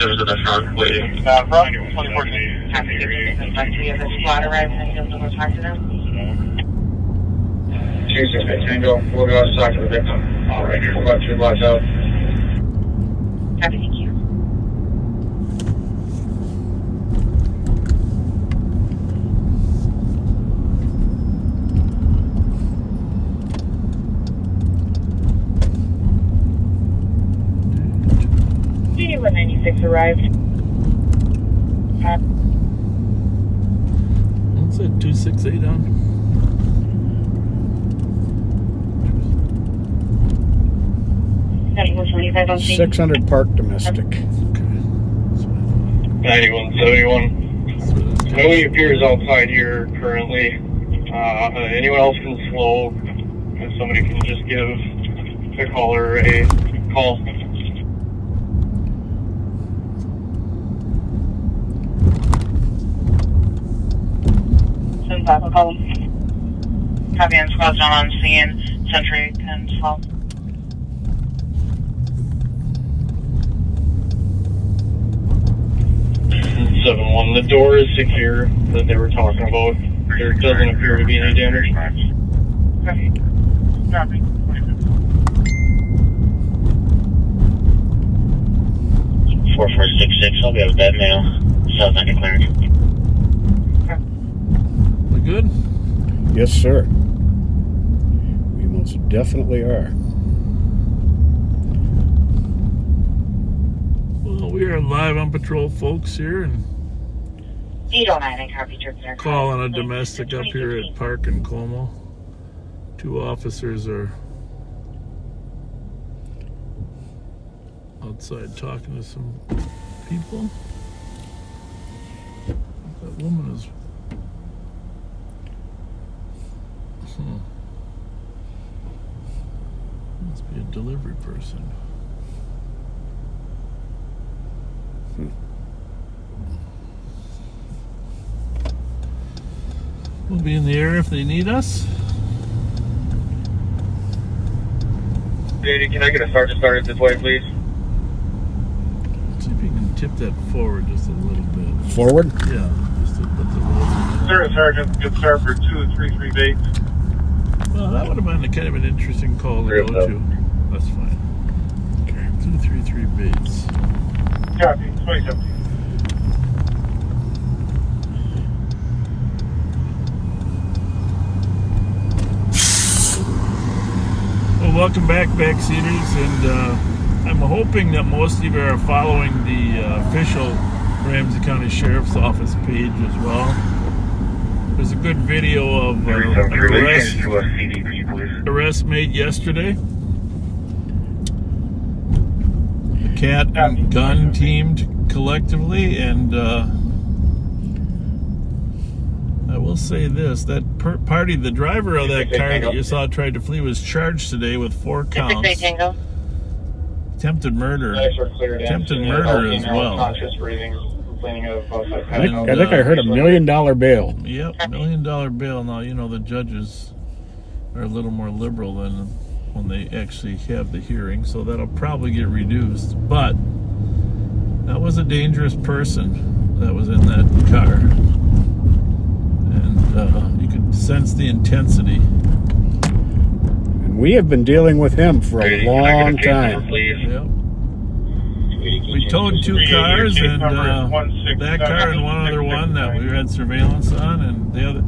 Those are the front waiting. Front, 2014. Happy to we have a squad arriving and you'll go talk to them. 268 Tango, we'll go out to talk to the victim. All right, we'll go 2 blocks out. Happy, thank you. CD-196 arrived. What's that 268 on? 600 Park domestic. 9171. Nobody appears outside here currently. Anyone else can slow. If somebody can just give the caller a call. Call. Copy and squad's not on scene. Sentry and 12. Seven one. The door is secure that they were talking about. There doesn't appear to be any damage. Copy. Copy. 4466. I'll be out of bed now. South end clearance. We good? Yes, sir. We most definitely are. Well, we are live on patrol, folks, here, and calling a domestic up here at Park in Como. 2 officers are outside talking to some people. That woman is... Must be a delivery person. We'll be in the air if they need us. Daddy, can I get a sergeant started this way, please? Let's see if you can tip that forward just a little bit. Forward? Yeah, just to let the wheels. Sir, Sergeant, good start for 233 Bates. Well, that would have been kind of an interesting call to go to. That's fine. Okay. 233 Bates. Copy, 2017. Well, welcome back, backseaters, and I'm hoping that most of you are following the official Ramsey County Sheriff's Office page as well. There's a good video of an arrest made yesterday. The cat and gun teamed collectively, and I will say this, that party, the driver of that car that you saw tried to flee was charged today with 4 counts. Attempted murder. Attempted murder as well. I think I heard $1 million bail. Yep, $1 million bail. Now, you know, the judges are a little more liberal than when they actually have the hearing, so that'll probably get reduced. But that was a dangerous person that was in that car. And you could sense the intensity. And we have been dealing with him for a long time. Yep. We towed 2 cars, and that car and one other one that we had surveillance on, and the other.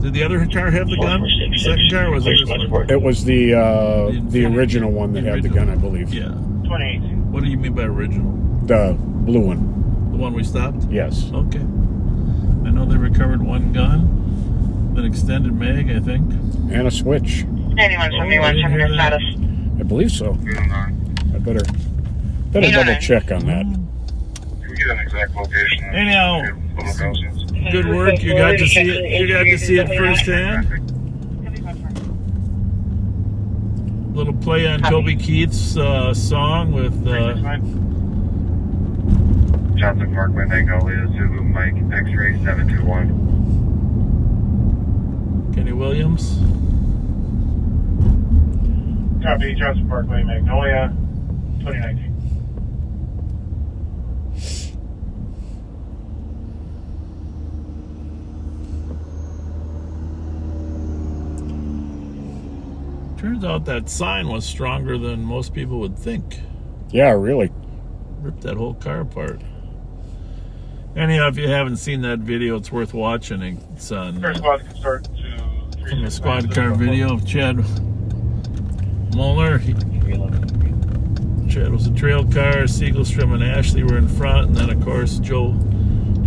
Did the other car have the gun? The second car, or was it this one? It was the original one that had the gun, I believe. Yeah. 2018. What do you mean by original? The blue one. The one we stopped? Yes. Okay. I know they recovered 1 gun, an extended mag, I think. And a switch. 9171, checking their status. I believe so. I better double check on that. Can we get an exact location? Anyhow, good work. You got to see it. You got to see it firsthand. Little play on Toby Keith's song with. Johnson Parkway, Magnolia, Zulu, Mike, X-ray 721. Kenny Williams. Copy, Johnson Parkway, Magnolia, 2019. Turns out that sign was stronger than most people would think. Yeah, really. Ripped that whole car apart. Anyhow, if you haven't seen that video, it's worth watching. It's on from the squad car video of Chad Muller. Chad was a trail car. Siegelstrom and Ashley were in front, and then of course Joe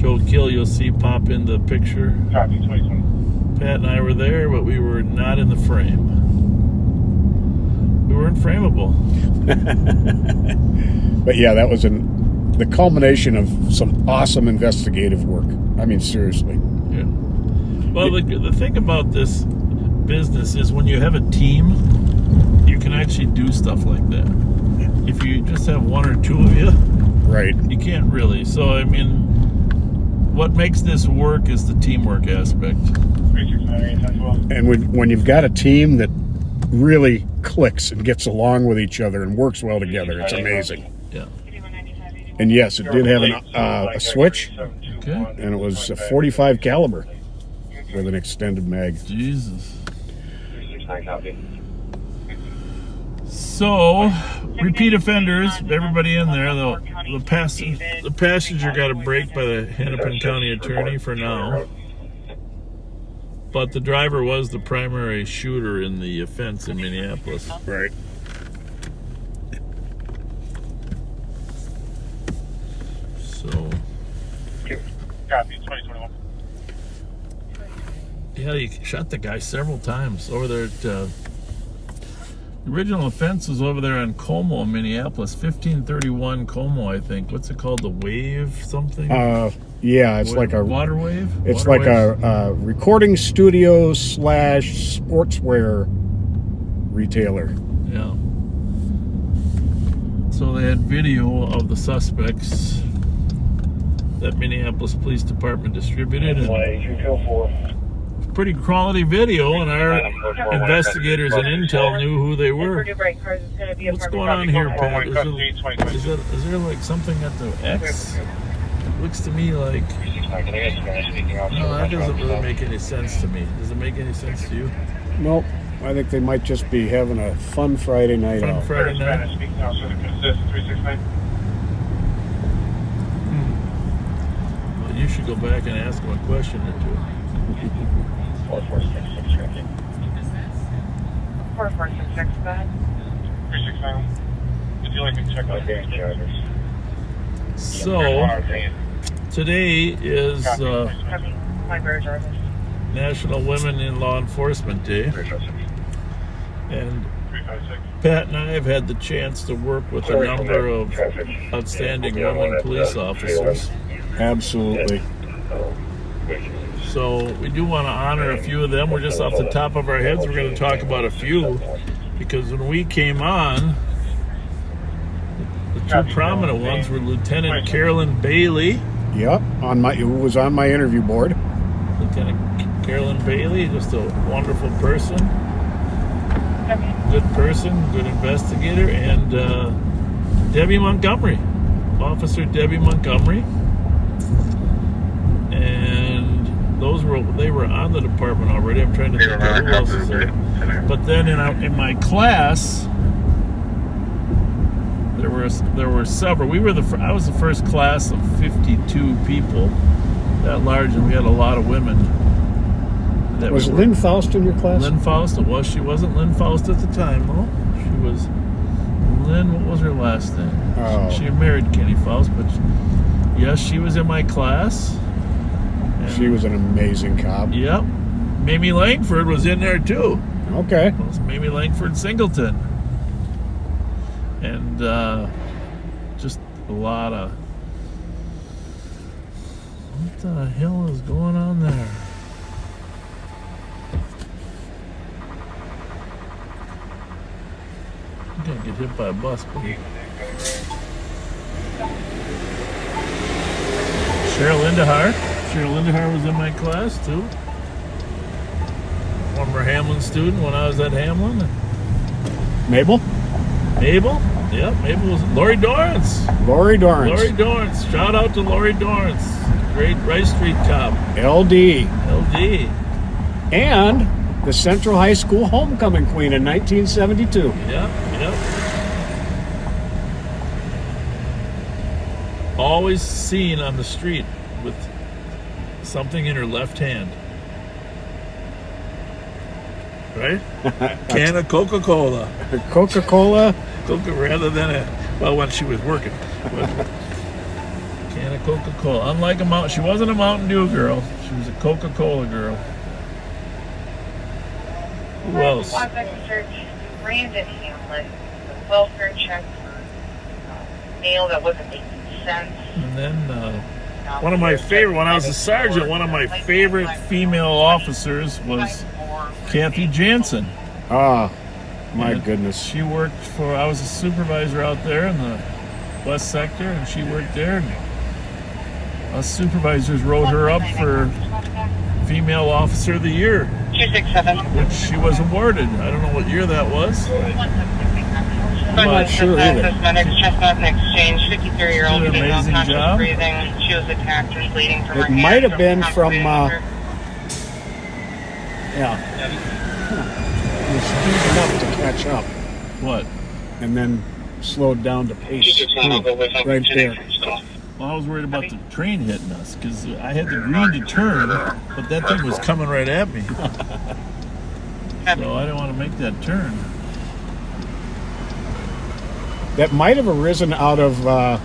Kill you'll see pop in the picture. Pat and I were there, but we were not in the frame. We weren't frameable. But yeah, that was the culmination of some awesome investigative work. I mean, seriously. Yeah. Well, the thing about this business is when you have a team, you can actually do stuff like that. If you just have one or two of you, right, you can't really. So, I mean, what makes this work is the teamwork aspect. And when you've got a team that really clicks and gets along with each other and works well together, it's amazing. Yeah. And yes, it did have a switch, Okay. and it was a .45 caliber with an extended mag. Jesus. So, repeat offenders, everybody in there, the passenger got a break by the Hennepin County attorney for now. But the driver was the primary shooter in the offense in Minneapolis. Right. So, yeah, he shot the guy several times over there at, the original offense was over there on Como, Minneapolis, 1531 Como, I think. What's it called? The Wave something? Yeah, it's like a water wave. It's like a recording studio / sportswear retailer. Yeah. So they had video of the suspects that Minneapolis Police Department distributed. And pretty quality video, and our investigators and intel knew who they were. What's going on here, Pat? Is there like something at the X? It looks to me like... No, that doesn't really make any sense to me. Does it make any sense to you? Nope. I think they might just be having a fun Friday night out. Friday night? Well, you should go back and ask them a question or two. 4466, go ahead. 369. Would you like me to check out the chargers? So, today is National Women in Law Enforcement Day. And Pat and I have had the chance to work with a number of outstanding women police officers. Absolutely. So we do want to honor a few of them. We're just off the top of our heads. We're going to talk about a few because when we came on, the two prominent ones were Lieutenant Carolyn Bailey. Yep, who was on my interview board. Lieutenant Carolyn Bailey, just a wonderful person, good person, good investigator, and Debbie Montgomery, Officer Debbie Montgomery, and they were on the department already. I'm trying to think of who else is there. But then in my class, there were several. I was the first class of 52 people, that large, and we had a lot of women. Was Lynn Faust in your class? Lynn Faust, it was. She wasn't Lynn Faust at the time, though. She was Lynn. What was her last name? Oh. She married Kenny Faust, but yes, she was in my class. She was an amazing cop. Yep. Mamie Langford was in there too. Okay. It was Mamie Langford Singleton. And just a lot of... What the hell is going on there? I'm gonna get hit by a bus, please. Cheryl Lindahar. Cheryl Lindahar was in my class too. Former Hamlin student when I was at Hamlin. Mabel? Mabel? Yep, Mabel was Lori Dorrance. Lori Dorrance. Lori Dorrance. Shout out to Lori Dorrance. Great Rice Street cop. LD. LD. And the Central High School homecoming queen in 1972. Yep. Always seen on the street with something in her left hand. Right? Can of Coca-Cola. Coca-Cola. Rather than when she was working. But can of Coca-Cola. Unlike she wasn't a Mountain Dew girl. She was a Coca-Cola girl. Who else? Brandon Hamlet, the welfare check for mail that wasn't making sense. And then one of my favorite, when I was a sergeant, one of my favorite female officers was Kathy Jansen. Ah, my goodness. She worked I was a supervisor out there in the West Sector, and she worked there. And us supervisors wrote her up for Female Officer of the Year, 267. which she was awarded. I don't know what year that was. I'm not sure either. Chestnut Exchange, 53-year-old Did an female, amazing conscious job. breathing. She was attacked and bleeding from her It hand. might have been from, constipated yeah. You're speeding up to catch up, What? and then slowed down to pace. Right there. Well, I was worried about the train hitting us because I had the green to turn, but that thing was coming right at me. So I didn't want to make that turn. That might have arisen out of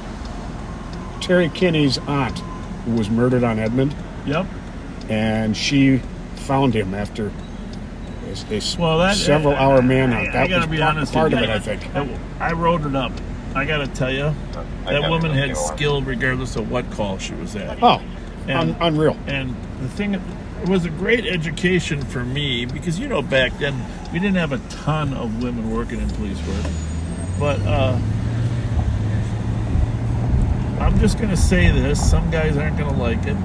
Terry Kinney's aunt, who was murdered on Edmond, Yep. and she found him after a Well, several-hour manhunt. I That gotta was be honest part of with it, you. I think. I wrote it up. I gotta tell you, that woman had skill regardless of what call she was at. Oh, And- unreal. And the thing, it was a great education for me because, back then we didn't have a ton of women working in police work. But I'm just going to say this. Some guys aren't going to like it.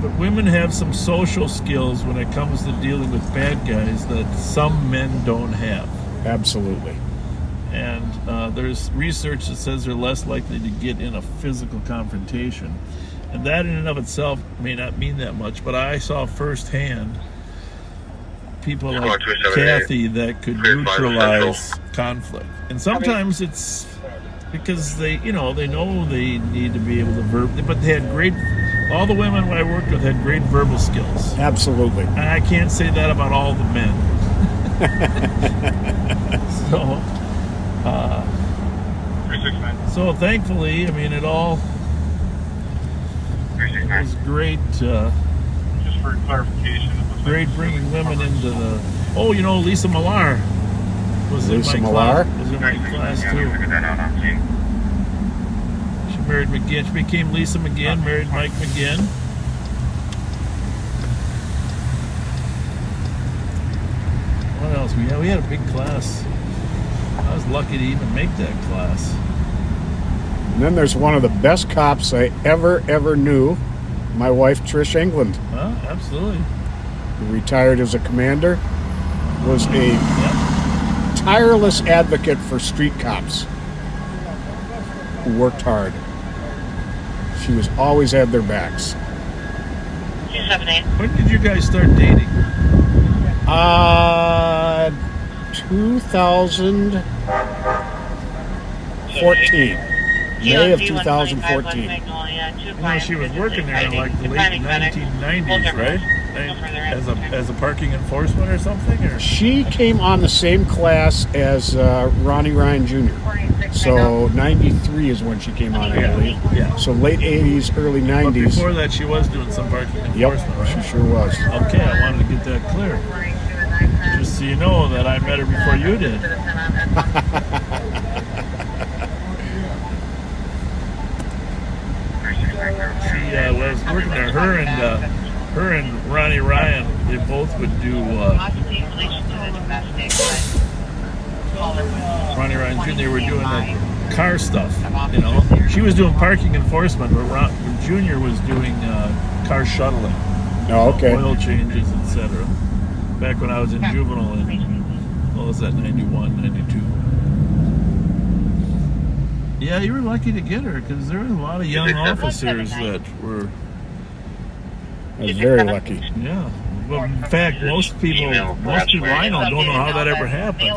But women have some social skills when it comes to dealing with bad guys that some men don't have. Absolutely. And there's research that says they're less likely to get in a physical confrontation. And that in and of itself may not mean that much, but I saw firsthand people like Kathy that could neutralize conflict. And sometimes it's because they know they need to be able to but they had all the women I worked with had great verbal skills. Absolutely. And I can't say that about all the men. So thankfully, it was great. Just for clarification. Great bringing women into the. Oh, Lisa Millar was Lisa in my Millar? class. Was in my class too. She married McGinn. She became Lisa McGinn. Married Mike McGinn. What else? We had a big class. I was lucky to even make that class. And then there's one of the best cops I ever knew, my wife Trish England, Absolutely. who retired as a commander, was a Yep. tireless advocate for street cops who worked hard. She was always had their backs. 278. When did you guys start dating? 2014. May of 2014. She was working there in like the late 1990s, right? As a parking enforcement or something? Or? She came on the same class as Ronnie Ryan Jr. So 93 is when she came on, I believe. Yeah. So late 80s, early But 90s. before that, she was doing some parking enforcement, Yep, she right? sure was. Okay, I wanted to get that clear. Just so you know that I met her before you did. She was working there. Her and Ronnie Ryan, they both would do. Ronnie Ryan Jr. They were doing the car stuff. She was doing parking enforcement, but Junior was doing car shuttling. Oh, okay. Oil changes, etc. Back when I was in juvenile in, what was that, 91, 92. Yeah, you were lucky to get her because there were a lot of young officers that were. I was very lucky. Yeah, Well, in fact, most people I know don't know how that ever happened.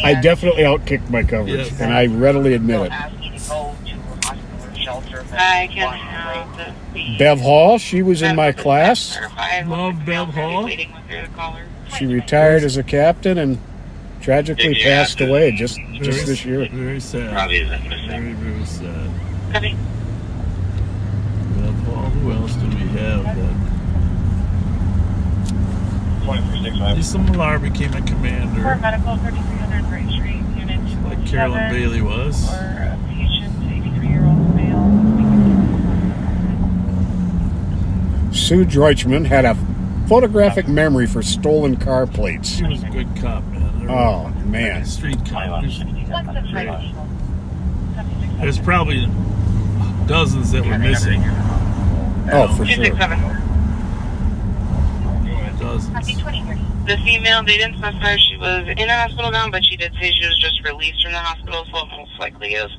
I definitely outkicked my coverage, Yes. and I readily admit it. I can have the Bev Hall, she was in my class. Love Bev Hall. She retired as a captain and tragically passed away just this year. Very sad. Probably isn't missing. Very, very sad. Copy. Bev Hall. Who else do we have that? 2365. Lisa Millar became a For commander, medical 3300 Great Street, Unit like Carolyn 7, Bailey was. or a patient, 83-year-old male. Sue Deutschman had a photographic memory for stolen car plates. She was a good cop, man. Oh, man. Street cop. What's the price? There's probably dozens that were missing. Oh, for sure. 267. Dozens. Copy 23. The female, they didn't specify if she was in a hospital gown, but she did say she was just released from the hospital, so it most likely is.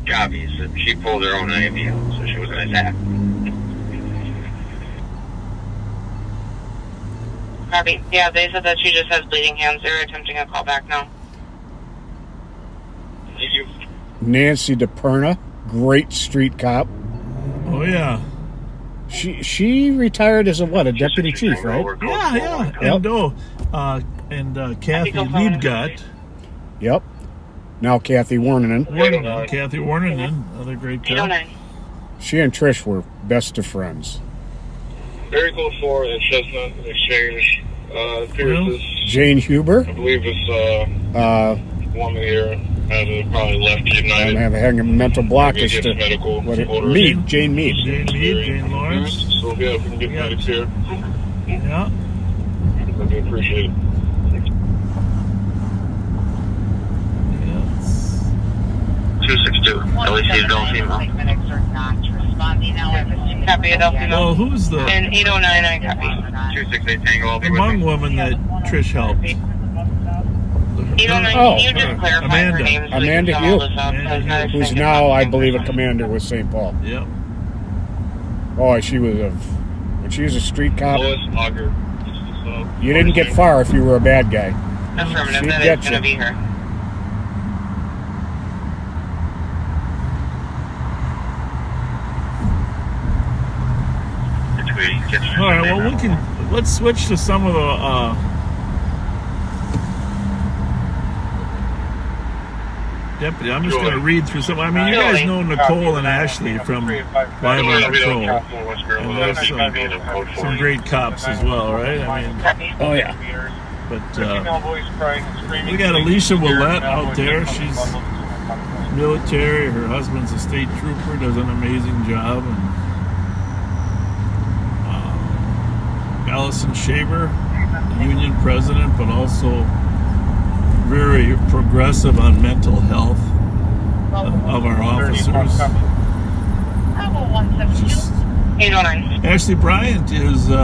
Copies. She pulled her own IV out, so she was an attack. Copy. Yeah, they said that she just has bleeding hands. They're attempting a call back now. Thank you. Nancy DePerna, great street cop. Oh, yeah. She retired as a deputy chief, right? Yeah. Yep. And Kathy Liebgott. Yep. Now Kathy Warnanen. Kathy Warnanen, another great cop. 809. She and Trish were best of friends. Very close 4 at Chestnut in exchange. Appears Jane Huber. I believe it's woman here had probably left United. I'm having a mental block Maybe as get to medical Jane Mead. Jane Lawrence. So yeah, if we can get medics here, Yeah. I'd be appreciated. Yes. 262. At least he's don't female. Copy, adult female. Well, who's the And 809, I copy. 268 Tango. I'll be with Hmong you. woman that Trish helped? 809, Oh, can you just clarify Amanda. her name? so we Amanda can Hugh. follow this up? Amanda Because I was Who's thinking now, about I the believe, a same commander with St. Paul. Yep. Oh, she was when she was a street cop. Lois Auger. You didn't get far if you were a bad guy. Affirmative, She'd that get is going to you. be her. All right. Well, let's switch to some of the deputy. I'm just going to read through some. I mean, you guys know Nicole and Ashley from Live on Patrol. And there's some great cops as well, right? I mean, Oh, yeah. but we got Alicia Willette out there. She's military. Her husband's a state trooper, does an amazing job. And Allison Shaver, union president, but also very progressive on mental health of our officers. Just, 809. Ashley Bryant is in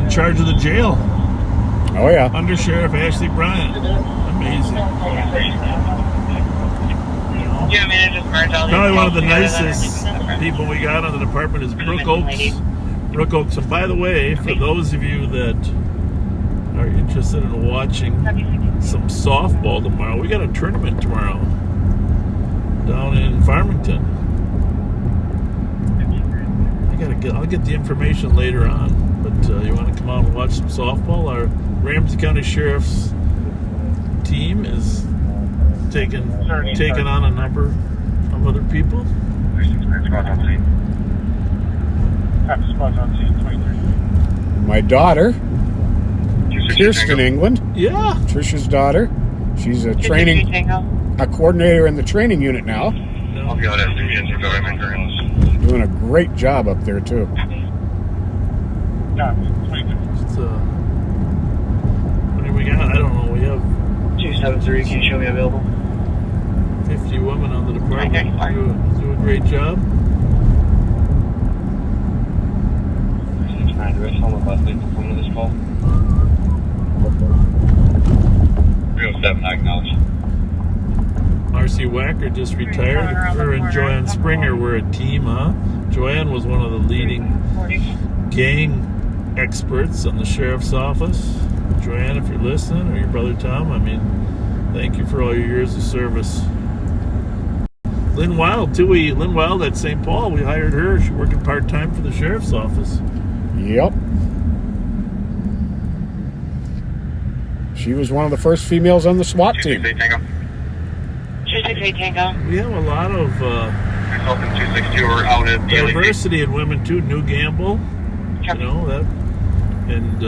charge of the jail. Oh, yeah. Under Sheriff Ashley Bryant. Amazing. Do you want me to just merge all these Probably one of the calls together, then, or nicest keep them separate? people we got on the department is Brooke Oaks. Brooke Oaks. And by the way, for those of you that are interested in watching some softball tomorrow, we got a tournament tomorrow down in Farmington. I'll get the information later on. But you want to come out and watch some softball? Our Ramsey County Sheriff's team is taking on a number of other people. My daughter, Kirsten England, Yeah. Trisha's daughter. She's a coordinator in the training unit now. No. I'll be out at Indians or going my currents. Doing a great job up there, too. It's, what do we got? I don't know. We have 273. Can you show me available? 50 women on the department. Do a great job. Do I tell them about the coming to this call? 307, I acknowledge. Our Marcy Wacker just retired. Her and Joanne Springer were a team, huh? Joanne was one of the leading gang experts in the sheriff's office. Joanne, if you're listening, or your brother Tom, I mean, thank you for all your years of service. Lynn Wild, too. Lynn Wild at St. Paul, we hired her. She's working part-time for the sheriff's office. Yep. She was one of the first females on the SWAT team. 268 Tango. We have a lot of Myself and 262 are out at the diversity in women, too. New Gamble, you know, that. And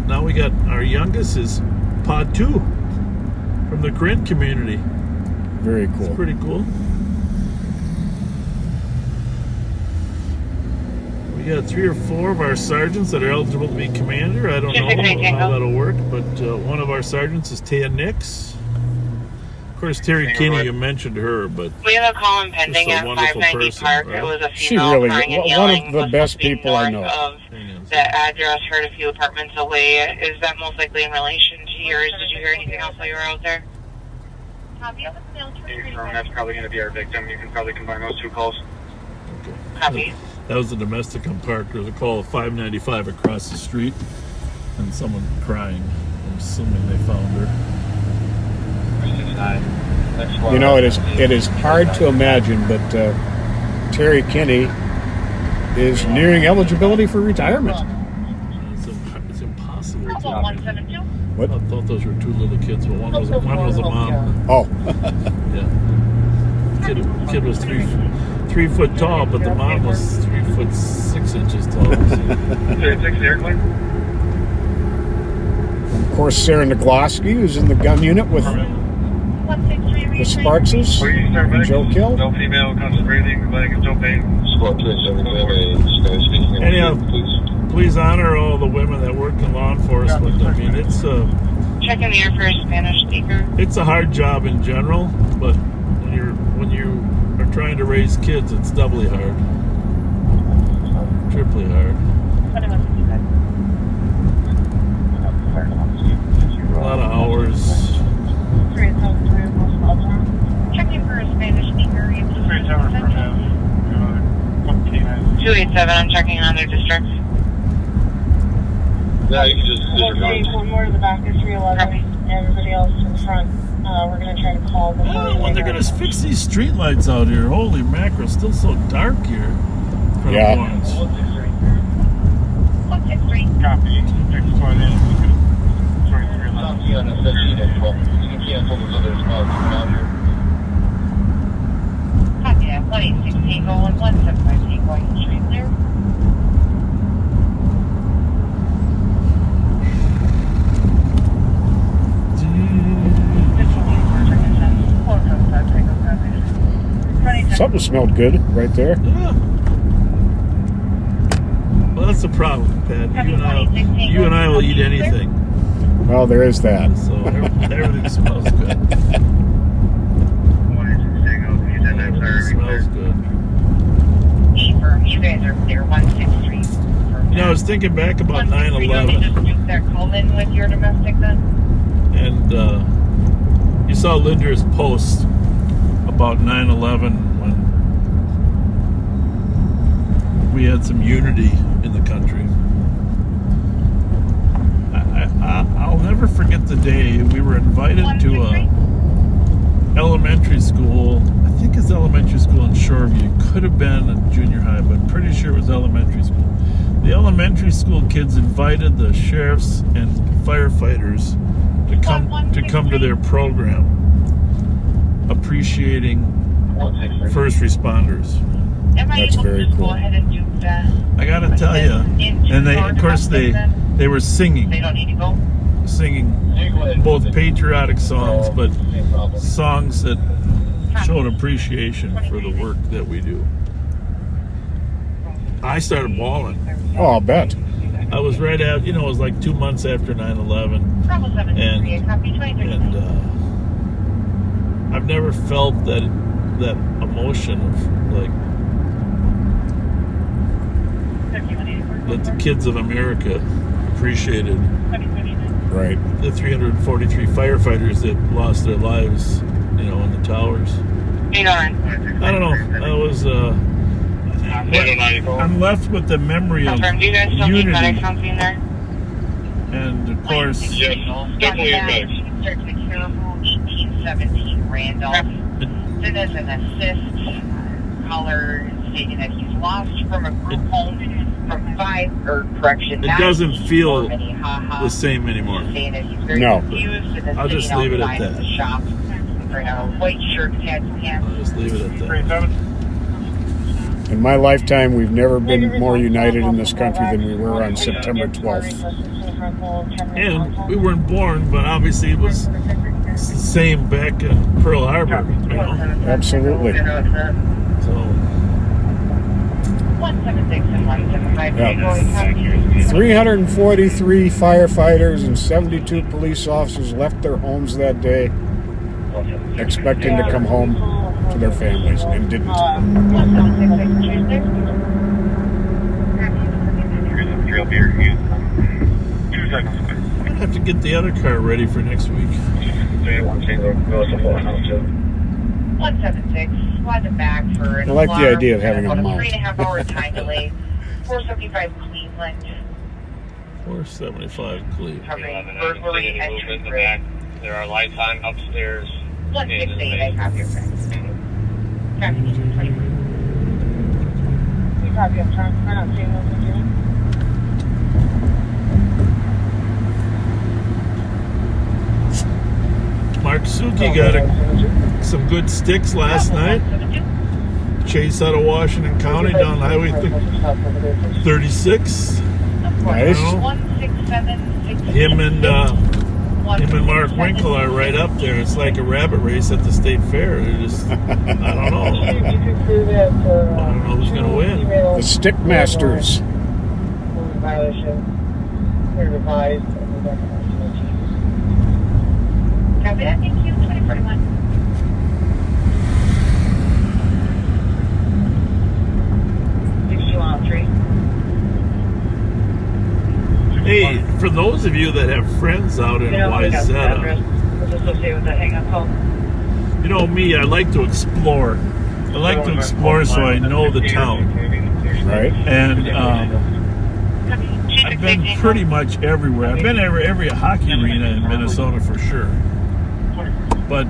now we got our youngest is Pod 2 from the Corinth community. Very cool. It's pretty cool. We got 3 or 4 of our sergeants that are eligible to be commander. I don't know how that'll work, but one of our sergeants is Taya Nix. Of course, Terry Kinney, you mentioned her, but We have a call in pending just a at wonderful 590 person, Park. right? It was a She female really, crying and one yelling. of the Was best something people I north know. Of the address, heard a few apartments away. Is that most likely in relation to yours? Did you hear anything else while you were out there? That's probably going to be our victim. You can probably combine those 2 calls. Okay. Copy. That was the domestic on Park. There was a call at 595 across the street, and someone crying. I'm assuming they found her. You know, it is hard to imagine, but Terry Kinney is nearing eligibility for retirement. It's impossible. Call To 172. What? I thought those were 2 little kids, but one was a mom. Oh, Yeah. Kid was 3 foot tall, but the mom was 3 foot 6 inches tall. 36 airplane. of course, Sarah Nagloski, who's in the gun unit with the Sparkses, Please, sir, medic. Joe Kill. No female conscious breathing. Leg is still pain. Squad 287 speaking. Anyhow, Please. please honor all the women that work in law enforcement. I mean, it's Checking the air for a Spanish speaker. it's a hard job in general, but when you are trying to raise kids, it's doubly hard, triply hard. A lot of hours. Checking for a Spanish speaker. 287, I'm checking on their districts. Yeah, you can just One more to the back of 311, everybody else to the front. We're going to try to call them. When they're gonna fix these street lights out here, holy mackerel, still so dark here. For Yeah. once. 163. Copy. Next one in. Copy on a 15 and 12. You can cancel those others out here. Copy that. 186 going 175 going straight clear. Something smelled good right there. Yeah. Well, that's the problem, Pat. You and I will eat anything. Well, there is that. So everything smells good. Smells good. You guys are clear. 163. You know, I was thinking back about 163, 9/11, just duke that call in with your domestic then? and you saw Linda's post about 9/11 when we had some unity in the country. I'll never forget the day we were invited to a elementary school. I think it's elementary school in Shoreview. It could have been a junior high, but I'm pretty sure it was elementary school. The elementary school kids invited the sheriffs and firefighters to come to their program, appreciating first responders. Am I That's able to very just cool. go ahead and duke that? I gotta tell you, and they, of course, they were They singing don't need to go? both patriotic songs, but songs that showed appreciation for the work that we do. I started bawling. Oh, I'll bet. I was right at, it was like 2 months after 9/11, Bravo 763, copy 23. and I've never felt that emotion of like that the kids of America appreciated Right. the 343 firefighters that lost their lives, you know, in the towers. I don't know. That was. I'm left with the memory of Do you guys still need medics unity, on scene there? and of course, Yes, definitely Yeah, medics. Search McCarroll, 1817 Randolph. Then as an assist, caller stating that he's lost from a group home from 5, or correction, it 9 doesn't feel Minnehaha. the same anymore. Saying that he's very No. confused and is I'll just sitting leave it at outside of that. the shop. Wearing a white shirt, hats, and pants. I'll just leave it at that. In my lifetime, we've never been more united in this country than we were on September 12th. And we weren't born, but obviously it was the same back in Pearl Harbor, you know. Absolutely. So 176 and 175. Yeah. 343 firefighters and 72 police officers left their homes that day, expecting to come home to their families, and didn't. Trail beer. 2 seconds. I'm gonna have to get the other car ready for next week. 176, squad back for an I like the alarm. idea of having a About mount. 3.5 hour time delay. 475 Cleveland. 475 Cleveland. Covering burglary, entry, raid. There are lights on upstairs. 168, I have your friend. Copy, 20. You copy, I'm trying to find out, seeing what we're doing. Mark Suki got some good sticks last night. Chase out of Washington County down Highway 36. Nice. 167, Him and Mark Winkle are right up there. It's like a rabbit race at the state fair. They're just, I don't know. I don't know who's gonna win. The Stick Masters. Copy that, thank you, 2041. Hey, for those of you that have friends out in Wayzata, you know me, I like to explore. I like to explore so I know the town. Right. And I've been pretty much everywhere. I've been every hockey arena in Minnesota for sure. But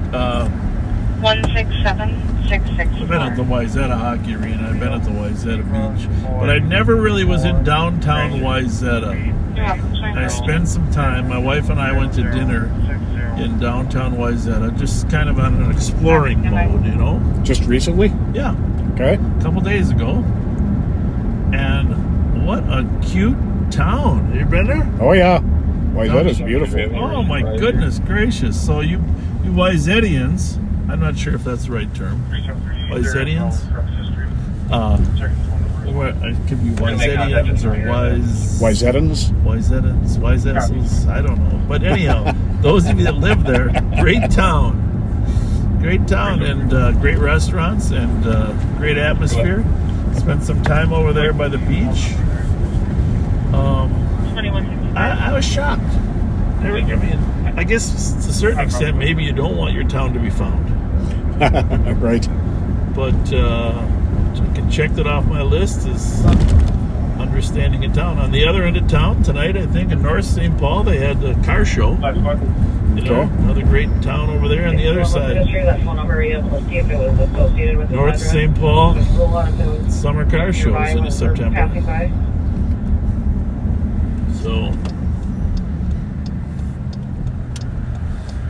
167-664. I've been at the Wayzata Hockey Arena. I've been at the Wayzata Beach. But I never really was in downtown Wayzata. I spent some time. My wife and I went to dinner in downtown Wayzata, just kind of on an exploring mode, you know? Just recently? Yeah, Okay. a couple days ago. And what a cute town. Have you been there? Oh, yeah. Wayzata's beautiful. Oh my goodness gracious! So you Wayzatians, I'm not sure if that's the right term. Wayzatians? It could be Wayzatians or Wayzatans? Wayzetans, I don't know. But anyhow, those of you that live there, great town, and great restaurants and great atmosphere. Spent some time over there by the beach. I was shocked. I mean, I guess to a certain extent, maybe you don't want your town to be found. Right. But I can check that off my list as understanding a town. On the other end of town tonight, I think in North St. Paul, they had the car show. You know, another great town over there on the other side. North St. Paul summer car shows in September. So,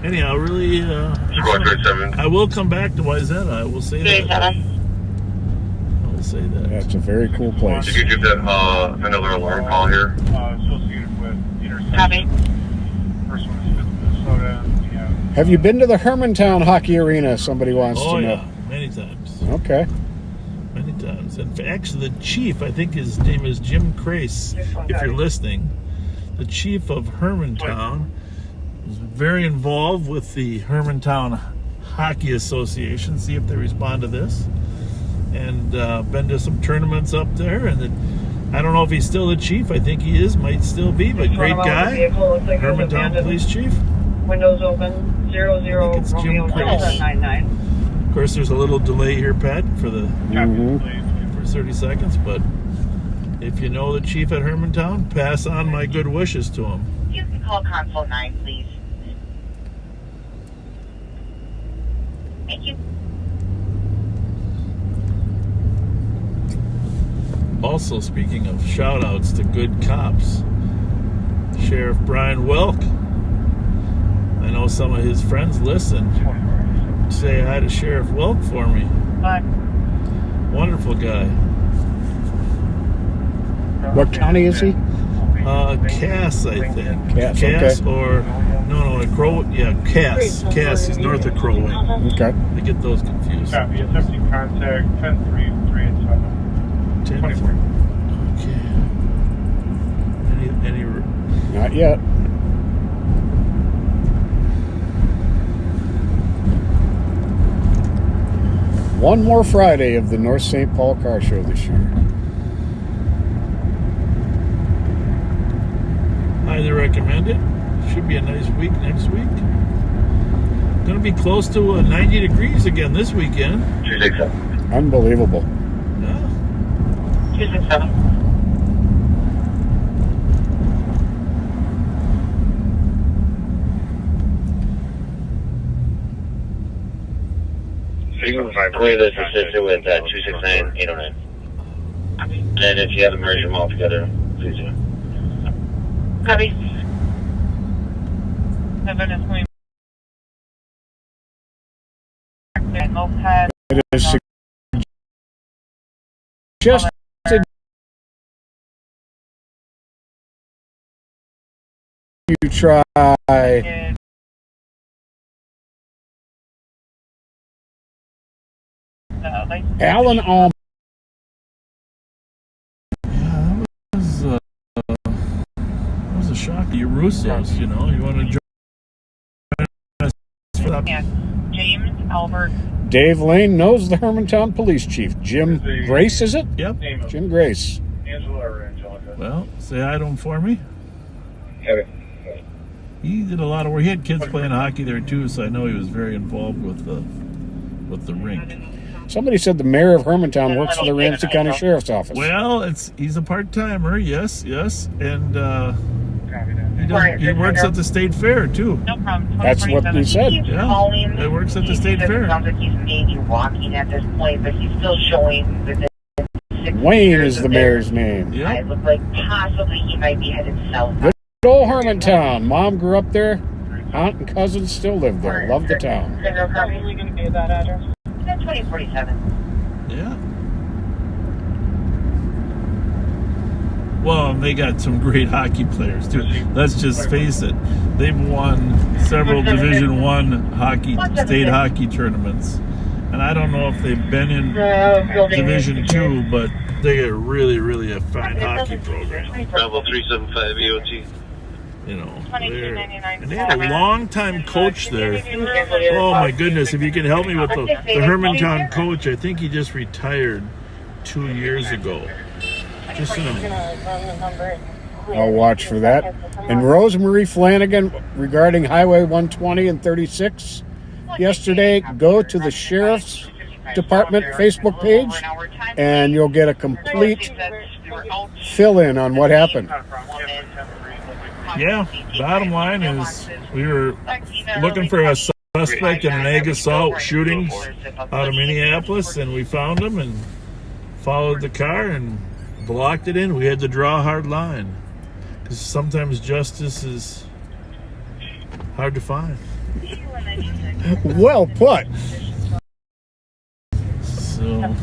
anyhow, really, I will come back to Wayzata. I will say that. I will say that. Yeah, it's a very cool place. Did you give that another alarm call here? Associated with intersection. Copy. First one is Minnesota. Have you been to the Hermantown Hockey Arena? Somebody wants Oh to know. yeah, many times. Okay. Many times. And actually, the chief, I think his name is Jim Crace, if you're listening, the chief of Hermantown, was very involved with the Hermantown Hockey Association. See if they respond to this. And been to some tournaments up there. And I don't know if he's still the chief. I think he is, might still be, but great guy. Hermantown Police Chief. Windows open. 00 I think it's Jim Romeo Chris. Delta 99. Of course, there's a little delay here, Pat, for the for 30 seconds, but if you know the chief at Hermantown, pass on my good wishes to him. You can call console 9, please. Thank you. Also, speaking of shout outs to good cops, Sheriff Brian Welk, I know some of his friends listen. Say hi to Sheriff Welk for me. Bye. Wonderful guy. What county is he? Cass, I think. Cass, Cass okay. or no, Crow. Yeah, Cass. Cass is north of Crow Wing. Okay. I get those confused. Copy. Attempting contact 10-3-3 and 7. 10. Okay. Any Not yet. One more Friday of the North St. Paul Car Show this year. highly recommend it. Should be a nice week next week. Going to be close to 90 degrees again this weekend. 267. Unbelievable. Yeah. 267. Clear this assistant with 269-809. And then if you have to merge them all together, please do. Copy. 7 is going back. Moped. It is suggested you try Alan Alm. Yeah, that was a shock to you Russos, you know. You want to join us for that? James Albert. Dave Lane knows the Hermantown Police Chief. Jim Grace, is it? Yep. Jim Grace. Angela or Angelica? Well, say hi to him for me. Okay. He did a lot of work. He had kids playing hockey there too, so I know he was very involved with the rink. Somebody said the mayor of Hermantown works for the Ramsey County Sheriff's Office. Well, he's a part-timer, yes, and he works at the state fair too. No problem. That's what he said. Yeah, it works at the state fair. Sounds like he's maybe walking at this point, but he's still showing the Wayne is the mayor's name. It Yeah, looks like possibly he might be headed south. Good old Hermantown. Mom grew up there. Aunt and cousins still live there. Love the town. They're probably going to be at that address. 2047. yeah. Well, and they got some great hockey players too. Let's just face it; they've won several Division I state hockey tournaments, and I don't know if they've been in Division II, but they are really a fine hockey program. Bravo 375 EOT. You know, and they had a long-time coach there. Oh my goodness! If you can help me with the Hermantown coach, I think he just retired 2 years ago. Just in a, I'll watch for that. And Rosemarie Flanagan regarding Highway 120 and 36 yesterday, go to the Sheriff's Department Facebook page and you'll get a complete fill-in on what happened. yeah. Bottom line is, we were looking for a suspect in an egg assault shootings out of Minneapolis, and we found him and followed the car and blocked it in. We had to draw a hard line because sometimes justice is hard to find. Well put. So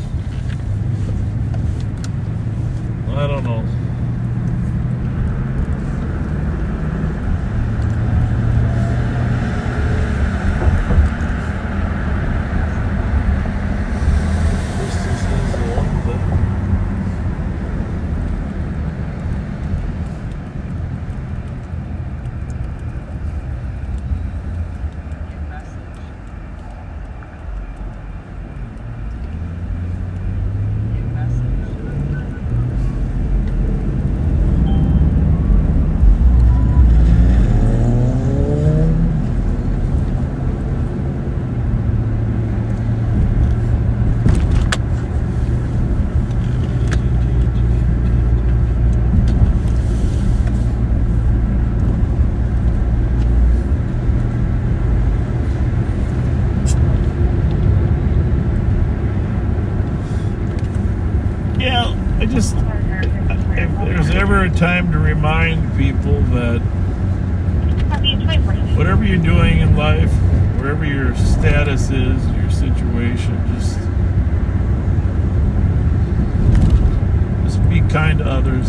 I don't know. time to remind people that Copy, 2040. whatever you're doing in life, wherever your status is, your situation, just be kind to others.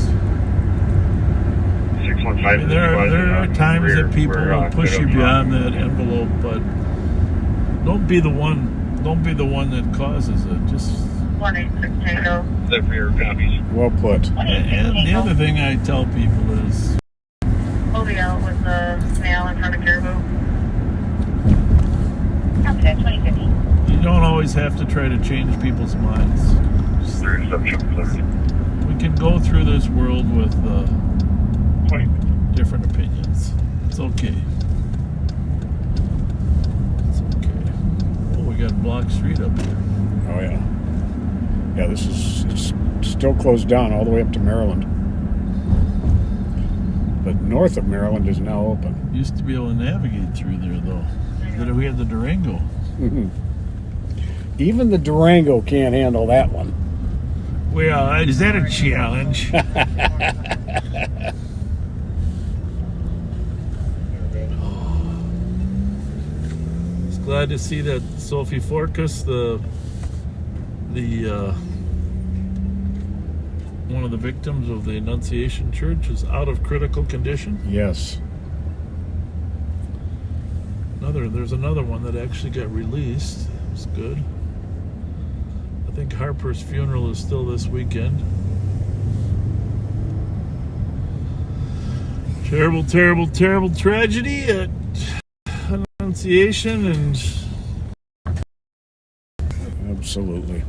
615. I mean, there are times that people will push you beyond that envelope, but don't be the one. Don't be the one that causes it. Just 186 Tango. There for your copies. Well put. and the other thing I tell people is, Hold it out with the snail in front of Caribou. Copy that, 2050. you don't always have to try to change people's minds. Just, we can go through this world with different opinions. It's okay. It's okay. Oh, we got Block Street up here. Oh, yeah. Yeah, this is it's still closed down all the way up to Maryland. But north of Maryland is now open. Used to be able to navigate through there, though. Then we had the Durango. Even the Durango can't handle that one. Well, is that a challenge? Glad to see that Sophie Forkas, the one of the victims of the Annunciation Church, is out of critical condition. Yes. There's another one that actually got released. It's good. I think Harper's funeral is still this weekend. Terrible, terrible, terrible tragedy at Annunciation, and Absolutely.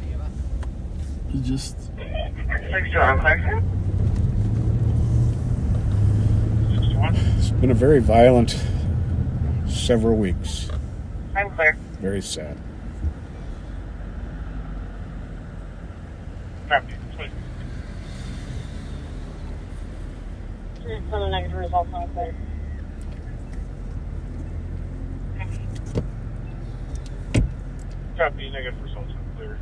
just 61 Clarkson. It's been a very violent several weeks. I'm clear. Very sad. Copy. Some of the negative results on clear. Copy, negative results are clear.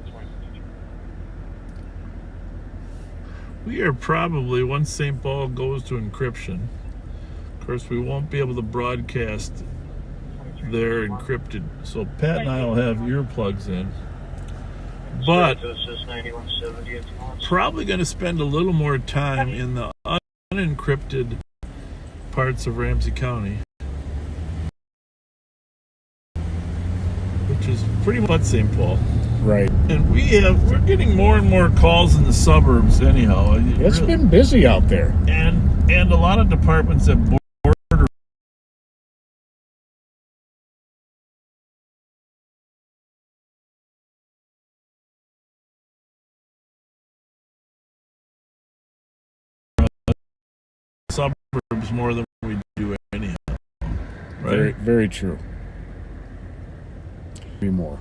we are probably, once St. Paul goes to encryption, of course we won't be able to broadcast there encrypted, so Pat and I will have earplugs in, but probably going to spend a little more time in the unencrypted parts of Ramsey County, which is pretty much St. Paul. Right. And we're getting more and more calls in the suburbs anyhow. It's been busy out there. And a lot of departments that border suburbs more than we do anyhow. Right? Very, very true. Be more.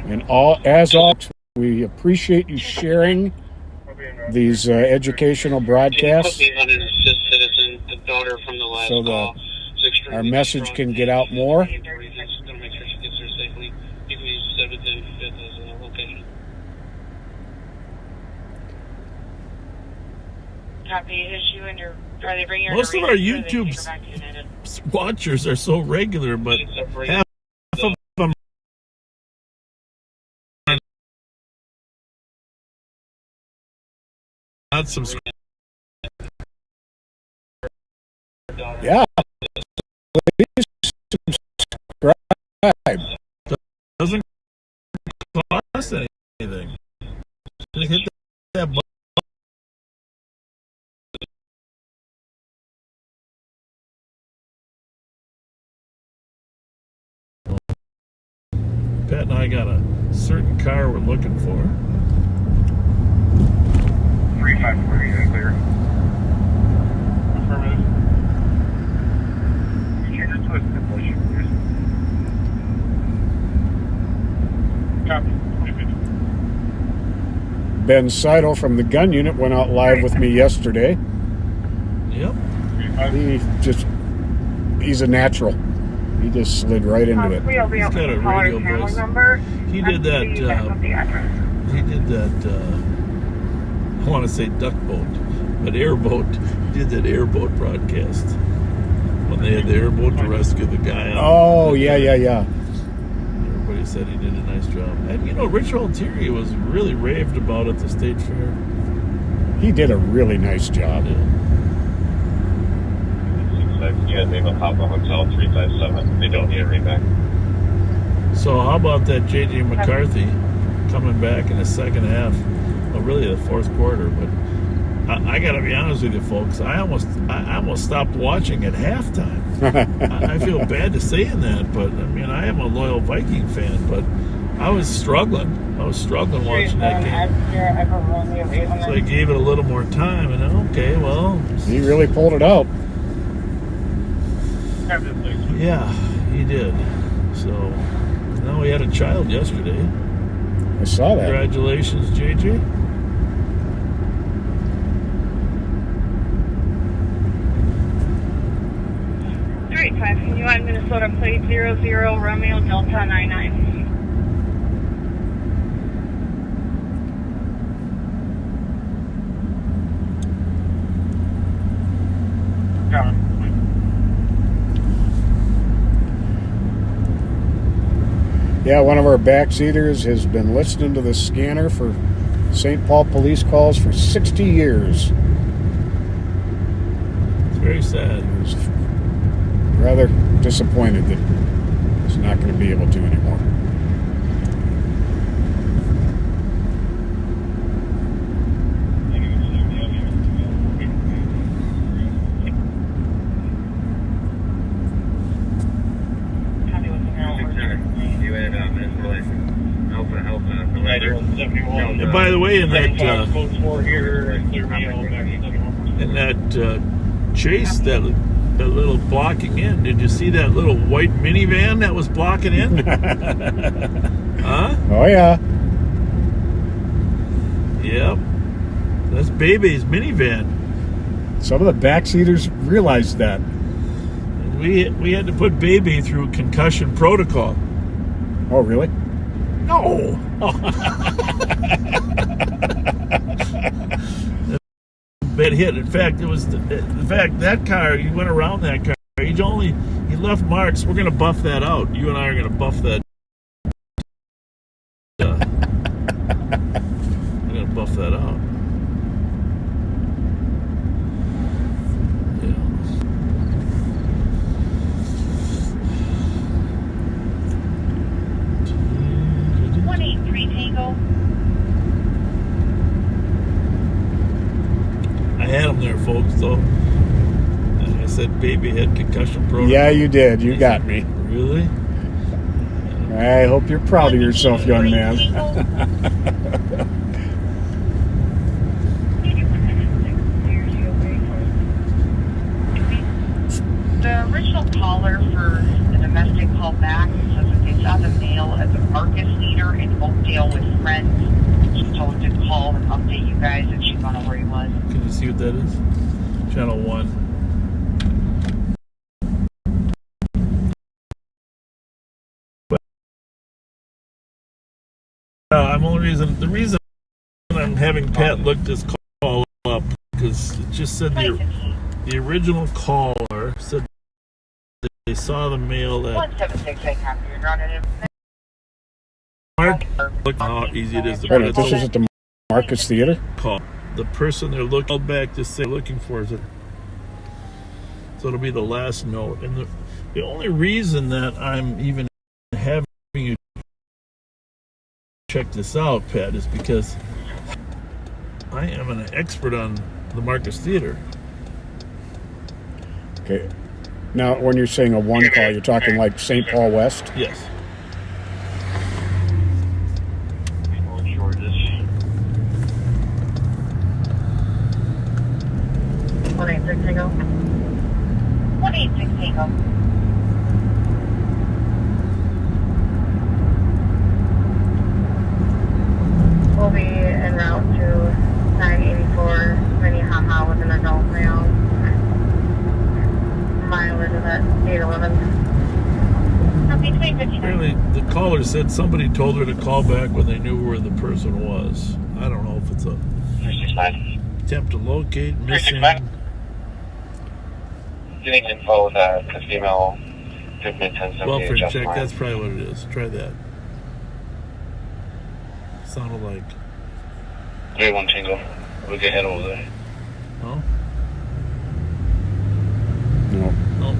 And as always, we appreciate you sharing these educational broadcasts so our message can get out more. Copy. Is you and your, are they bringing Most of our YouTube watchers are so regular, but half of them are not subscribed. Yeah. Please subscribe. Doesn't cost anything. Just hit that button. Pat and I got a certain car we're looking for. 354, you're clear. Affirmative. You change it to a simple shoot. Copy. 2050. Ben Seidel from the gun unit went out live with me yesterday. Yep. He's a natural. He just slid right into it. We'll be He's able got a to call radio our family voice. number. He did that, and see back up the address. He did that, I want to say duck boat, but airboat. He did that airboat broadcast when they had the airboat to rescue the guy. Oh, yeah. Everybody said he did a nice job. And, you know, Rich Altieri was really raved about at the State Fair. He did a really nice job. Yeah. Yeah, name of Papa Hotel 357. They don't need a readback. So how about that J.J. McCarthy coming back in the second half? Well, really the fourth quarter, but I got to be honest with you, folks. I almost stopped watching at halftime. I feel bad to saying that, but I mean I am a loyal Viking fan, but I was struggling. Watching that game. So I gave it a little more time, and okay, well, He really pulled it out. yeah, he did. So now we had a child yesterday. I saw that. Congratulations, JJ. 385, continuing Minnesota plate 00 Romeo Delta 99. Yeah, one of our backseaters has been listening to the scanner for St. Paul police calls for 60 years. It's very sad. He was rather disappointed that he's not going to be able to anymore. And by the way, in that chase, that little blocking in, did you see that little white minivan that was blocking in? Huh? Oh, yeah. Yep. That's Bebe's minivan. Some of the backseaters realized that. We had to put Bebe through concussion protocol. Oh, really? No. Bad hit. In fact, that car, he went around that car. He left marks. We're gonna buff that out. You and I are gonna buff that. We're gonna buff that out. Yeah. 183 Tango. I had him there, folks, though. And I said, Baby had concussion protocol. Yeah, you did. You got me. Really? I hope you're proud of yourself, young man. The original caller for the domestic call back says that they saw the mail at the Marcus Leader in Oakdale with friends. She told her to call and update you guys if she found out where he was. Can you see what that is? Channel 1. The reason I'm having Pat look this call up, because it just said the original caller said that they saw the mail at 176, I copy. You're running it. Mark. Look how easy it is to Wait a minute, this is at the Marcus Theater? call. The person they're looking back to say looking for is it. So it'll be the last note. And the only reason that I'm even having you check this out, Pat, is because I am an expert on the Marcus Theater. Okay. Now, when you're saying a one call, you're talking like St. Paul West? Yes. One 186 Tango. We'll be en route to 984 Minnehaha with an adult male. Mileage of that 811. between 59. Apparently, the caller said somebody told her to call back when they knew where the person was. I don't know if it's a 369. attempt to locate, missing. 369. Getting info with the female good mid-1070 Welfare adjust check, line. that's probably what it is. Try that. Sounded like. 3-1 Tango. We'll get head over there. Oh? No. No.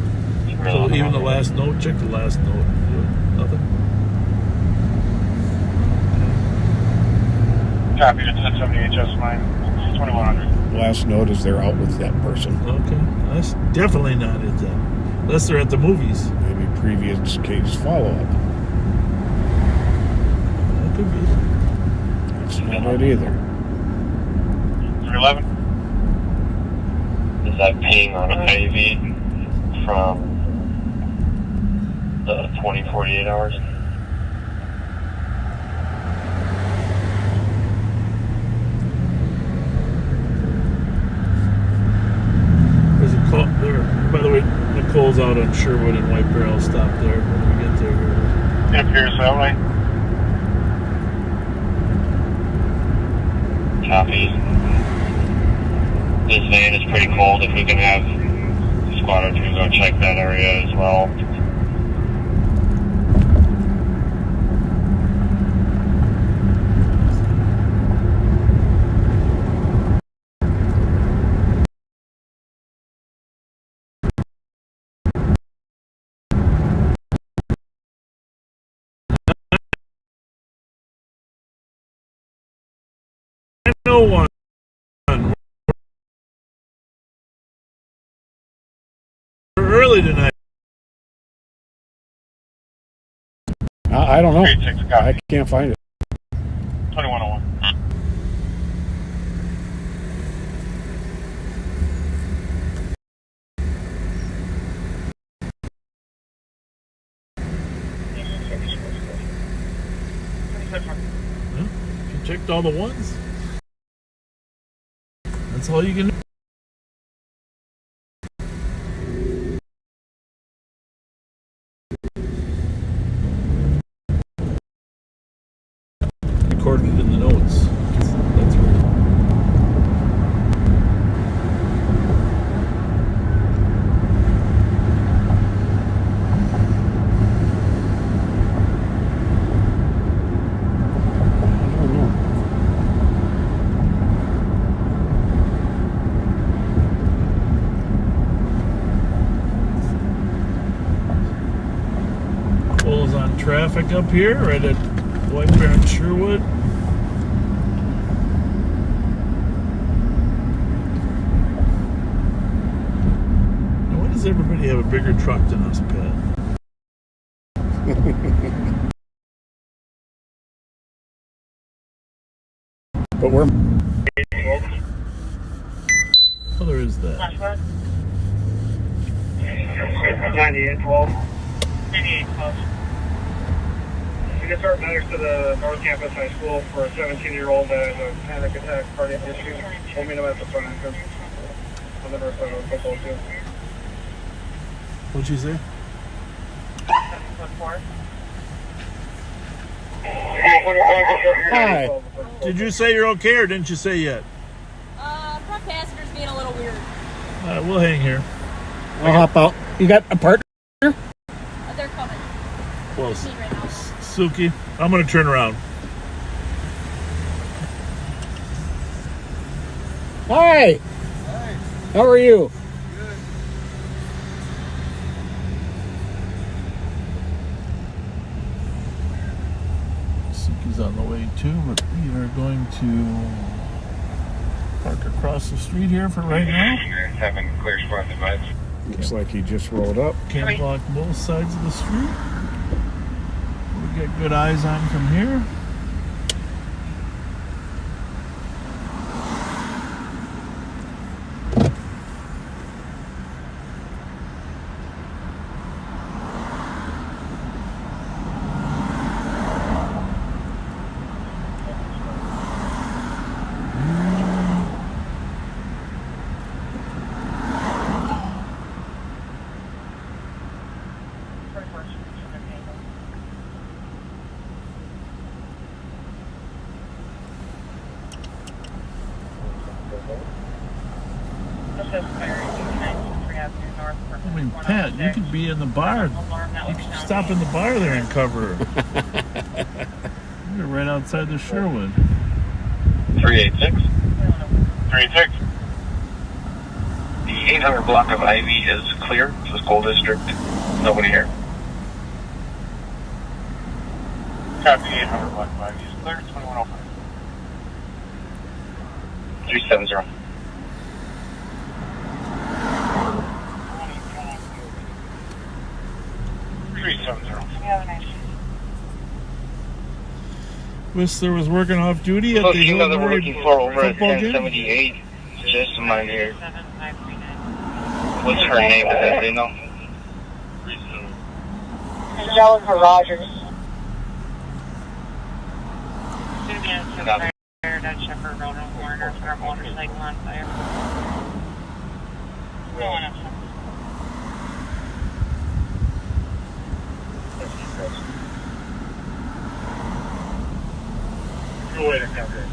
So even the last note, check the last note. Nothing. Copy to 1070 adjust line, 2100. Last note is they're out with that person. Okay. That's definitely not it then. Unless they're at the movies. Maybe previous case follow-up. That could be. That's not it either. 311. Is that ping on IV from the 2048 hours? There's a call there. By the way, Nicole's out on Sherwood and White Bear. I'll stop there when we get there. It appears that way. Copy. This van is pretty cold. If we can have a squad or two go check that area as well. No one. Early tonight. I don't know. 36, I copy. can't find it. 2101. You checked all the ones. That's all you can do. Recorded in the notes. That's right. I don't know. Pulls on traffic up here, right at White Bear and Sherwood. Now, why does everybody have a bigger truck than us, Pat? But we're Oh, there is that. 9812. 9812. We just heard matters to the North Campus High School for a 17-year-old that has a panic attack, cardiac issue. We'll meet him at the front entrance on the north side of football field. What'd you say? 714. Hi. Did you say you're okay, or didn't you say yet? Front passenger's being a little weird. We'll hang here. I'll hop out. You got a partner? They're coming. Well, Me right now. Suki, I'm going to turn around. Hi. How are you? Suki's on the way too, but we are going to park across the street here for right now. Having clear spot device. Looks like he just rolled up. Can't block both sides of the street. We get good eyes on from here. This is Mary, 293 Avenue North. I mean, Pat, you could be in the bar. You could stop in the bar there and cover her. You're right outside the Sherwood. 386. 386. The 800 block of Ivy is clear for the school district. Nobody here. Copy, 800 block of Ivy is clear. 2105. 370. Whistler was working off duty at the Female that we're looking for over at football gym. 1078. Just a mind here. What's her name? Does anybody know? Angelica Rogers. Copy. At Shepherd Road on Warner for a motorcycle on fire. Go ahead and count it.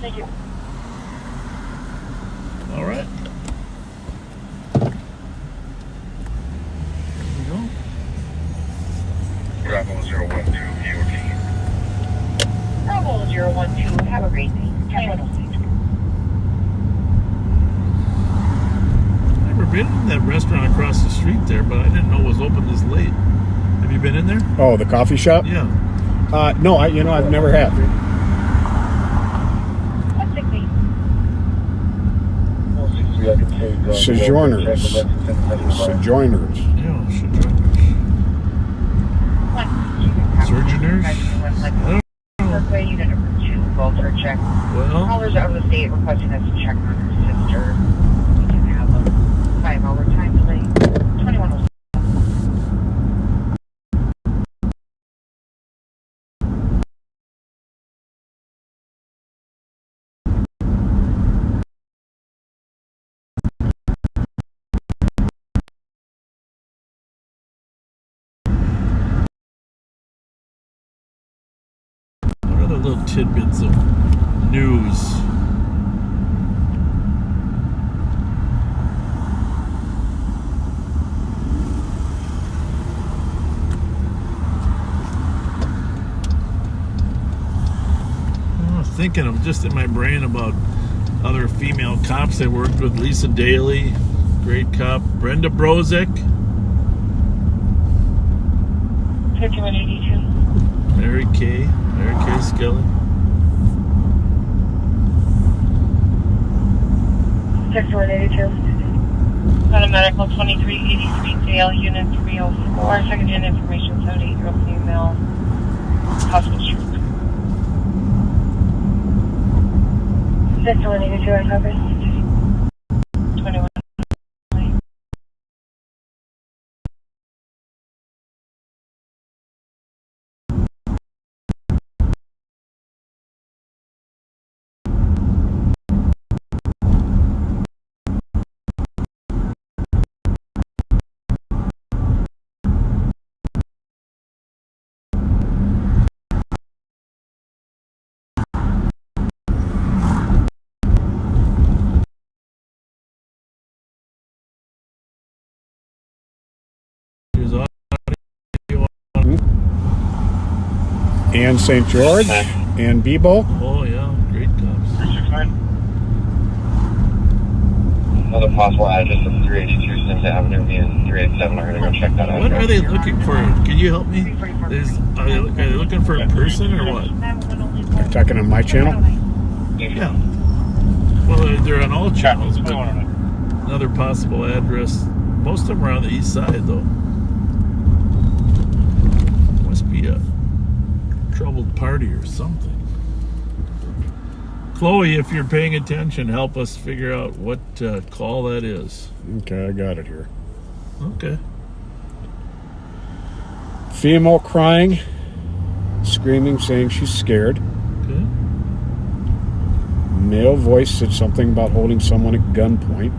Thank you. All right. There we go. Bravo 012, EOT. Bravo 012, have a great day. I've never been in that restaurant across the street there, but I didn't know it was open this late. Have you been in there? Oh, the coffee shop? Yeah. No, I've never had. Sojourners. Sojourners. Yeah, should join us. Surgeoners? I don't know. Parkway, unit number 2, called for a check. Well, Callers out of the state requesting us to check on her sister. We can have a 5-hour time delay. 2107. what other little tidbits of news? Thinking, I'm just in my brain about other female cops I worked with. Lisa Daly, great cop. Brenda Brozek, 5182. Mary Kay Skelly. 6182. On a medical 2383 Dale, unit 304. Second gen information 78-year-old female. Hospital street. 6182, I copy. 21. And St. George and Bebo. Oh yeah, great cops. 369. Another possible address of 382 Cynthia Avenue and 387. I'm going to go check that out. What are they looking for? Can you help me? Are they looking for a person or what? They're talking on my channel. Yeah. Well, they're on all channels. But another possible address. Most of them are on the east side, though. Must be a troubled party or something. Chloe, if you're paying attention, help us figure out what call that is. Okay, I got it here. Okay. Female crying, screaming, saying she's scared. Okay. Male voice said something about holding someone at gunpoint.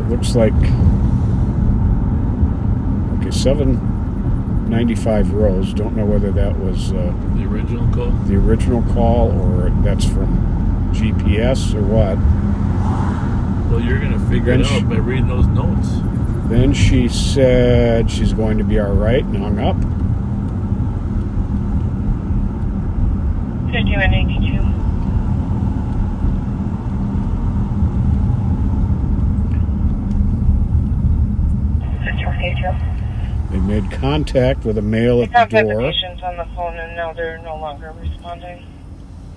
It looks like, okay, 7 95 Rose. Don't know whether that was The original call? the original call or that's from GPS or what. Well, you're going to figure Then it out by reading those notes. Then she said she's going to be all right and hung up. 5182. They made contact with a male at the Contact the door. patients on the phone and now they're no longer responding.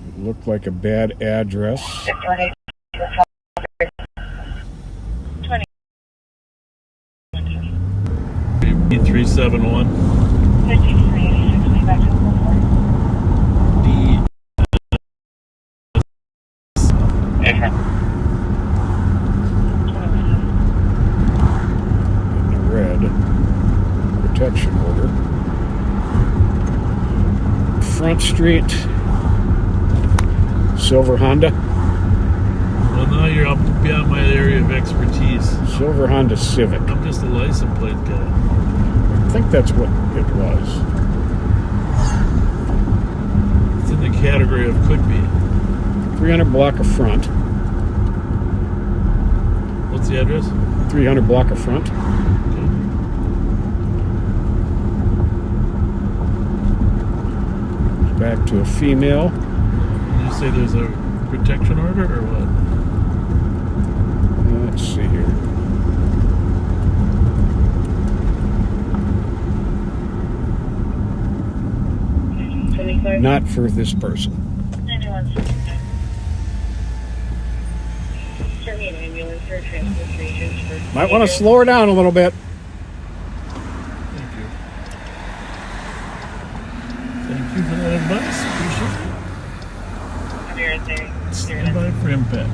It looked like a bad address. 20. 371. 5386, way back to the floor. D. In the red protection order. Front Street, Silver Honda. Well, now you're up beyond my area of expertise. Silver Honda Civic. I'm just a license plate guy. I think that's what it was. It's in the category of could be. 300 block of front. What's the address? 300 block of front. Back to a female. Did you say there's a protection order or what? Let's see here. Not for this person. 9169. Serving an ambulance for transport agents for. Might want to slow her down a little bit. Thank you. Thank you for that advice. Appreciate I'll be right there. it. Stand by for impact.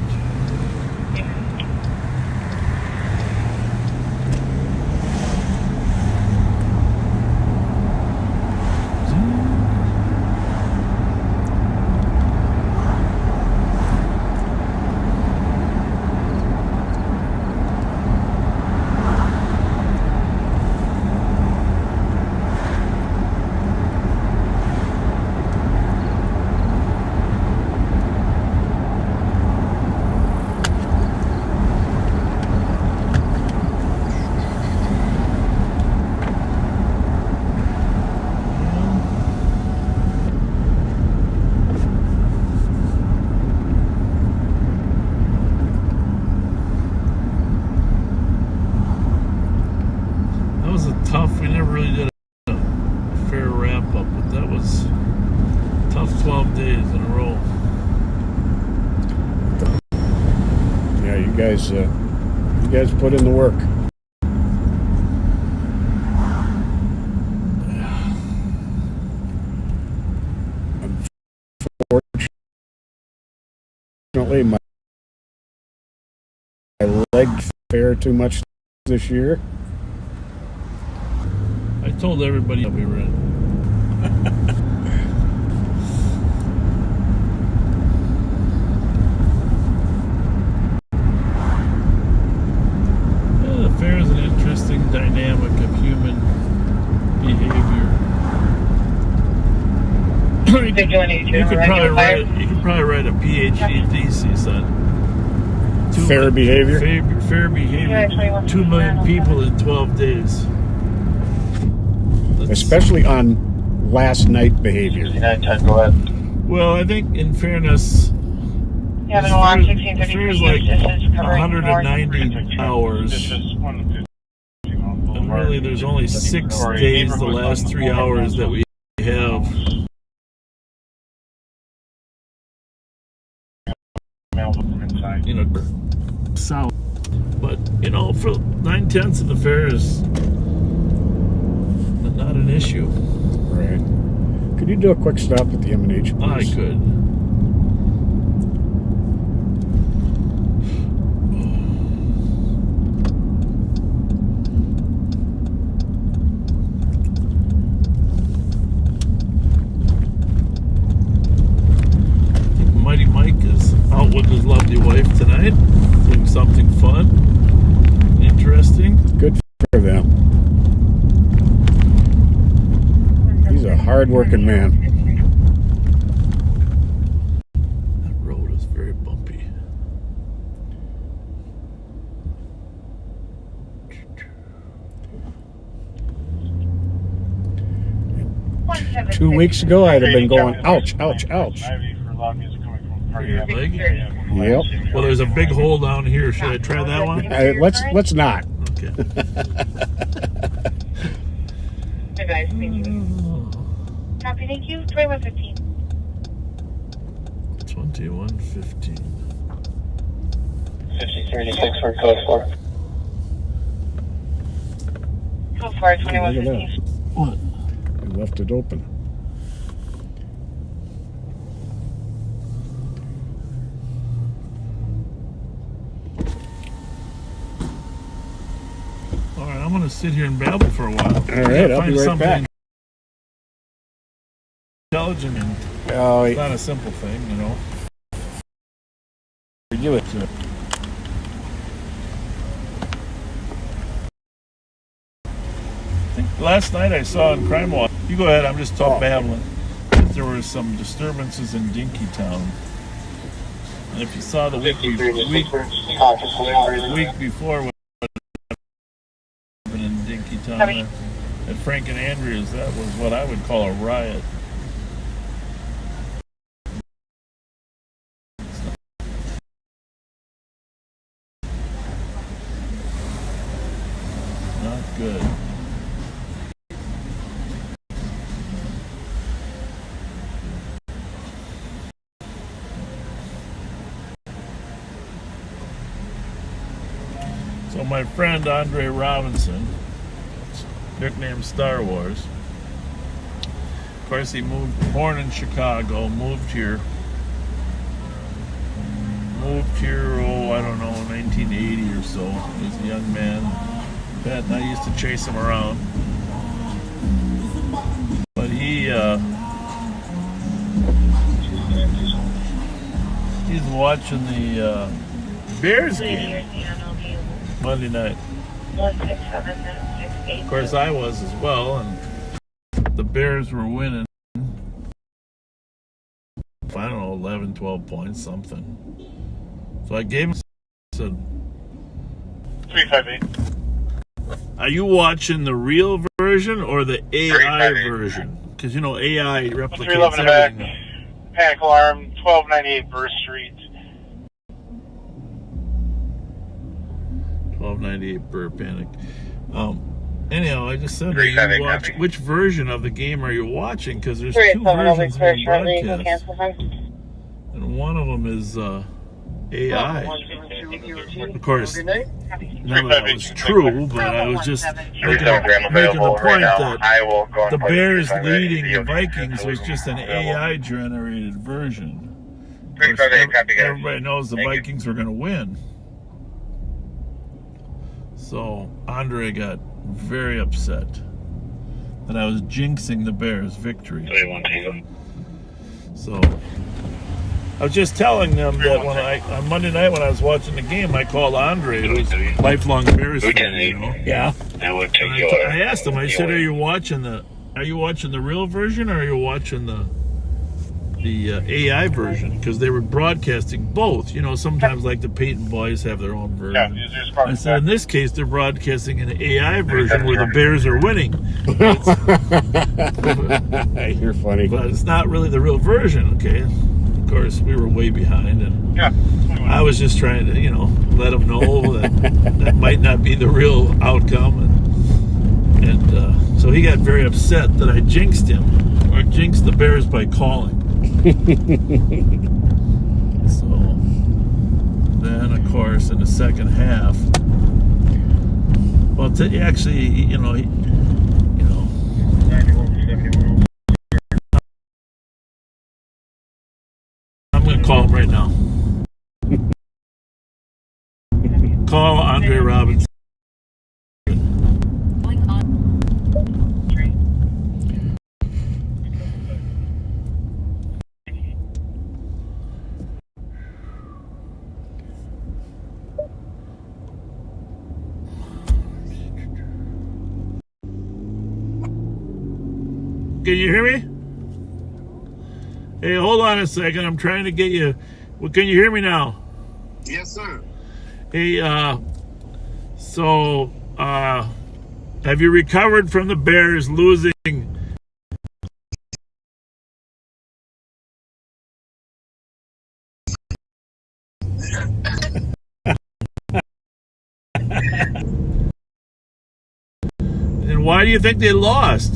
That was a tough. We never really did a fair wrap up, but that was tough 12 days in a row. Yeah, you guys put in the work. Unfortunately, my leg fare too much this year. I told everybody that we were in. Yeah, the fair is an interesting dynamic of human behavior. You could probably write a PhD thesis on Fair behavior? Fair behavior. 2 million people in 12 days. Especially on last night behavior. Go ahead. Well, I think in fairness, Having alarm 1633. fair is like This is covering 190 hours. And really, there's only 6 days, the last 3 hours that we have. You know, south. But, you know, for 9/10 of the fair is not an issue. Right. Could you do a quick stop at the M&H, please? I could. Mighty Mike is out with his lovely wife tonight, doing something fun, interesting. Good for them. hard-working man. That road is very bumpy. One seven 2 weeks ago, I'd have been going, ouch, ouch, ouch. Your leg? Yep. Well, there's a big hole down here. Should I try that one? Let's not. Okay. Hey guys, thank you. Copy, thank you. 2115. 2115. 5036 for code 4. Go for it, Look at 2115. What? We left it open. All right, I'm going to sit here and babble for a while. All right, I'll be right something back. Intelligent and Oh, it's not a simple thing, you know. do it. I think last night I saw in Crime Watch. You go ahead. I'm just babbling. That there were some disturbances in Dinkytown, and if you saw the week before what happened in Dinkytown at Frank and Andrews, that was what I would call a riot. Not good. So my friend Andre Robinson, nicknamed Star Wars, of course he born in Chicago, moved here, oh, I don't know, 1980 or so. He was a young man. Pat and I used to chase him around. But he's watching the Bears game Monday night. 16768. Of course, I was as well, and the Bears were winning. I don't know, 11, 12 points, something. So I gave him, said, 358. are you watching the real version or the AI version? Because, you know, AI replicates 311 back. everything. Panic alarm, 1298 Burr Street. 1298 Burr Panic. Anyhow, I just said, which version of the game are you watching? Because there's two versions being broadcast. And one of them is AI. Of course, none of that was true, but I was just making the point that the Bears leading the Vikings was just an AI-generated version. Of course, everybody knows the Vikings were going to win. So Andre got very upset that I was jinxing the Bears' victory. So I was just telling them that on Monday night when I was watching the game, I called Andre, who's a lifelong Bears fan, you know. Yeah. I asked him. I said, "Are you watching the real version, or are you watching the AI version?" Because they were broadcasting both. You know, sometimes like the Peyton boys have their own version. I said, in this case, they're broadcasting an AI version where the Bears are winning. You're funny. But it's not really the real version, okay? Of course, we were way behind, and I was just trying to, you know, let them know that that might not be the real outcome. And so he got very upset that I jinxed him, or jinxed the Bears by calling. So then, of course, in the second half, well, actually, you know, I'm going to call him right now. Call Andre Robinson. Can you hear me? Hey, hold on a second. I'm trying to get you. Well, can you hear me now? Yes, sir. Hey, so, have you recovered from the Bears losing? And why do you think they lost?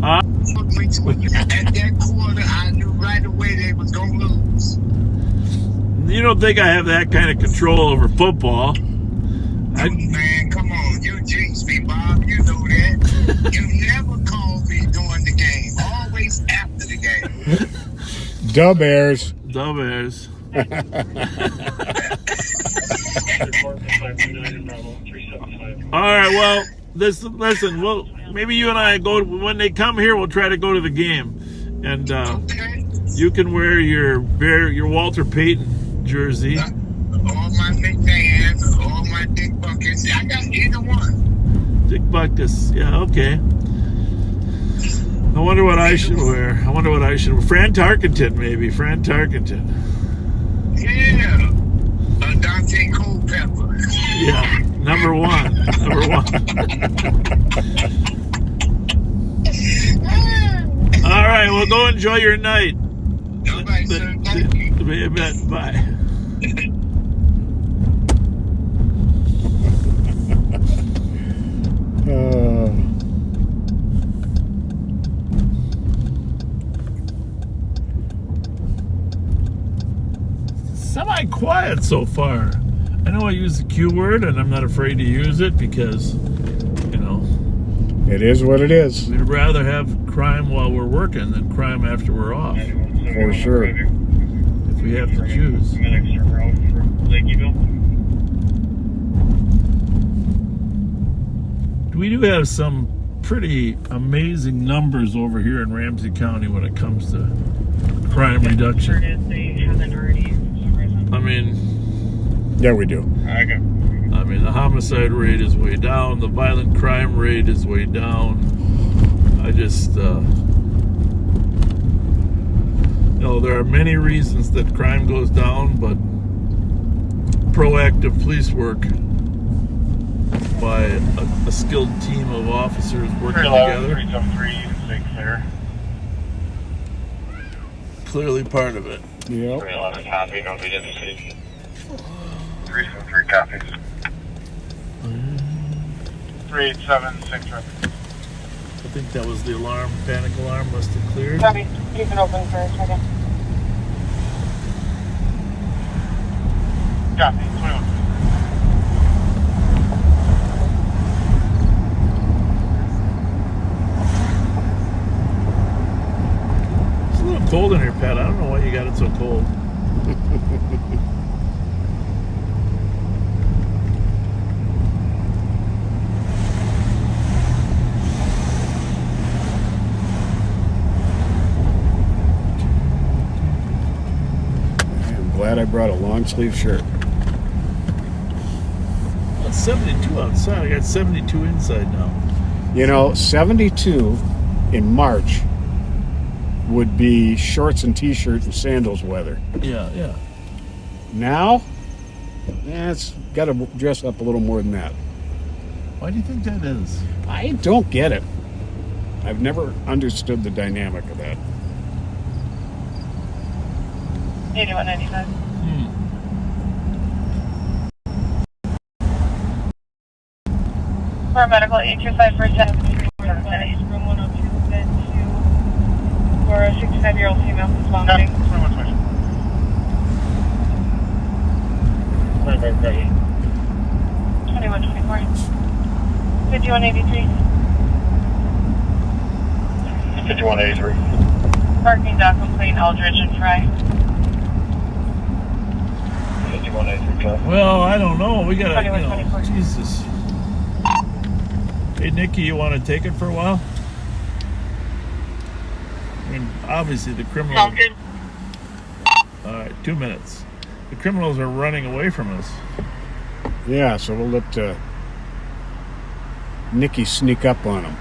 Huh? At that quarter, I knew right away they was going to lose. You don't think I have that kind of control over football? Man, come on. You jinxed me, Bob. You know that. You never called me during the game. Always after the game. Dub Bears. The Bears. All right, well, listen, well, maybe you and I go, when they come here, we'll try to go to the game. And Okay. you can wear your Walter Payton jersey. All my McMahons, all my Dick Buckets. I got either one. Dick Buckus. Yeah, okay. I wonder what I should wear. Fran Tarkenton, maybe. Fran Tarkenton. Yeah. Dante Culpepper. Yeah, number one. All right, well, go enjoy your night. All right, sir. Thank you. Bye. Semi-quiet so far. I know I use the Q word, and I'm not afraid to use it because, you know, It is what it is. we'd rather have crime while we're working than crime after we're off, For sure. if we have to choose. We do have some pretty amazing numbers over here in Ramsey County when it comes to crime reduction. I mean, Yeah, we do. the homicide rate is way down. The violent crime rate is way down. I just, there are many reasons that crime goes down, but proactive police work by a skilled team of officers working together, 6 there. clearly part of it. Yep. 311 copy, don't be in the city. 373 copies. 3876 right. I think that was the alarm, panic alarm must have cleared. Copy. Keep it open for a second. Copy, 21. It's a little cold in here, Pat. I don't know why you got it so cold. I'm glad I brought a long sleeve shirt. Well, it's 72 outside. I got 72 inside now. You know, 72 in March would be shorts and t-shirt and sandals weather. Yeah. Now, it's got to dress up a little more than that. Why do you think that is? I don't get it. I've never understood the dynamic of that. 8195. For medical 825 for 737 room 102 bed 2 for a 65-year-old female who's vomiting. 2124. 5183. 5183. Parking dog complaint Aldridge and Fry. 5183 copy. Well, I don't know. We gotta, 2124. Jesus. Hey, Nikki, you want to take it for a while? I mean, obviously the criminals. Sounds good. All right, 2 minutes. The criminals are running away from us. Yeah, so we'll let Nikki sneak up on him.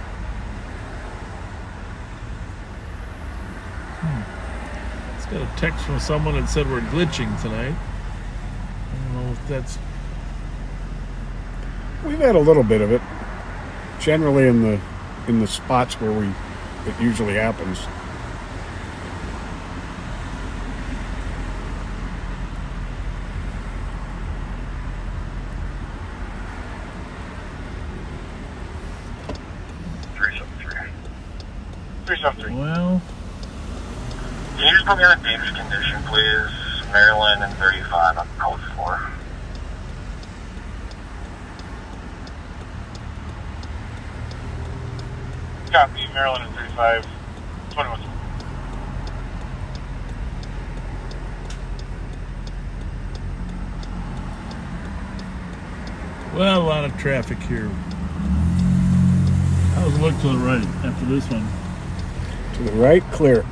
It's got a text from someone that said we're glitching tonight. I don't know if that's... We've had a little bit of it. Generally in the spots where it usually happens. Well, Can you just put me on a dangerous condition, please? Maryland and 35 on code 4. Copy, Maryland and 35, 21. well, a lot of traffic here. I was look to the right after this one. To the right, clear.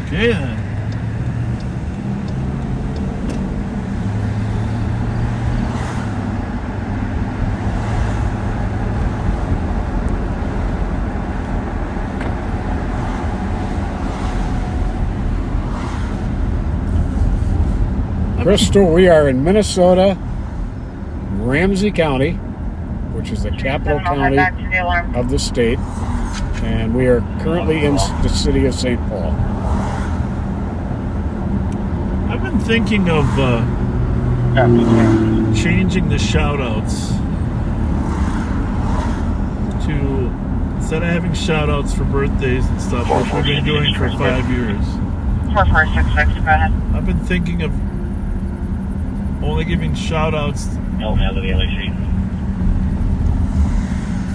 Okay then. Crystal, we are in Minnesota, Ramsey County, which is the capital county Back to the alarm. of the state, and we are currently in the city of St. Paul. I've been thinking of changing the shout-outs to, instead of having shout-outs for birthdays and stuff, which we've been doing for 5 years, 4466, go ahead. I've been thinking of only giving shout-outs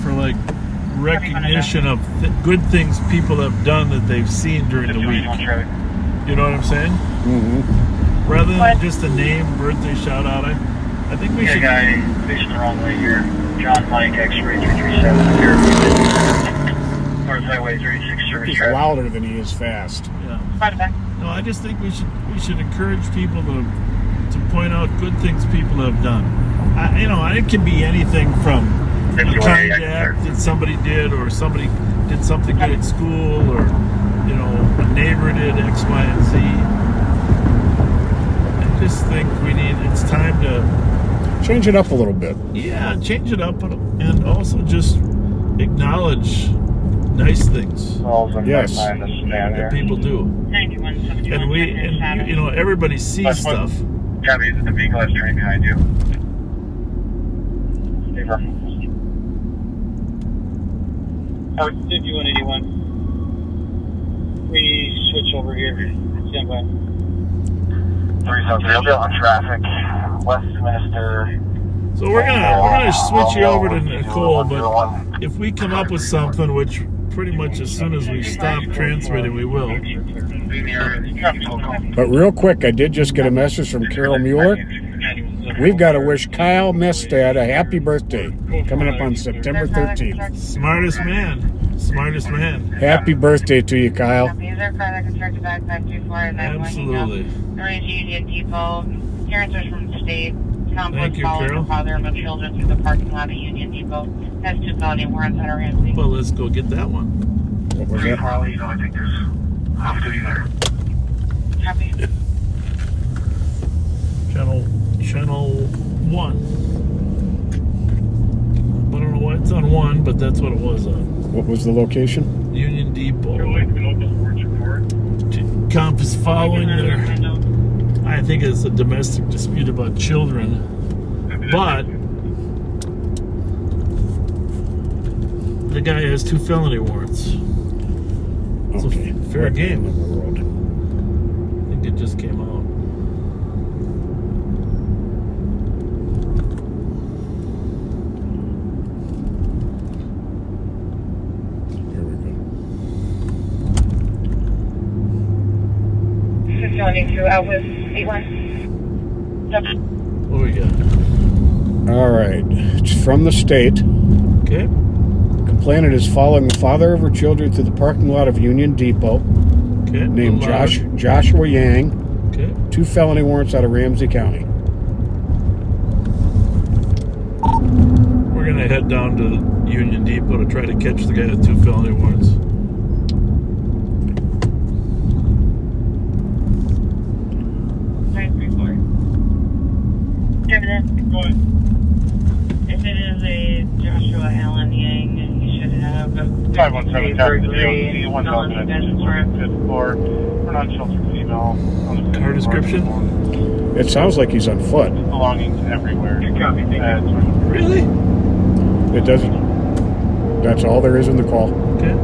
for like recognition of good things people have done that they've seen during the week. You know what I'm saying? Mm-hmm. Rather than just a name, birthday shout out, I think we should. guy facing the wrong way here. John Mike, X-ray 337 here. North Highway 36 service He's traffic. louder than he is fast. Yeah. Right back. No, I just think we should encourage people to point out good things people have done. It can be anything from a kind act that somebody did, or somebody did something good at school, or a neighbor did X, Y, and Z. I just think it's time to Change it up a little bit. change it up, and also just acknowledge nice things Yes. that people do. 9171. And everybody sees stuff. Copy, the vehicle is trained behind you. Oh, 5181. We switch over here. Stand by. 373, I'll be on traffic. Westminster. So we're gonna switch you over to Nicole, but if we come up with something, which pretty much as soon as we stop transmitting, we will. But real quick, I did just get a message from Carol Mueller. We've got to wish Kyle Mestad a happy birthday coming up on September 13th. Smartest man. Happy birthday to you, Kyle. User car constructed back 524 Absolutely. Orange Union Depot. Parents are from the state. Thank you, following Carol. the father of the children through the parking lot of Union Depot. Has 2 felony warrants on her hands. Well, let's go get that one. What was that? Harley, I think there's off-duty there. Copy. Channel 1. I don't know why it's on 1, but that's what it was on. What was the location? Union Depot. Comp is following there. I think it's a domestic dispute about children, but the guy has 2 felony warrants. It's Okay. a fair Right game. in the road. I think it just came out. Here we go. 672 Outwith 81. What do we got? All right. It's from the state. Okay. Complainant is following the father of her children through the parking lot of Union Depot, Okay. named Louder. Joshua Yang. Okay. 2 felony warrants out of Ramsey County. We're gonna head down to Union Depot to try to catch the guy with 2 felony warrants. Go ahead. If it is a Joshua Allen Yang, he should have a 517 traffic burglary, felony offense warrant. 5th floor. We're not sheltered female. On the Car description? It sounds like he's on foot. Belongings everywhere. Good copy. Really? It doesn't. That's all there is in the call. Okay.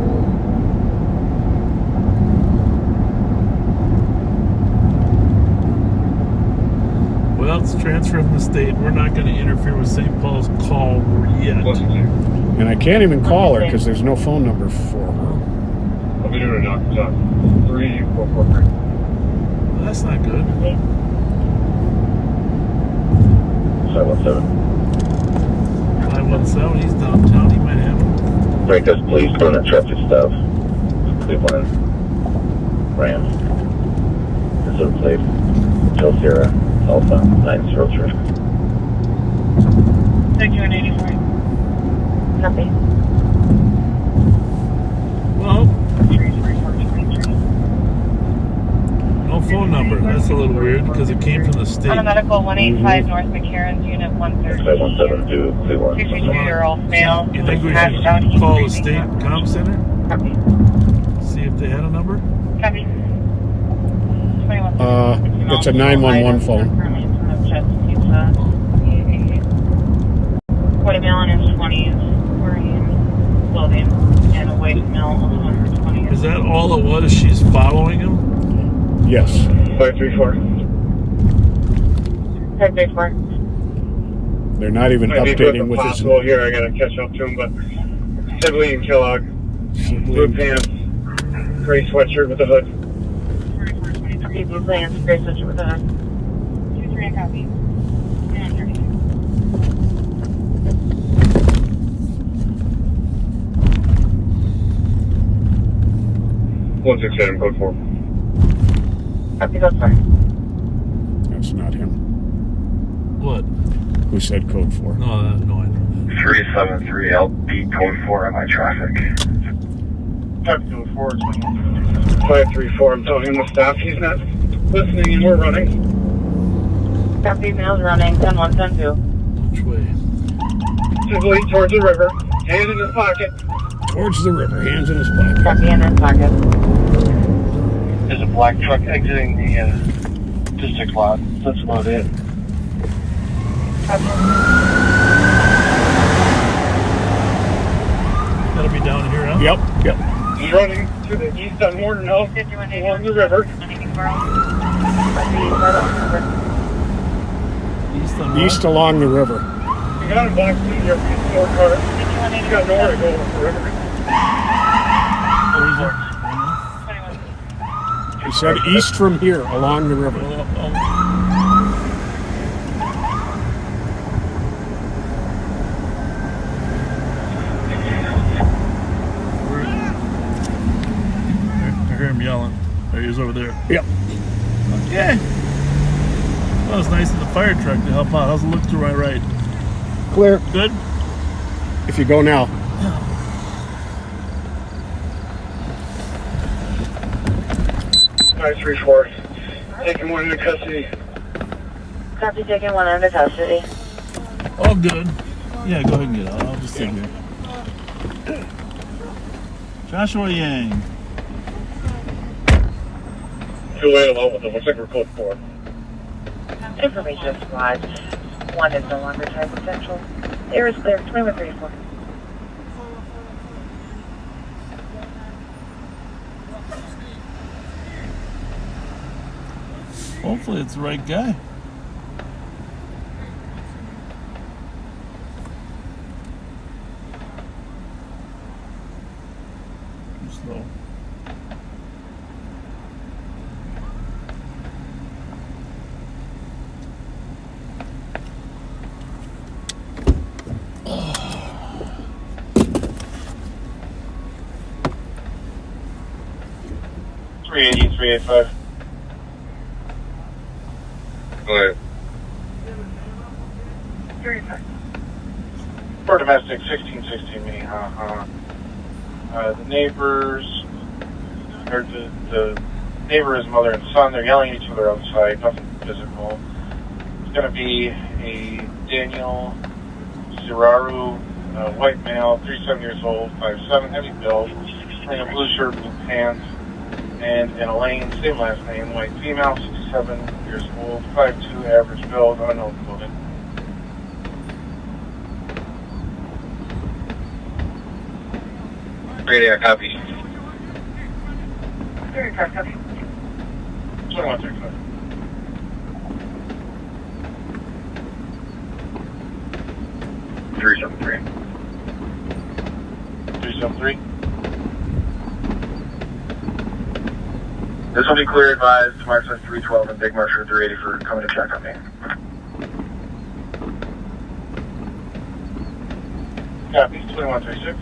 Well, it's transfer from the state. We're not going to interfere with St. Paul's call yet. And I can't even call her because there's no phone number for her. I'll be doing it now. 3443. Well, that's not good. 517. 517, he's downtown. He might have him. Break us, please. Doing a traffic stop. Cleveland. Ram. Reserve plate. Hotel Sierra. Alpha 903. 6184. Copy. Well, no phone number. That's a little weird because it came from the state. On a medical 185 North McCarran's unit 130. 5172 Cleveland. 62-year-old male. You think we passed out should call the East state Street. comm center? Copy. See if they had a number? Copy. 21. It's a 911 phone. White male in his 20s, wearing clothing, and a white male in her 20s. Is that all it was? She's following him? Yes. 534. 534. They're not even Might be updating with his possible here. I gotta catch up to him, but Sibley and Kellogg, blue pants, gray sweatshirt with a hood. 4423. Blue pants, gray switcher with a hood. 23 copy. 167 code 4. Copy, go far. That's not him. What? Who said code 4? No, I know. 373 LP code 4 on my traffic. Copy code 4. 534. I'm telling him to stop. He's not listening and we're running. Copy, male's running. 101, 102. Which way? Sibley towards the river, hand in his pocket. Towards the river, hands in his pocket. Copy, in his pocket. There's a black truck exiting the district lot. That's about it. That'll be down here, huh? Yep. He's running to the east on Morton Hill, along the river. East along the river. You got a black New store car. You got nowhere to go over the river. Where is it? He said east from here, along the river. I hear him yelling. There he is over there. Yep. Okay. Well, it's nice of the fire truck to help out. How's it look to my right? Clear. Good? If you go now. 534. Taking one into custody. Copy, taking one under custody. All good. Yeah, go ahead and get out. I'll just sit here. Joshua Yang. Too late alone with them. Looks like we're code 4. Information squad. One is no longer time potential. Air is clear. 2134. Hopefully it's the right guy. Too slow. $380, $385. Go ahead. For domestic, 1616 me. The neighbors, or the neighbor, his mother and son, they're yelling at each other outside, nothing physical. It's going to be a Daniel Ziraru, white male, 37 years old, 5'7", heavy build, wearing a blue shirt, blue pants, and in Elaine, same last name, white female, 67 years old, 5'2", average build, unknown clothing. Radio copy. 35, copy. 2135. Three 373. This will be clear advised, Marshall 312 and Big Marshall 380 for coming to check on me. Copy, 2136.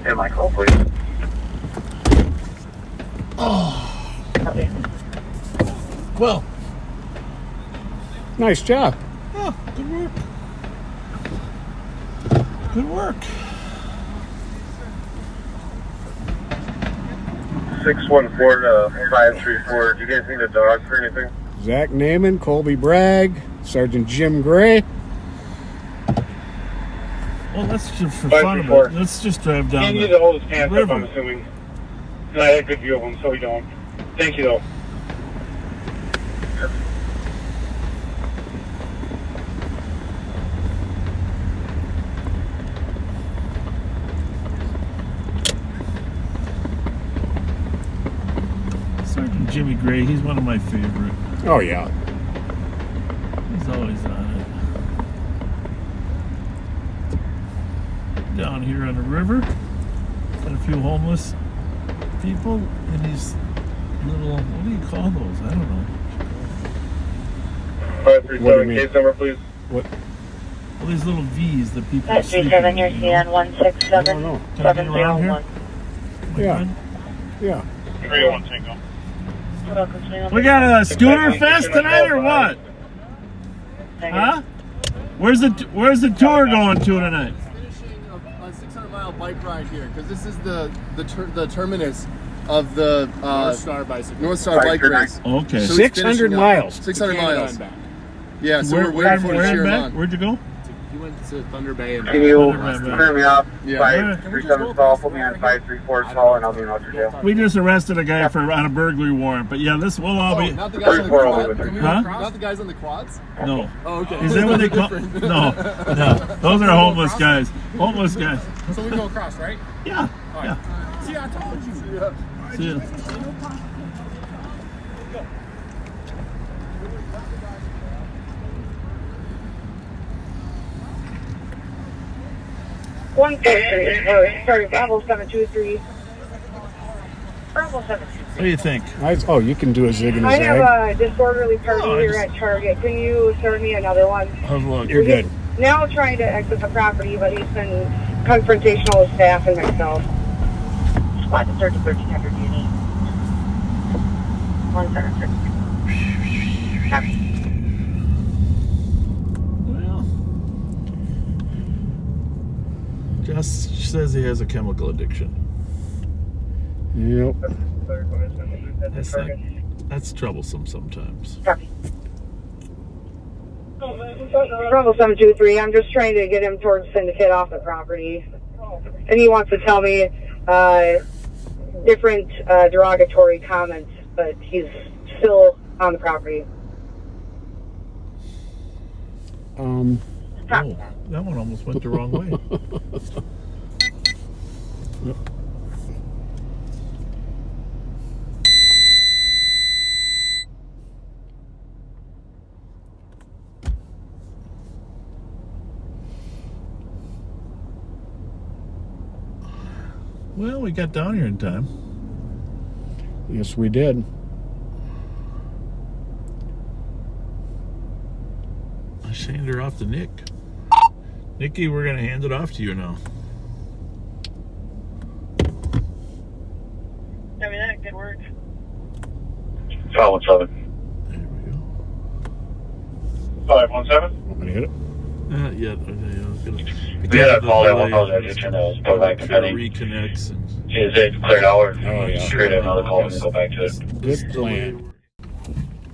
Hey, Michael, please. Well, Nice job. yeah, good work. Good work. 614 to 534. Do you guys need a dog for anything? Zach Naaman, Colby Bragg, Sergeant Jim Gray. Well, let's just for fun of it. Let's just drive down He needed the to hold his pants up, I'm river. assuming. And I had a good view of him, so we don't. Thank you, though. Sergeant Jimmy Gray, he's one of my favorite. Oh, yeah. He's always on it. Down here on the river, got a few homeless people in these little, what do you call those? I don't know. 537, case number, please. What? Well, these little V's that people That's sleep 37, in, you're you know? CN 167 No, no. Can I get around here? 701. My Yeah. friend? Yeah. 301, Tango. We got a scooter fest tonight or what? Huh? Where's the tour going to tonight? Finishing a 600-mile bike ride here because this is the terminus of the North Star bike race. Okay. So 600 miles. 600 miles. Yeah, so Where- we're waiting for where the and cheer back? on. Where'd you go? He went to Thunder Bay and Can you Thunder Bay. clear me off? Yeah. 537 stall, put me on 534 stall, and I'll be in Ultra jail. We just arrested a guy on a burglary warrant, but yeah, this will all be. not the guys on the quads. Can we go Huh? across? Not the guys on the quads? No. Oh, okay. Is that what they call? No. Those are homeless guys. Homeless guys. So we go across, right? Yeah. Yeah. See, I told you. See ya. Sorry, Bravo 723. Bravo 723. What do you think? Oh, you can do a zig and a I zag. have a disorderly parking Oh, I here just- at Target. Can you serve me another one? How's it look? You're good. Now trying to exit the property, but he's been confrontational with staff and myself. Squad to 1300 unit. 173. Copy. Well, Jess says he has a chemical addiction. Yep. That's troublesome sometimes. Copy. Bravo 723. I'm just trying to get him towards Syndicate off the property. And he wants to tell me different derogatory comments, but he's still on the property. Oh, that one almost went the wrong way. Well, we got down here in time. Yes, we did. I handed her off to Nick. Nikki, we're going to hand it off to you now. I mean, that good work. 517. There we go. 517. Want me to hit it? Not yet. Okay, I was going to. We had a call that one call that just turned out. Go back to pending. Reconnects and. Is it cleared out or Oh, yeah. create another call and go back to it? Good plan.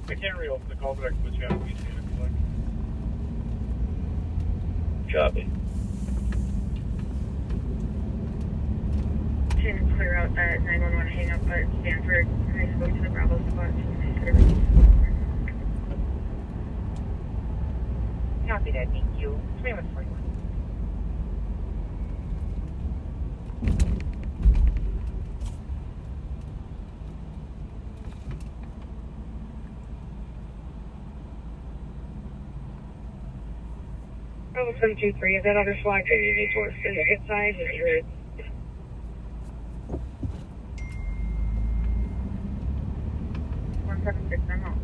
I can't reopen the call, but I can put you on PC if you like. Copy. Can clear out that 911 hang up at Stanford. And I spoke to the Bravo spot. So they said everything's Copy that, thank you. 2141. Bravo 723. Is that other flag that you need towards the hit side? Is it? One 76. I'm out.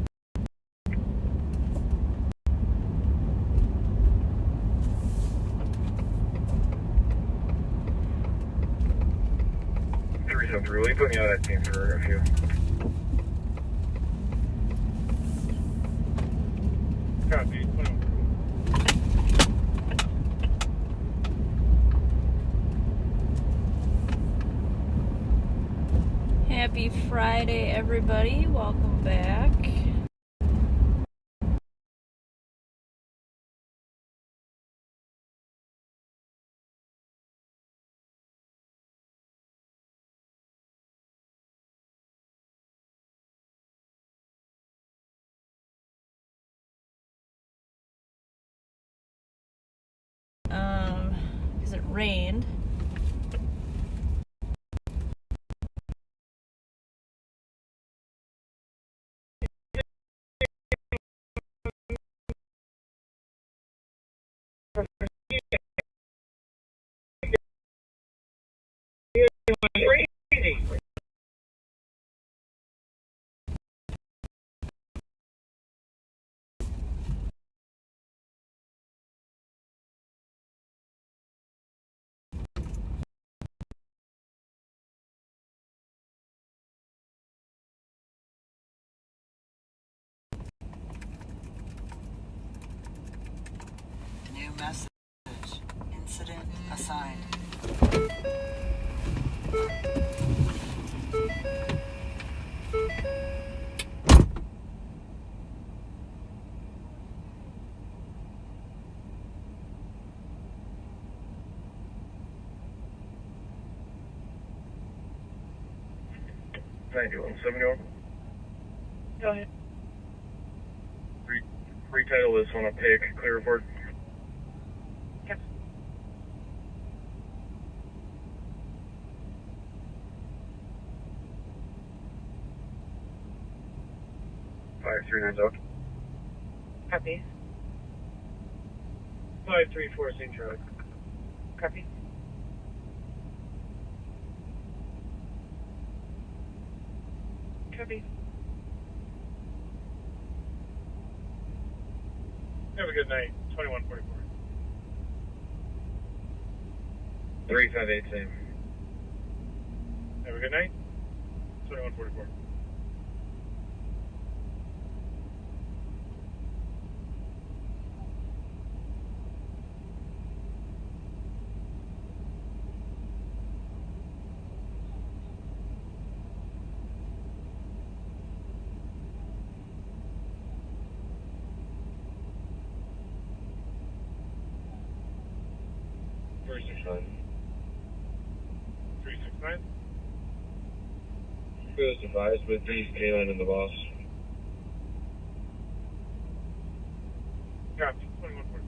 Really put me out of that team for a few. Copy. Happy Friday, everybody. Welcome back. Because it rained. New message. Incident assigned. Thank you. 71. Go ahead. Retitle this one a pick. Clear report. Yep. Five 39 out. Copy. 534 St. Charlie. Copy. Copy. Have a good night. 2144. 358 same. Have a good night. 2144. Three 369. Good advised with these K9 and the boss. Copy. 2140.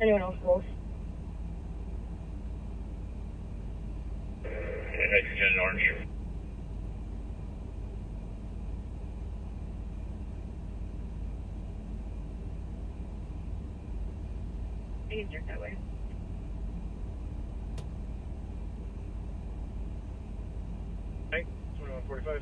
Anyone else close? Nitrogen orange. You can jerk that way. Hey, 2145.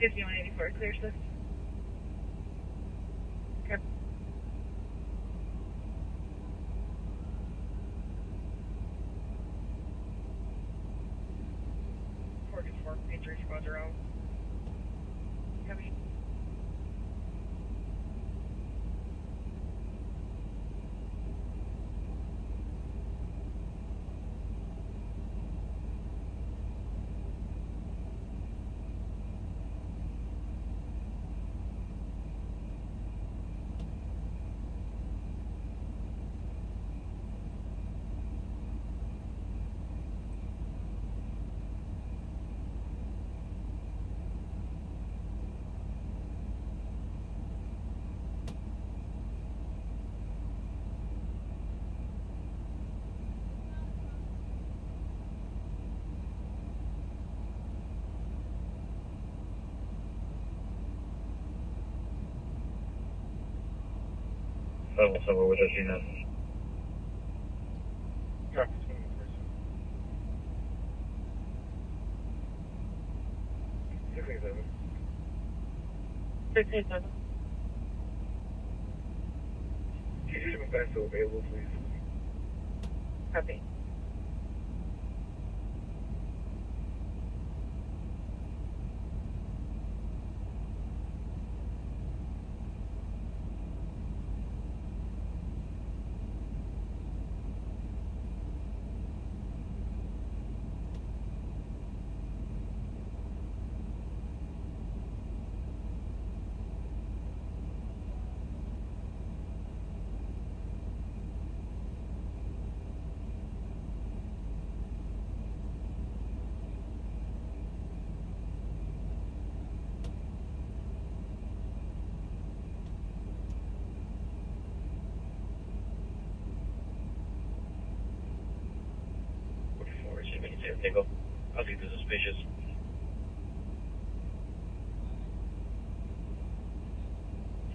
$5184, clear swift. Okay. $44, Patriot squads around. Copy. Somewhere with us, you know. Copy, 2147. 687. 687. Can you have a available, please? Copy. I'll leave this suspicious.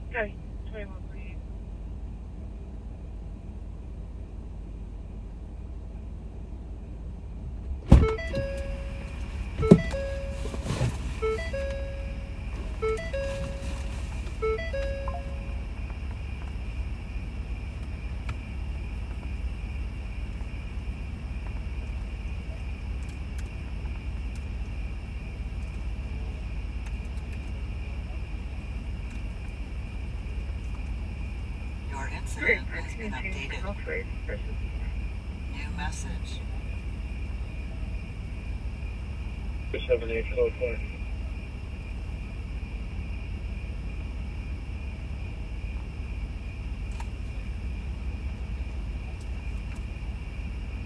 Okay, 2148. Your incident has been updated. New message. 7804.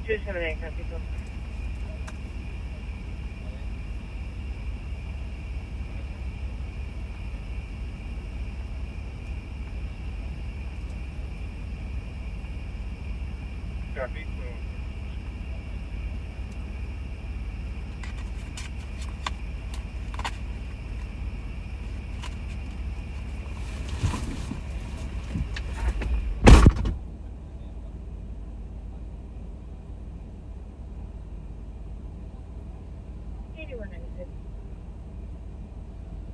Two 78, copy. Go. Copy, 21.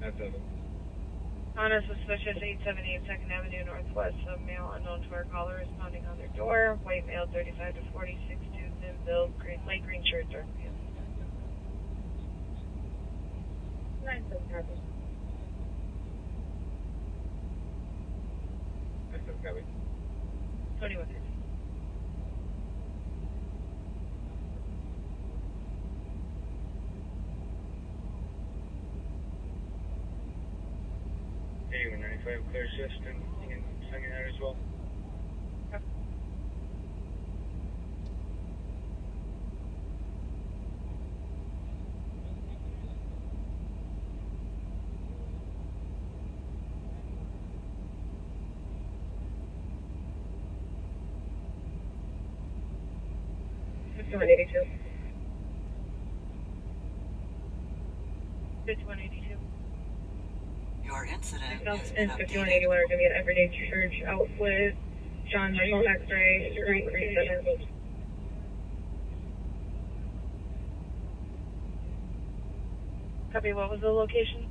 That's it. On a suspicious 878 2nd Avenue Northwest, a male unknown to our caller is pounding on their door. White male, 35 to 46, 2 VIN Those light green shirts are. 9-7 copy. 9-7 copy. 21. Hey, 95 clear system. You can send me that as well. Fifty-one 82. 51 82. Your incident has been And updated. 5181 are going to be an everyday church out with John Michael X-ray, Street 37. Copy, what was the location?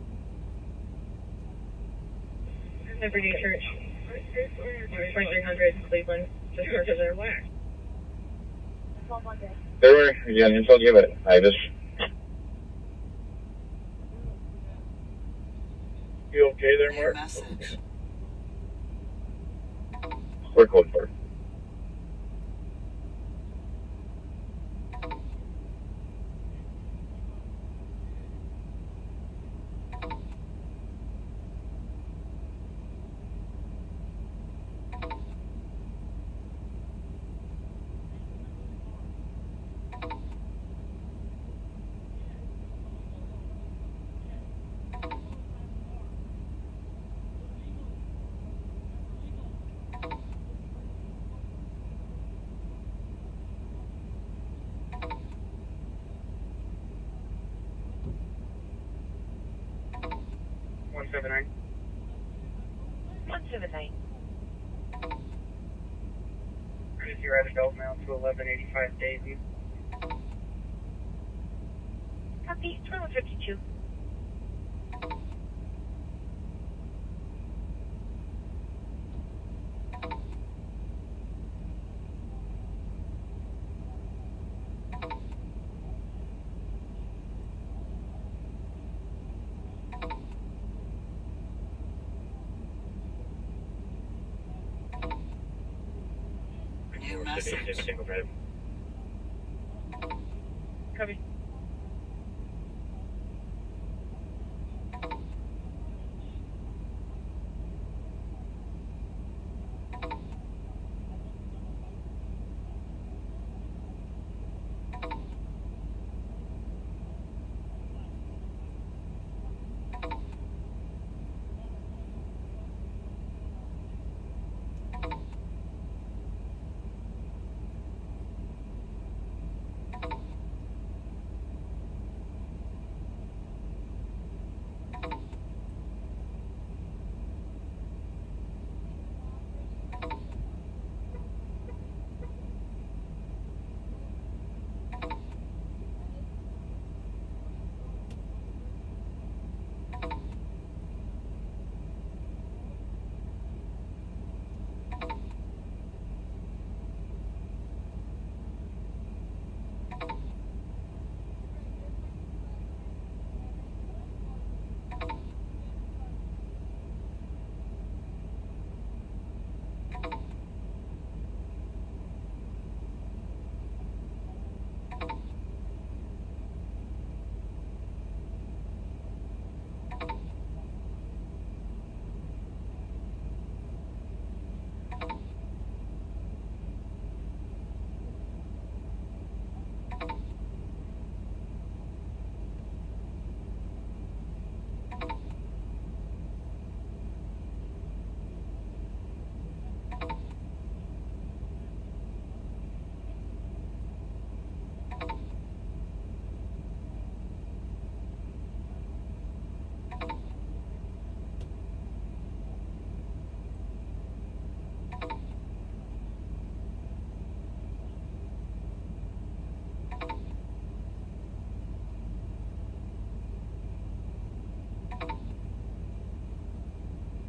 Everyday church. 2300 Cleveland, just north of there. Where? There were, yeah, until give it. I just. You okay there, New Mark? message. We're code for. One 179. 179. If you're at adult now to 1185 Daisy. Copy, 2152. New message. Copy.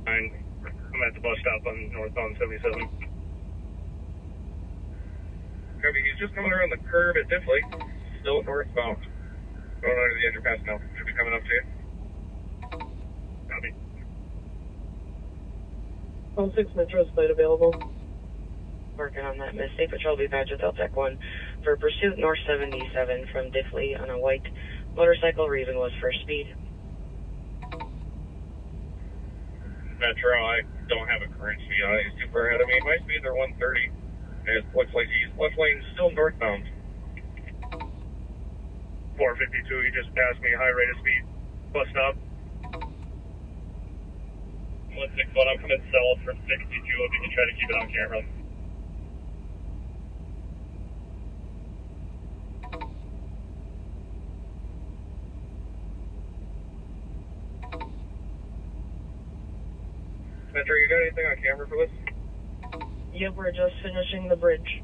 I'm at the bus stop on northbound 77. Copy, he's just coming around the curve at Diffley, still northbound. Going under the underpass now. Should be coming up to you. Copy. 06 Metro plate available. Working on that, Miss. State Patrol be badge with Tech 1 for pursuit north 77 from Diffley on a white motorcycle. Reason was for speed. Metro, I don't have a current speed on it. He's too far ahead of me. My speeds are 130. It looks like he's left lane still northbound. 452, he just passed me, high rate of speed. Bus stop. 161, I'm coming south from 62 if you can try to keep it on camera. Metro, you got anything on camera for this? Yep, we're just finishing the bridge.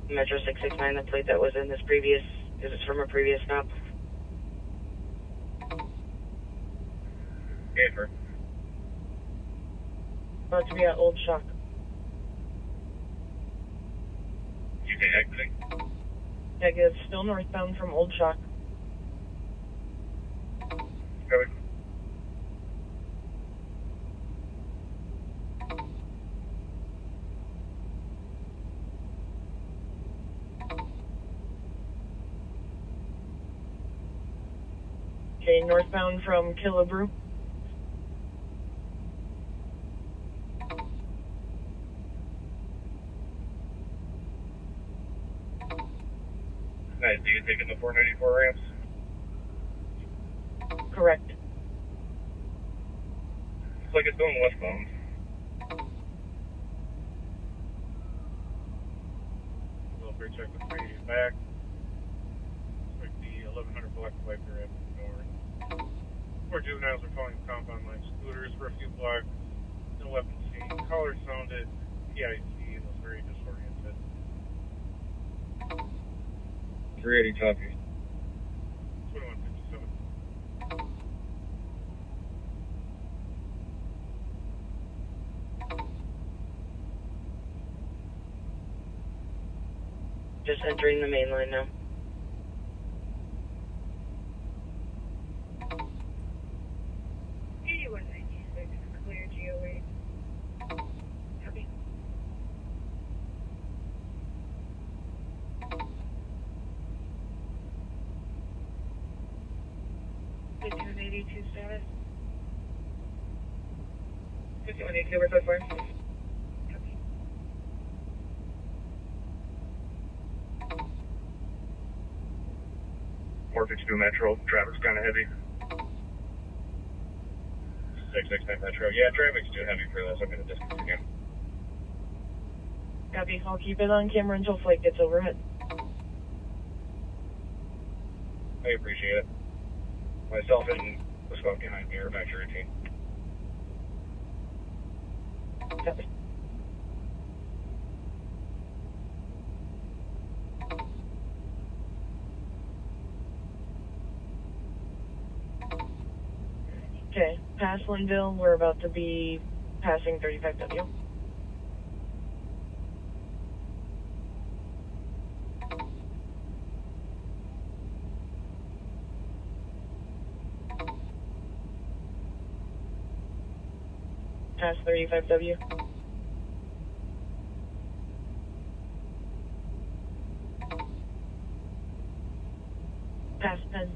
Metro 669, the plate that was in this previous, is it from a previous stop? Gafer. About to be at Old Shock. You say exiting? Negative, still northbound from Old Shock. Copy. Okay, northbound from Killebrew. Nice, do you taking the 494 ramps? Correct. Looks like it's going westbound. Welfare check the 380 back. Looks like the 1100 black Viper at north. 4 juveniles are calling compound line scooters for a few blocks. No weapons seen. Caller sounded. PIC was very disoriented. 380 copy. 2157. Just entering the main line now. Clear GOA. Copy. Platoon 82 status. 5182, we're so far. Copy. .452 Metro, traffic's kind of heavy. 669 Metro, yeah, traffic's too heavy for this. I'm going to discontinue. Copy. I'll keep it on camera until flight gets overhead. I appreciate it. Myself and the squad behind me are back to routine. Copy. Okay, past Linville, we're about to be passing 35W. Past 35W. Past 10.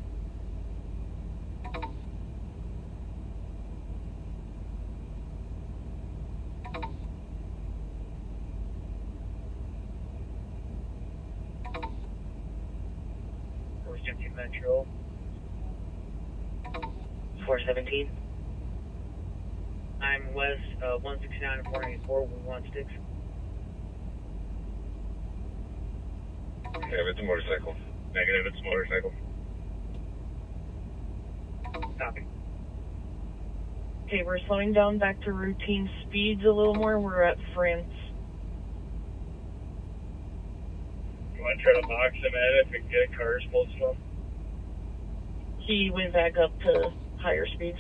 Metro. 417. I'm west 169 and 484, 116. Yeah, it's a motorcycle. Negative, it's a motorcycle. Copy. Okay, we're slowing down back to routine speeds a little more. We're at France. You want to try to box him in if we can get cars close to him? He went back up to higher speeds.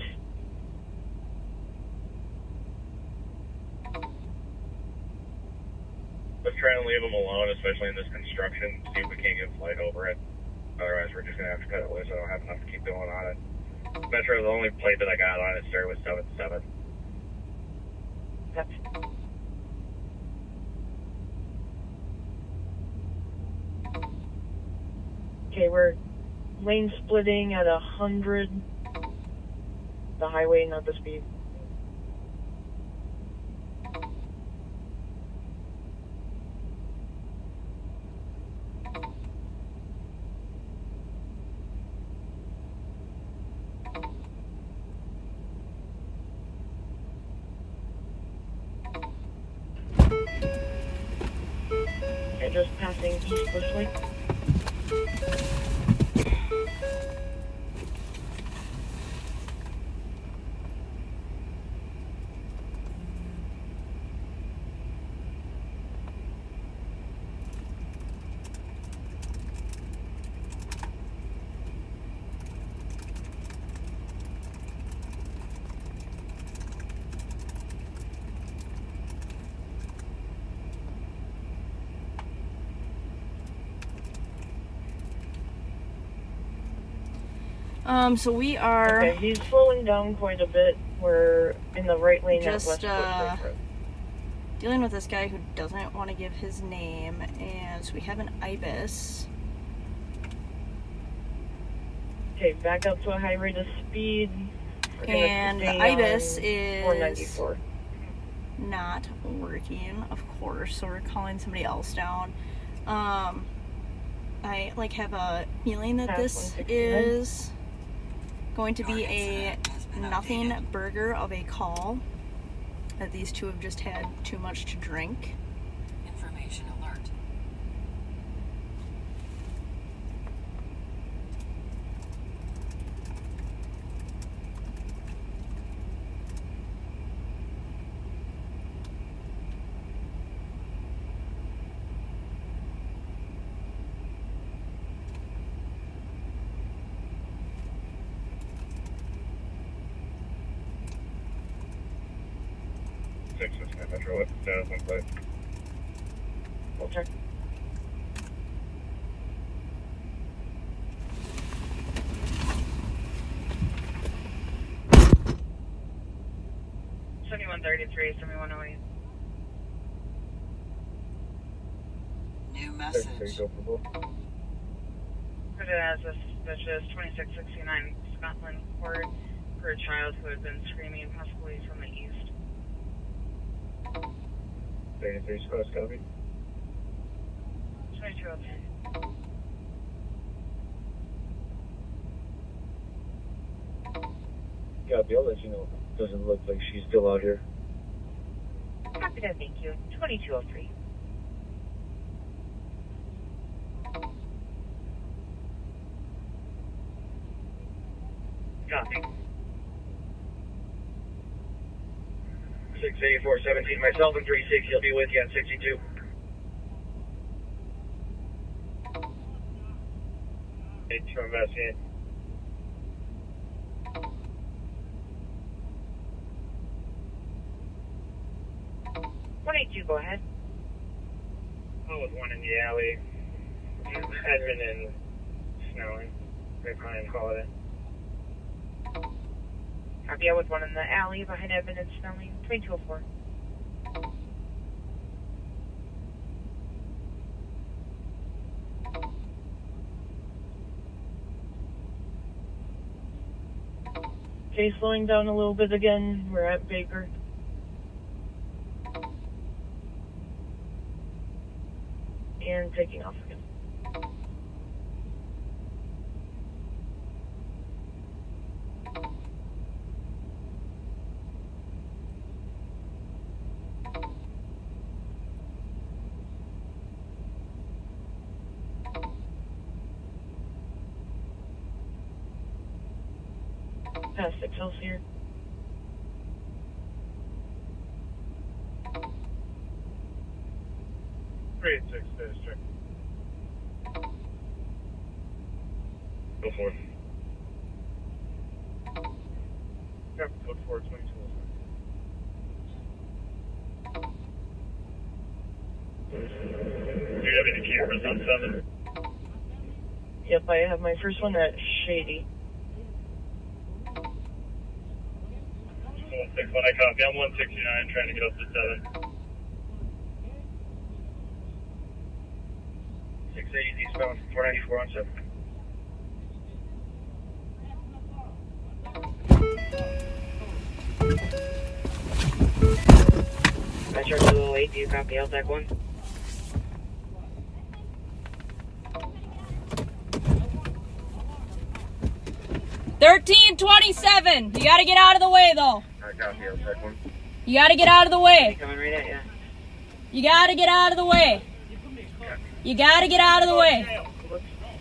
Let's try and leave them alone, especially in this construction. See if we can't get flight over it. Otherwise, we're just gonna have to cut it loose. I don't have enough to keep going on it. Metro, the only plate that I got on it started with 77. That's okay. We're lane splitting at 100. The highway, not the speed. Okay, just passing east this way. So we are Okay, he's slowing down quite a bit. We're in the right lane just at West Coast Road. dealing with this guy who doesn't want to give his name, and so we have an ibis. Okay, back up to a high rate of speed. We're gonna And the stay ibis on is 494. not working, of course, so we're calling somebody else down. I like have a feeling that Pass this 169. is going to be a nothing burger of a call, that these two have just had too much to drink. Information alert. Metro, what's the status on plate? We'll check. New message. Put it as a suspicious 2669 Scotland Court for a child who had been screaming possibly from the east. 33 Scotch copy. 2203. Copy, I'll let you know. Doesn't look like she's still out here. Copy that, thank you. 2203. Copy. 68417, myself and 36, he'll be with you on 62. Hey, to investigate. 182, go ahead. Oh, with one in the alley. Edmund and Snelling. Grapevine, call it in. Copy, with one in the alley behind Edmund and Snelling. 2204. Okay, slowing down a little bit again. We're at Baker. And taking off again. Past 6 Hills here. Three 86 status check. Go for it. Yep, look for it, 22. Do you have any cameras on 7? Yep, I have my first one at Shady. 161, I copy. I'm 169 trying to get up to 7. 680 eastbound, 494 on 7. Metro 208, do you copy LTAC 1? $13.27. You gotta get out of the way, though. I copy LTAC 1. You gotta get out of the way. Coming right at you. You gotta get out of the way. You gotta get out of the way.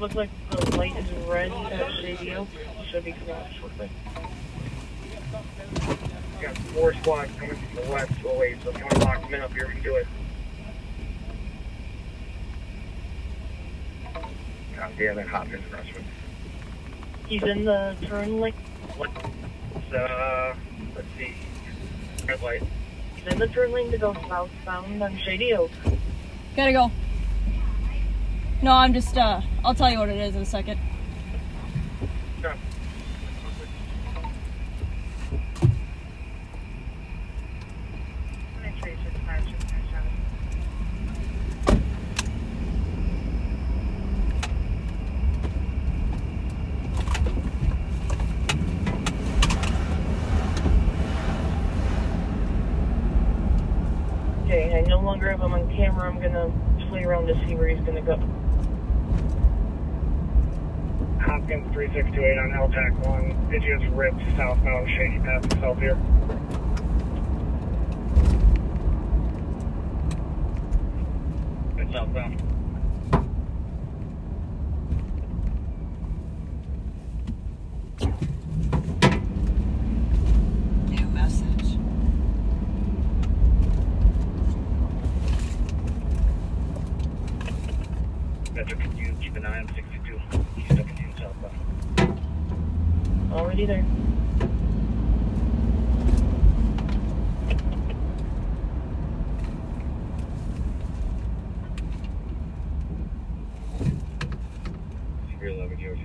Looks like the light is red at Shady Oak. Should be correct. Got 4 squads coming from the west. Oh wait, so if you want to lock them in up here, we can do it. Yeah, then hop in the restaurant. He's in the turn lane. Let's see. Red light. He's in the turn lane to go southbound on Shady Oak. Gotta go. No, I'm just, I'll tell you what it is in a second. Yeah. Okay, I no longer have him on camera. I'm gonna play around to see where he's gonna go. Hopkins 3628 on LTAC 1. It just ripped southbound Shady Path itself here. It's southbound. New message. Metro confused, keep an eye on 62. He's stuck in southbound. Already there. You're 11 yours.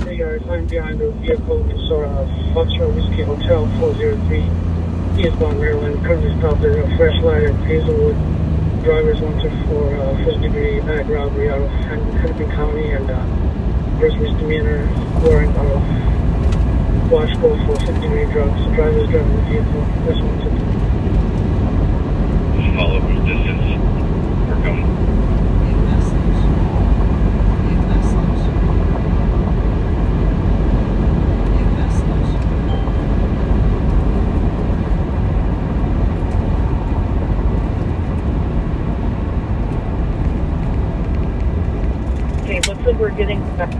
Hey guys, I'm behind the vehicle. It's Foxtrot Whiskey Hotel 403, eastbound Maryland. Currently stopped at a fresh light at Hazelwood. Drivers wanted for first degree bag robbery out of Hennepin County and first misdemeanor warrant out of Washco for 50 degree drugs. Drivers driving the vehicle. That's wanted. Follow whose distance. We're coming. New message. New message. New message. Okay, looks like we're getting back.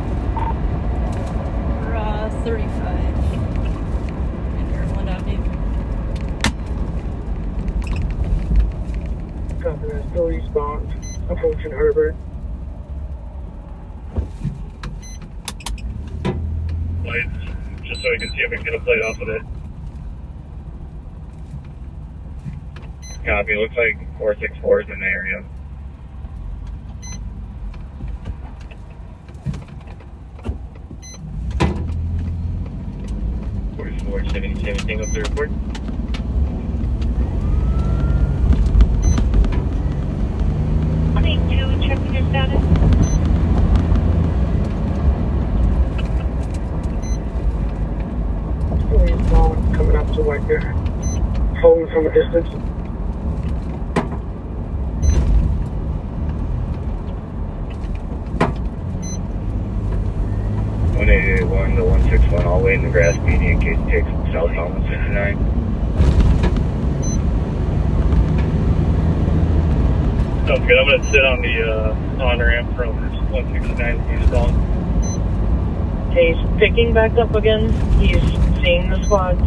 We're, 35. In Maryland Avenue. Copy that. Still eastbound. Approaching Herbert. Lights, just so I can see if I can get a plate off of it. Copy, looks like 464 is in the area. Anything up the report? Checking your status. Still eastbound. Coming up to right there. Following from a distance. One to 161 all the way in the grass median in case it takes southbound 169. Sounds good. I'm going to sit on the on-ramp from 169 eastbound. Okay, he's picking back up again. He's seeing the squads.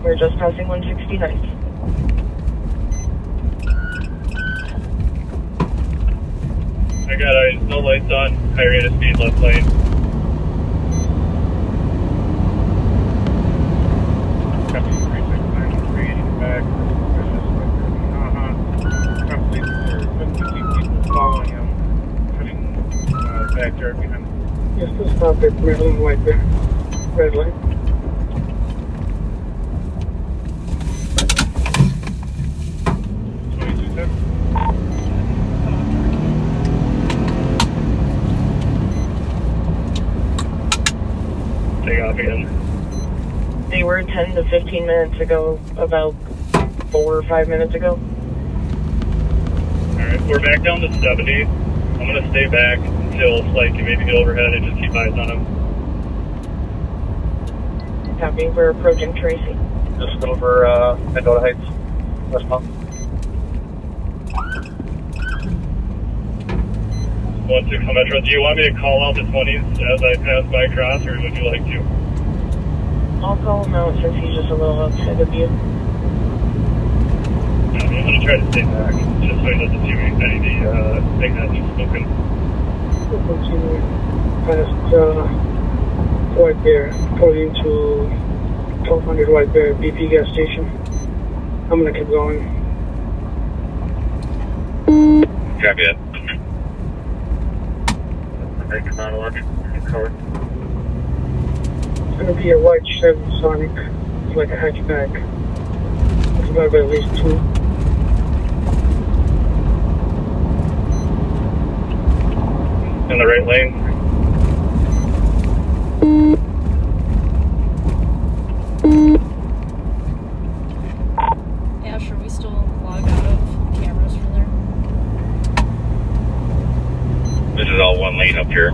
We're just passing 169. I got eyes, no lights on, high rate of speed, left lane. Okay. there behind. Just to stop at Maryland White Bear. Red light. Take off again. They were 10 to 15 minutes ago, about 4 or 5 minutes ago. Alright, we're back down to 70. I'm gonna stay back until Flight can maybe get overhead and just keep eyes on him. Copy, we're approaching Tracy. Just over Mendota Heights, westbound. 16 Metro, do you want me to call out the 20s as I pass by cross, or would you like to? I'll call him out since he's just a little outside of you. Yeah, I'm gonna try to stay back, just so he doesn't do any of the thing that he's smoking. We'll continue past White Bear, according to 1200 White Bear BP gas station. I'm gonna keep going. Copy it. It's gonna be a white Chevy Sonic. It's like a hatchback. It's about at least 2. In the right lane. Yeah, sure, we still log out of cameras from there. This is all one lane up here.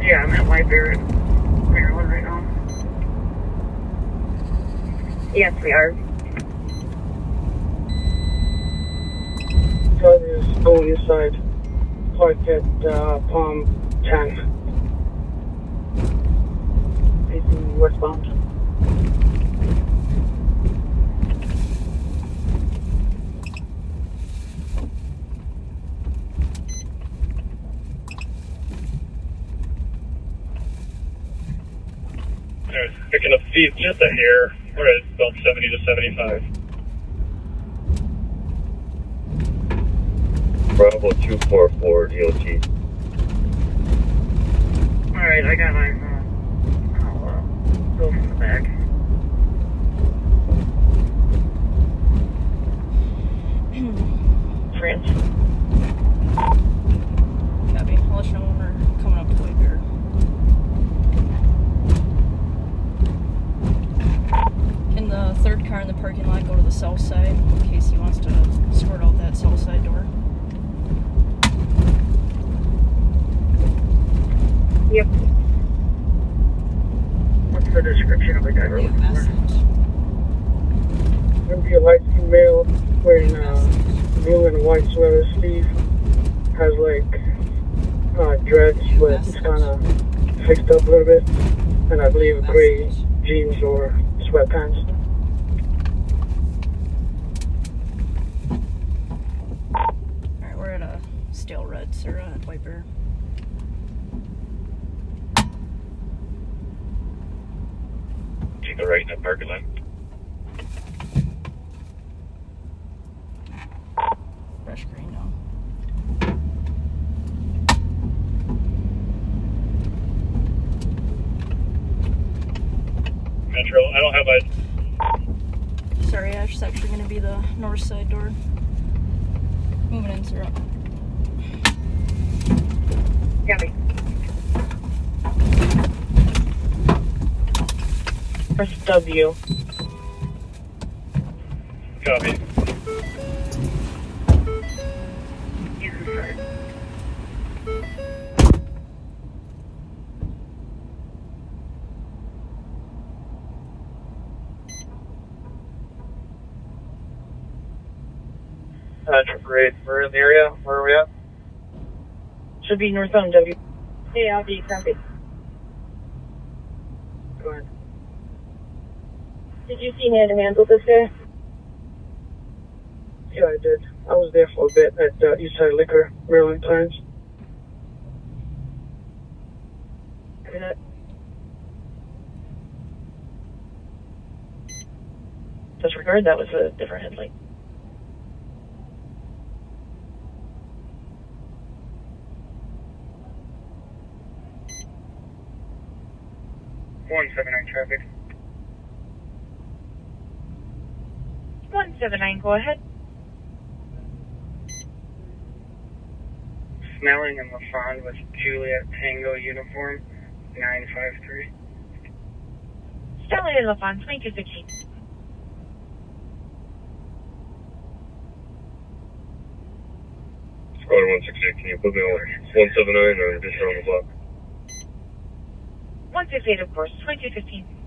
Yeah, I'm at White Bear, Maryland right now. Yes, we are. Driver is going inside. Parked at Palm 10. Facing westbound. Alright, picking up speed just a hair. We're at about 70 to 75. Bravo 244 DOT. Alright, I got my I'll go from the back. France. Copy. I'll let you know when we're coming up to White Bear. Can the third car in the parking lot go to the south side in case he wants to squirt out that south side door? Yep. What's the description of the guy? New message. Gonna be a light skinned male wearing blue and white sweater sleeve. Has like dreads, but it's kind of fixed up a little bit. And I believe gray jeans or sweatpants. Alright, we're at a stale red, sir, at White Bear. Take a right in the parking lot. Fresh green now. Metro, I don't have Sorry, Ash, it's actually going to be the north side door. Moving in, sir. Copy. Press W. copy. You prefer. Parade, we're in the area. Where are we at? Should be northbound W. Hey, I'll be copy. Go ahead. Did you see me handle this guy? Yeah, I did. I was there for a bit at Eastside Liquor, Maryland Clarence. Disregard, that was a different headlight. 179 traffic. 179, go ahead. Snelling and LaFond with Juliet Tango uniform 953. Stanley and LaFon, 2215. Squad 168, can you put me on 179 or additional on the block? 168, of course, 2215.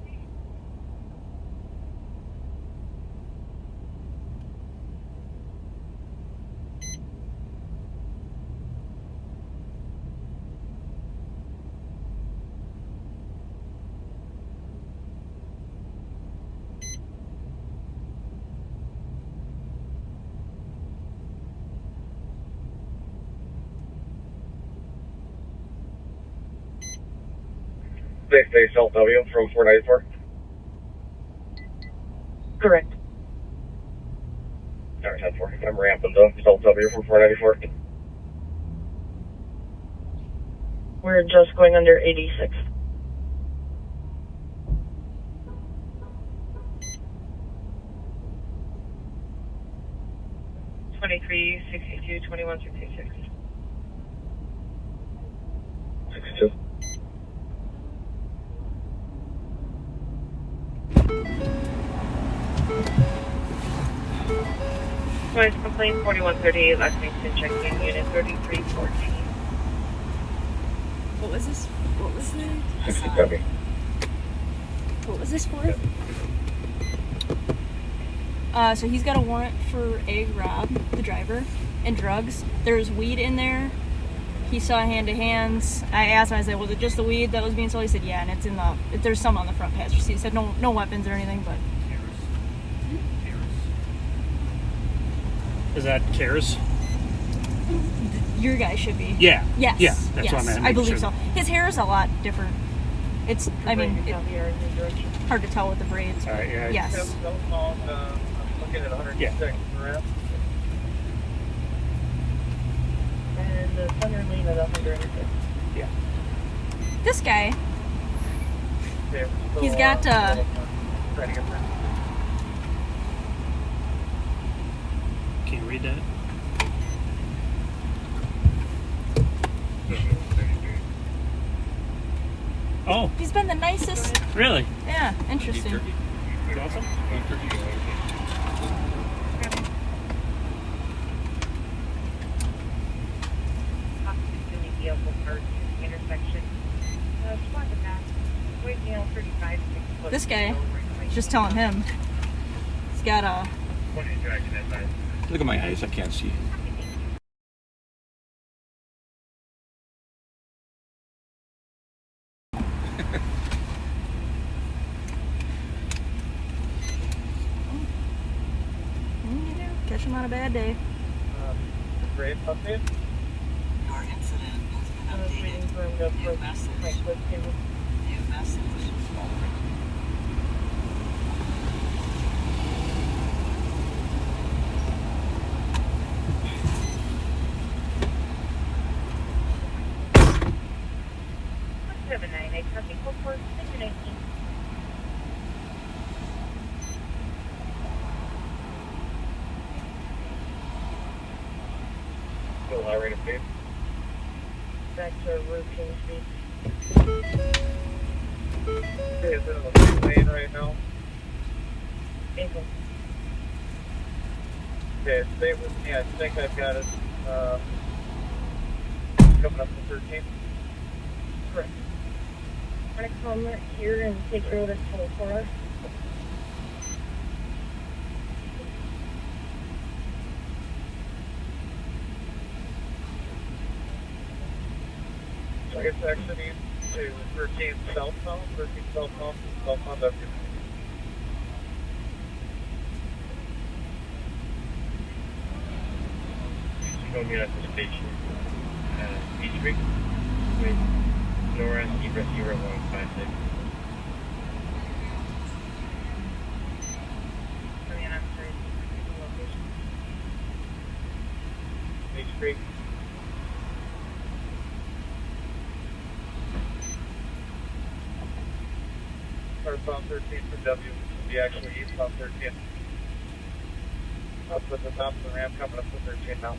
Base LW from 494. Correct. Tower 10-4. I'm ramping though. LW from 494. We're just going under 86. $23, 62, 21, 66. 62. Noise complaint 4138, last name's been checked in, unit 3314. What was this? What was the? 60 copy. What was this for? So he's got a warrant for egg rob, the driver, and drugs. There's weed in there. He saw hand-to-hands. I asked him, I said, was it just the weed that was being sold? He said, yeah, and it's in the, there's some on the front passenger seat. He said, no weapons or anything, but. Is that Karis? Your guy should be. Yeah. Yes. Yeah, that's yes, what I meant. I believe Sure. so. His hair is a lot different. It's, I mean, hard to tell with the braids. All right, yeah. Yes. I'm looking at 106 around. And the center lane at 106. Yeah. This guy, Yeah, so, he's got, trying to get there. Can you read that? Oh, he's been the nicest. really? Yeah, interesting. Awesome. Vehicle parked in the intersection. Squad to pass. Waiting on 35. This guy, just telling him, he's got a. Look at my eyes, I can't see. Catch him on a bad day. Great update. Your incident has I was been waiting updated. for him to New approach message. my quick table. New message. I copy code for 619. Still high rate of speed. Back to routine speed. Okay, is it in the same lane right now? April. Okay, stay with me. I think I've got it coming up to 13. Correct. I'm going to come right here and take care of this toll for us. I guess exiting to 13 southbound, southbound up. Show me at the station, Beach Street, with Nora Zebra 0156. Beach Street. Northbound 13 for W. Will be actually eastbound 13. Up at the top of the ramp coming up to 13 now.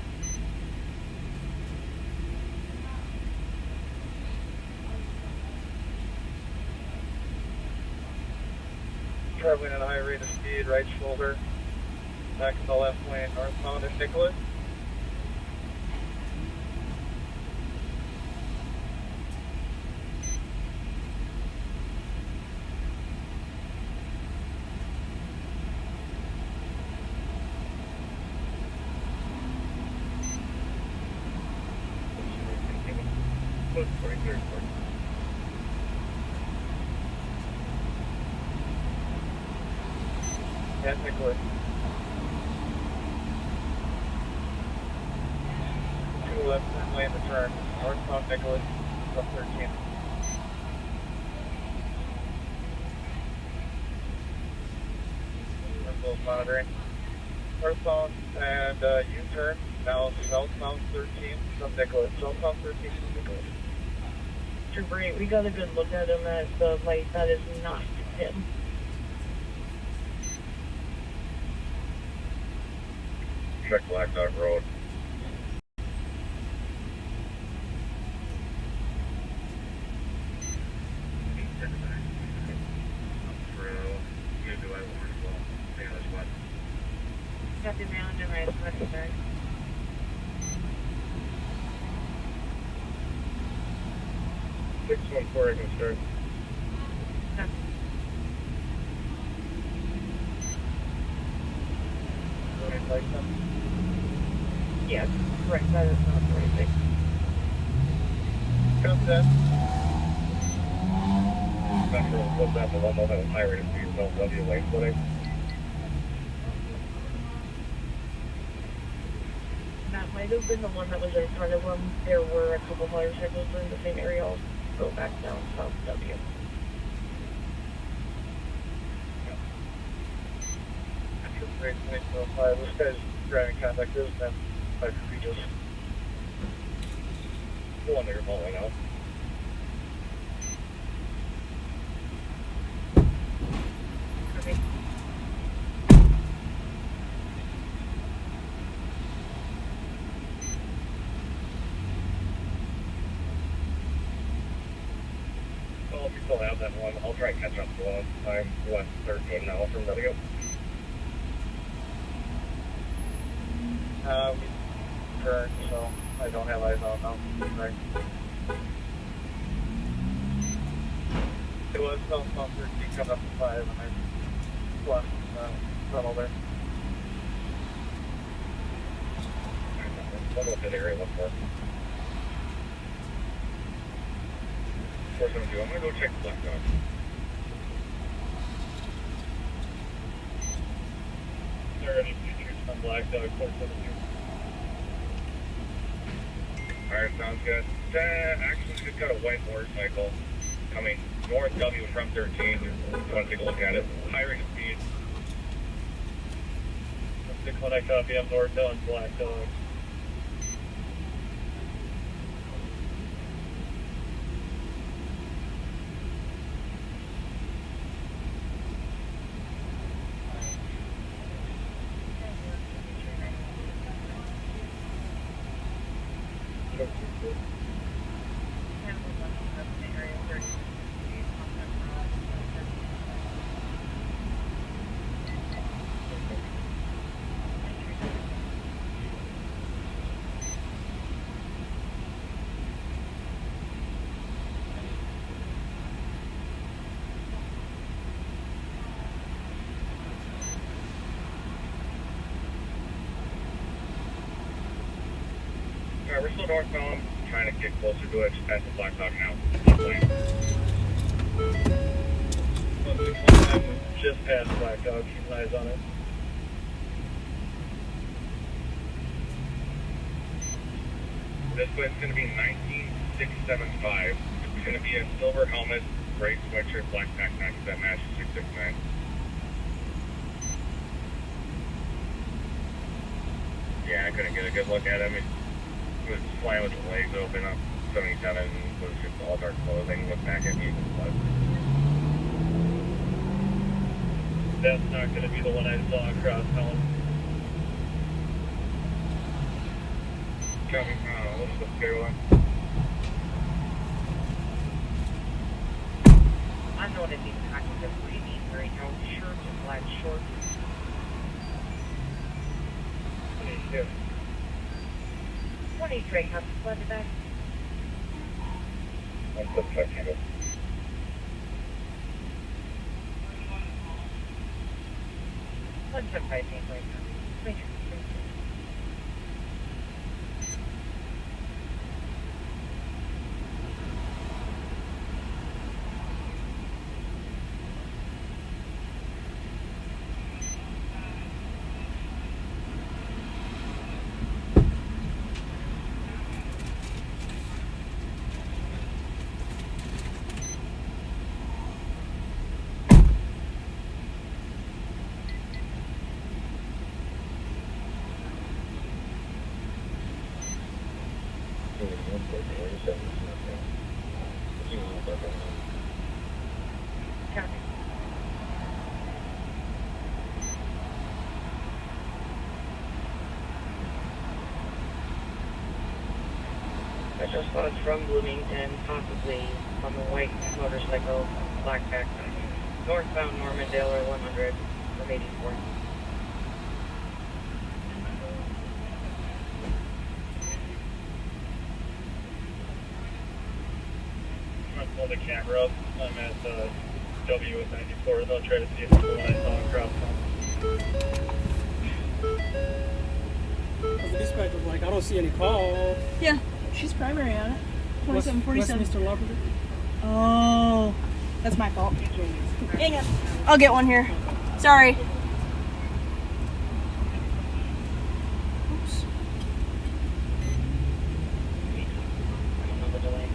Traveling at a high rate of speed, right shoulder. Back in the left lane, northbound at Nicholas. Close 43rd court. At Nicholas. 2 left turn lane to turn. Northbound Nicholas, up 13. Both monitoring. Northbound and U-turn. Now southbound 13 from Nicholas. Southbound 13 from Nicholas. Trooper 8, we got a good look at him at the light. That is not him. Check Black Dog Road. Got the manager right in front of me. 614, I can start. Yes, correct. That is not the right thing. Copy that. Metro, what's that? The one that was high rate of speed, no W lane splitting. That might have been the one that was in front of him. There were a couple motorcycles in the same area. I'll go back down South W. Great, 5. This guy's driving contact is then 5 Regis. The one that you're following out. Okay. Well, if you still have that one, I'll try and catch up to one. I'm left 13 now from W. We turned, so I don't have eyes on now. Right. It was southbound 13 coming up to 5, and I left tunnel there. What was that area look for? 472, I'm going to go check the Black Dog. Is there any features on Black Dog 472? Alright, sounds good. Actually, we just got a white motorcycle coming north W from 13. If you want to take a look at it. High rate of speed. 6 when I copy, I'm north on Black Dog. Alright, we're still northbound, trying to get closer to it, just past the Black Dog now. Just past Black Dog, keep eyes on it. This one's going to be 19675. It's going to be a silver helmet, gray sweatshirt, black backpack that matches 669. Yeah, I couldn't get a good look at him. He was flying with the legs open up 77, was just all dark clothing, looked back at me with blood. That's not going to be the one I saw across town. Copy. What's the scale one? I'm known as these contacts are pretty wearing no shirts and black shorts. 22. 23, have you flooded back? One foot second. One foot 5 right now. 23. Special spots from Bloomington, possibly on the white motorcycle, black backpack. Northbound Normandale or 100 from 84. I'm going to pull the camera up. I'm at W at 94. They'll try to see if it's the one I saw across town. The dispatch was like, I don't see any call. Yeah, she's primary on it. 2747. Westminster Labrador. Oh, that's my fault. Dang it. I'll get one here. Sorry. Oops. Another delay.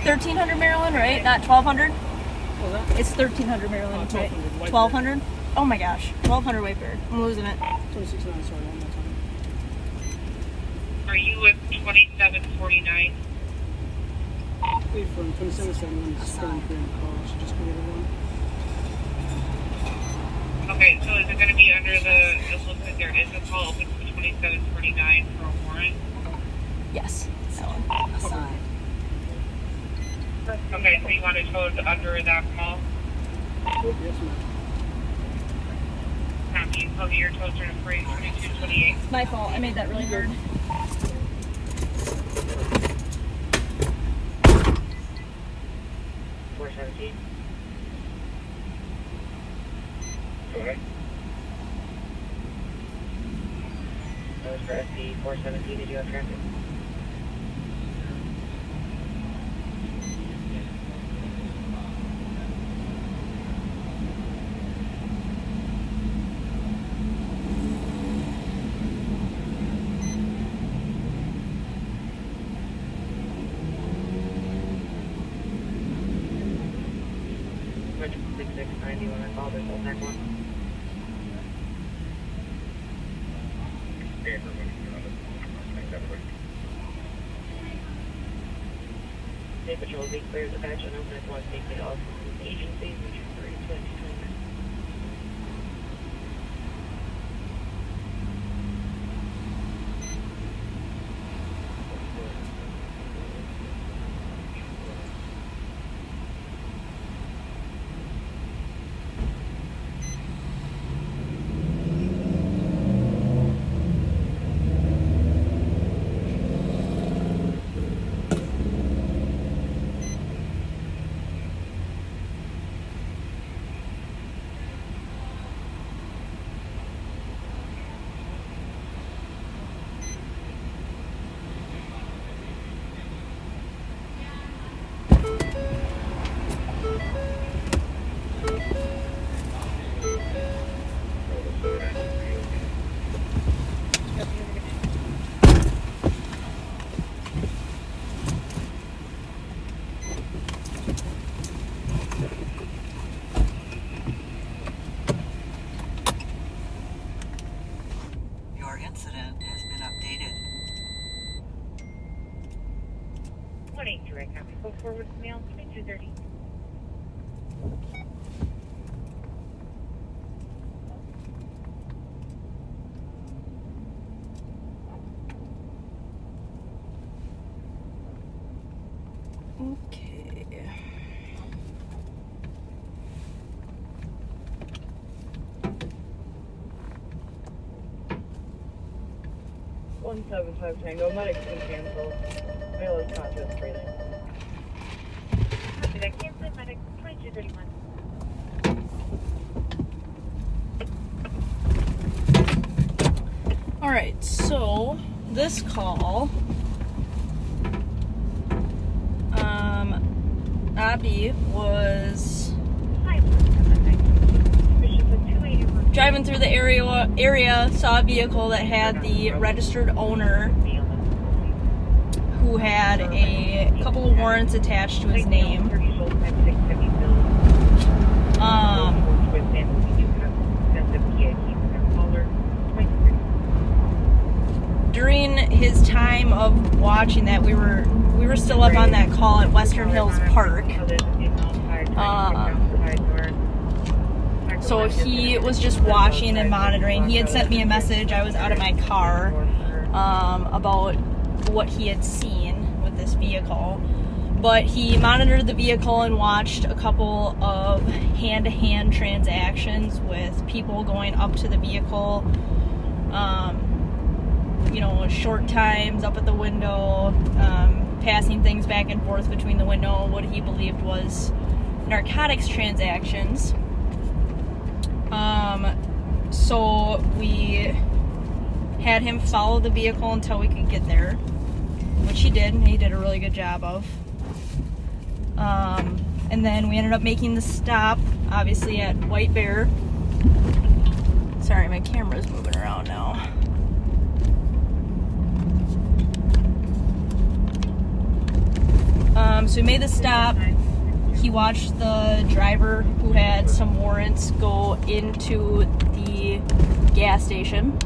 $1,300 Maryland, right? Not 1,200. What was that? It's 1,300 Maryland, right? 1,200. 1,200. Oh my gosh, 1,200 Whitebeard. I'm losing it. 26.9, sorry, one more time. Are you at 2749? Leave from 2771 to 73 in the call. She just created one. Okay, so is it going to be under the, it looks like there is a call open for 2749 for a warrant? Yes, that one. Okay, so you want to code under that call? Yes, ma'am. Copy. Copy your toaster to free 2228. My fault. I made that really hard. $417. Go ahead. That was for SD 417. Did you have traffic? Which 6690 when I called this whole next one? State Patrol be clear the badge and open it once they get off agencies, which is 3229. 1-8 direct copy. Go forward with mail 2230. Okay. One 7-5 Tango. Medics can cancel. Mail is conscious breathing. Did I cancel medic 2231? Alright, so this call, Abby was driving through the area, saw a vehicle that had the registered owner who had a couple of warrants attached to his name. During his time of watching that, we were still up on that call at Western Hills Park. So he was just watching and monitoring. He had sent me a message. I was out of my car about what he had seen with this vehicle. But he monitored the vehicle and watched a couple of hand-to-hand transactions with people going up to the vehicle. Short times up at the window, passing things back and forth between the window, what he believed was narcotics transactions. So we had him follow the vehicle until we could get there, which he did, and he did a really good job of. And then we ended up making the stop, obviously, at White Bear. Sorry, my camera's moving around now. So we made the stop. He watched the driver who had some warrants go into the gas station.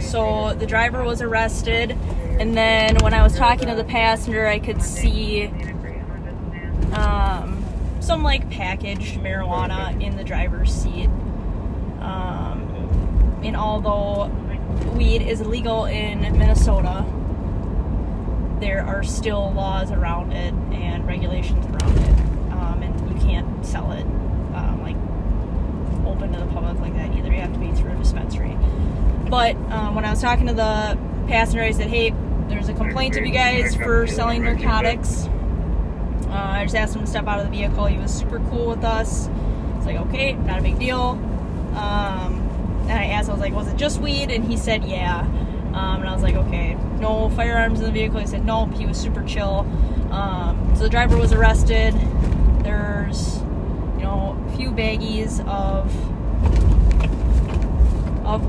So the driver was arrested, and then when I was talking to the passenger, I could see some packaged marijuana in the driver's seat. And although weed is illegal in Minnesota, there are still laws around it and regulations around it, and you can't sell it open to the public like that either. You have to be through a dispensary. But when I was talking to the passenger, I said, hey, there's a complaint of you guys for selling narcotics. I just asked him to step out of the vehicle. He was super cool with us. It's like, okay, not a big deal. And I asked, I was like, was it just weed? And he said, yeah. And I was like, okay, no firearms in the vehicle. He said, nope. He was super chill. So the driver was arrested. There's, a few baggies of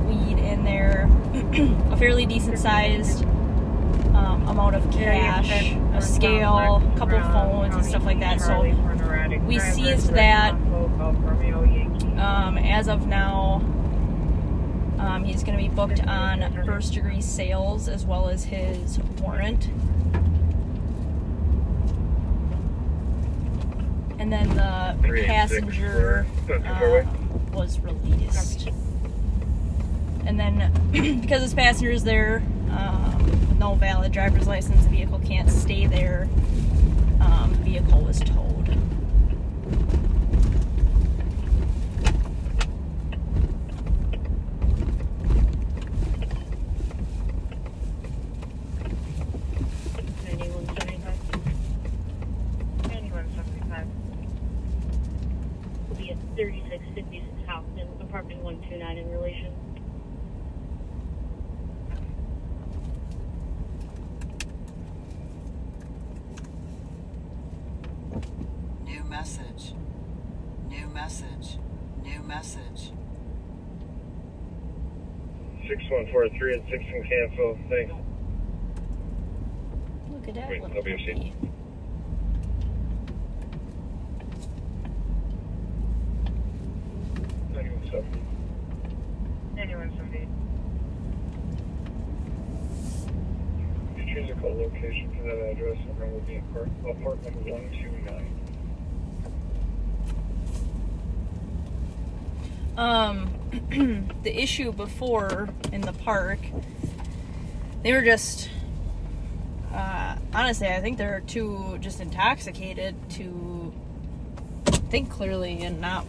weed in there, a fairly decent sized amount of cash, a scale, a couple of phones and stuff like that. So we seized that. As of now, he's going to be booked on first-degree sales as well as his warrant. And then the passenger was released. And then because this passenger is there with no valid driver's license, the vehicle can't stay there. The vehicle was towed. Will be at 3656 Houston, apartment 129 in relation. New message. New message. New message. 6143 and 6 can cancel. Thanks. Look at that Wait, little WFC. puppy. vehicle location for that address, and then will be apartment 129. The issue before in the park, they were just, honestly, I think they're too just intoxicated to think clearly and not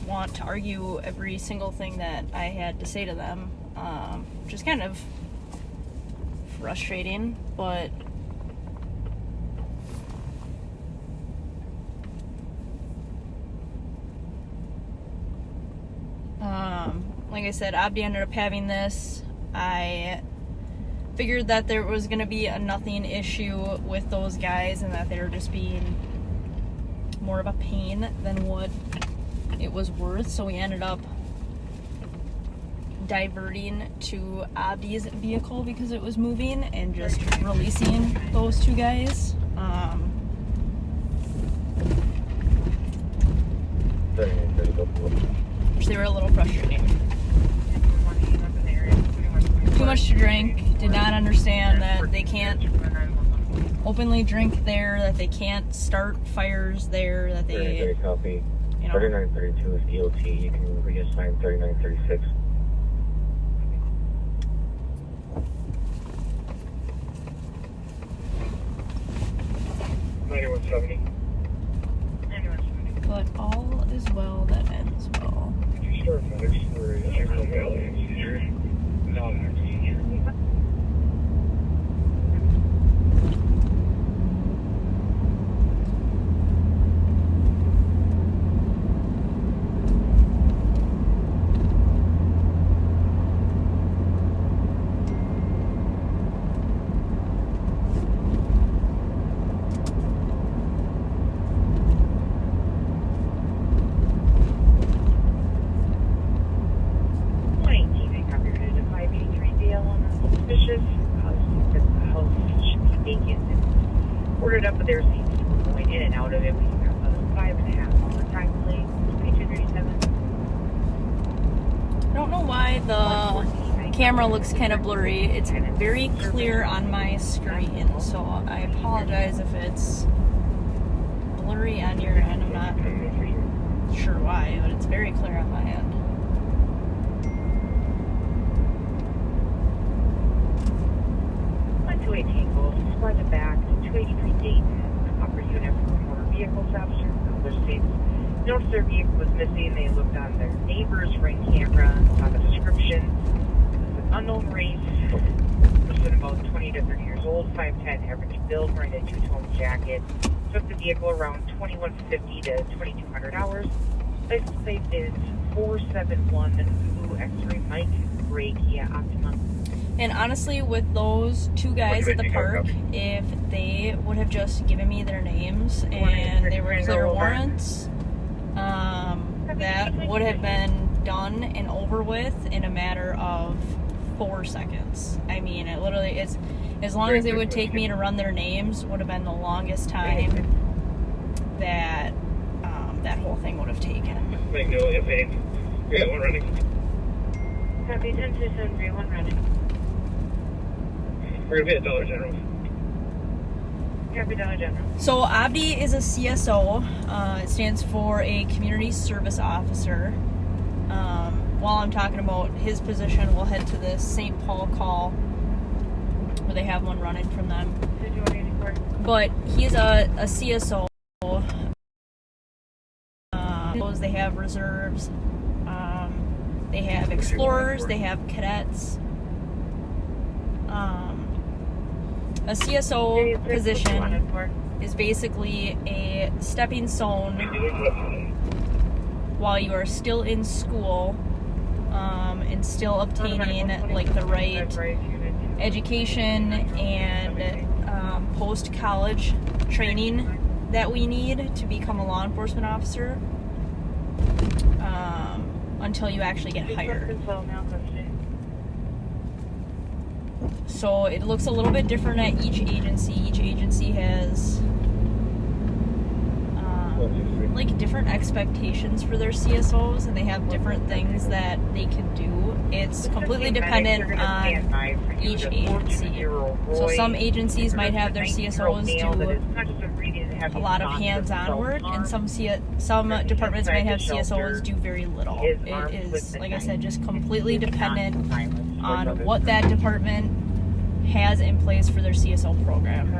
want to argue every single thing that I had to say to them, which is kind of frustrating, but like I said, Abdi ended up having this. I figured that there was going to be a nothing issue with those guys and that they were just being more of a pain than what it was worth, so we ended up diverting to Abdi's vehicle because it was moving and just releasing those two guys. Which they were a little frustrating. Too much to drink, did not understand that they can't openly drink there, that they can't start fires there, that they, copy. you know. 3932 is DOT. You can reassign 3936. But all is well that ends well. Ordered up, but there seems to be going in and out of it. We got about a 5.5 hour time delay. 2237. I don't know why the camera looks kind of blurry. It's very clear on my screen, so I apologize if it's blurry on your end. I'm not sure why, but it's very clear on my end. Front and back to 283 Dayton, upper unit for motor vehicle officer. Other states noticed their vehicle was missing. They looked on their neighbor's ring camera, saw the description. It was an unknown race, person about 20 to 30 years old, 5'10", average build, wearing a two-tone jacket. Took the vehicle around 2150 to 2200 hours. License plate is 471 Blue X-ray Mike Gray Kia Optima. And honestly, with those two guys at the park, if they would have just given me their names and they were clear warrants, that would have been done and over with in a matter of 4 seconds. I mean, it literally is, as long as it would take me to run their names, would have been the longest time that that whole thing would have taken. Make no if any. We got one running. Copy 10-2-7-3-1 running. We're gonna be at Dollar General. Copy Dollar General. So Abdi is a CSO. It stands for a community service officer. While I'm talking about his position, we'll head to the St. Paul call where they have one running from them. But he's a CSO. They have reserves. They have explorers. They have cadets. A CSO position is basically a stepping stone while you are still in school and still obtaining like the right education and post-college training that we need to become a law enforcement officer until you actually get hired. So it looks a little bit different at each agency. Each agency has like different expectations for their CSOs, and they have different things that they can do. It's completely dependent on each agency. So some agencies might have their CSOs do a lot of hands-on work, and some departments might have CSOs do very little. It is, like I said, just completely dependent on what that department has in place for their CSO program.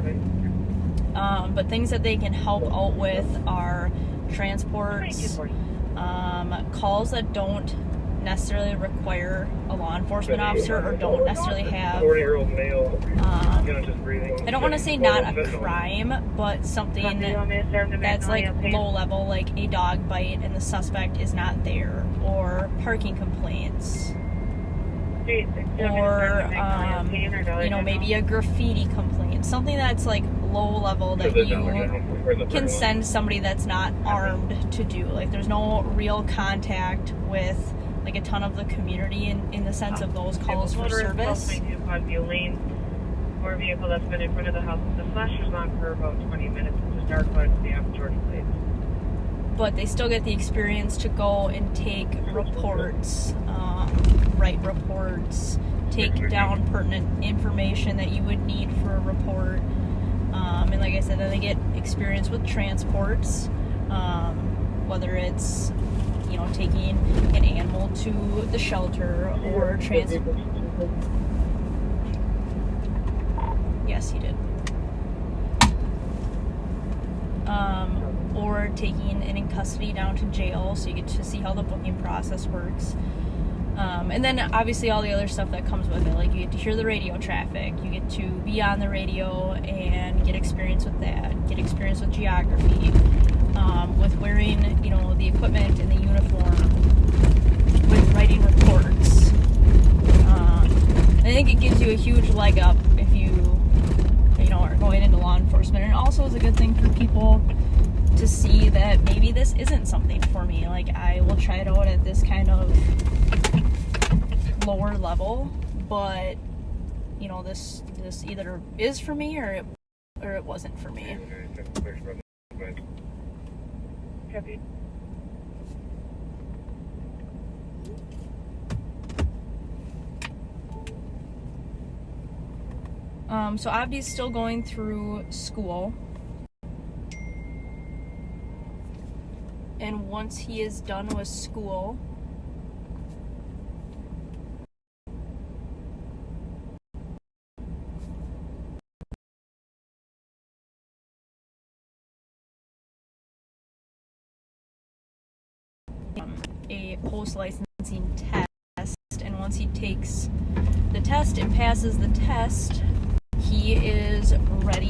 But things that they can help out with are transports, calls that don't necessarily require a law enforcement officer or don't necessarily have, 40-year-old male, I don't want to say not a crime, but something that's like low level, like a dog bite and the suspect is not there, or parking complaints, or maybe a graffiti complaint, something that's like low level that you can send somebody that's not armed to do. Like there's no real contact with like a ton of the community in the sense of those calls for service. Or vehicle that's been in front of the house. The flashers on for about 20 minutes. It's just narcotics. They have Jordan plates. But they still get the experience to go and take reports, write reports, take down pertinent information that you would need for a report. And like I said, then they get experience with transports, whether it's, taking an animal to the shelter or Yes, he did. Or taking it in custody down to jail, so you get to see how the booking process works. And then obviously all the other stuff that comes with it, like you get to hear the radio traffic, you get to be on the radio and get experience with that, get experience with geography, with wearing, the equipment and the uniform, with writing reports. I think it gives you a huge leg up if you are going into law enforcement, and also is a good thing for people to see that maybe this isn't something for me. Like, I will try it out at this kind of lower level, but this either is for me or it wasn't for me. Copy. So Abdi's still going through school, and once he is done with school, a post-licensing test, and once he takes the test and passes the test, he is ready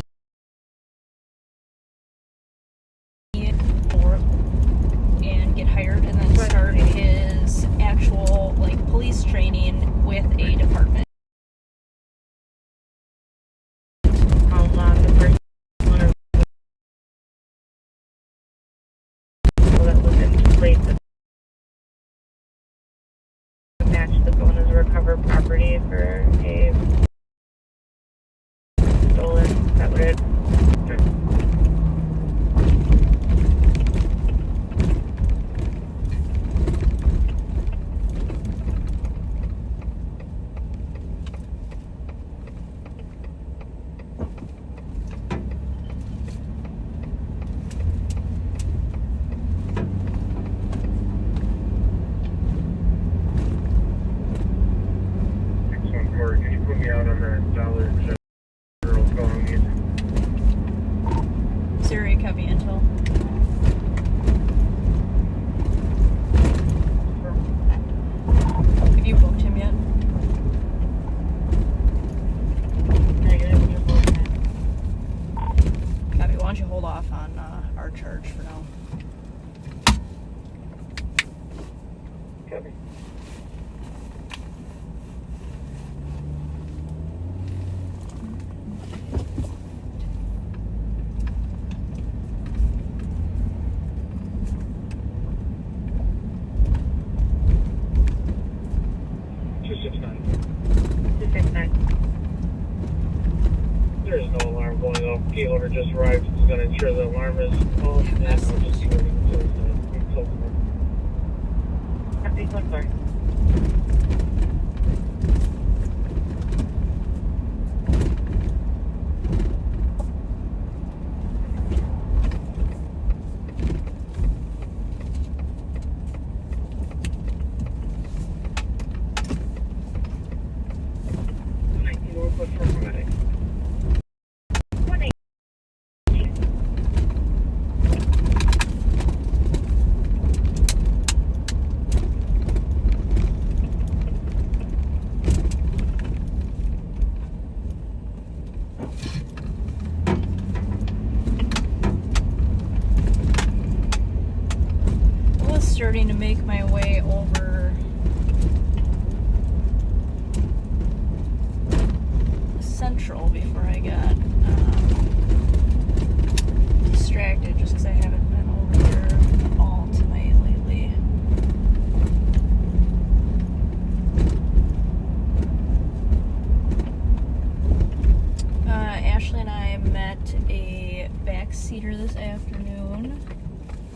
and get hired, and then start his actual police training with a department. The first one of that was in place to match the bonus recovered property for a stolen. Is that what it? Can you put me out on that dollar girl calling me? Siri, copy intel. Have you booked him yet? Copy. Why don't you hold off on our charge for now? Copy. There is no alarm going off. Key holder just arrived. He's going to ensure the alarm is off, and I'll just see what we can do. I'm sorry. Starting to make my way over Central before I got distracted just because I haven't been over here all tonight lately. Ashley and I met a backseater this afternoon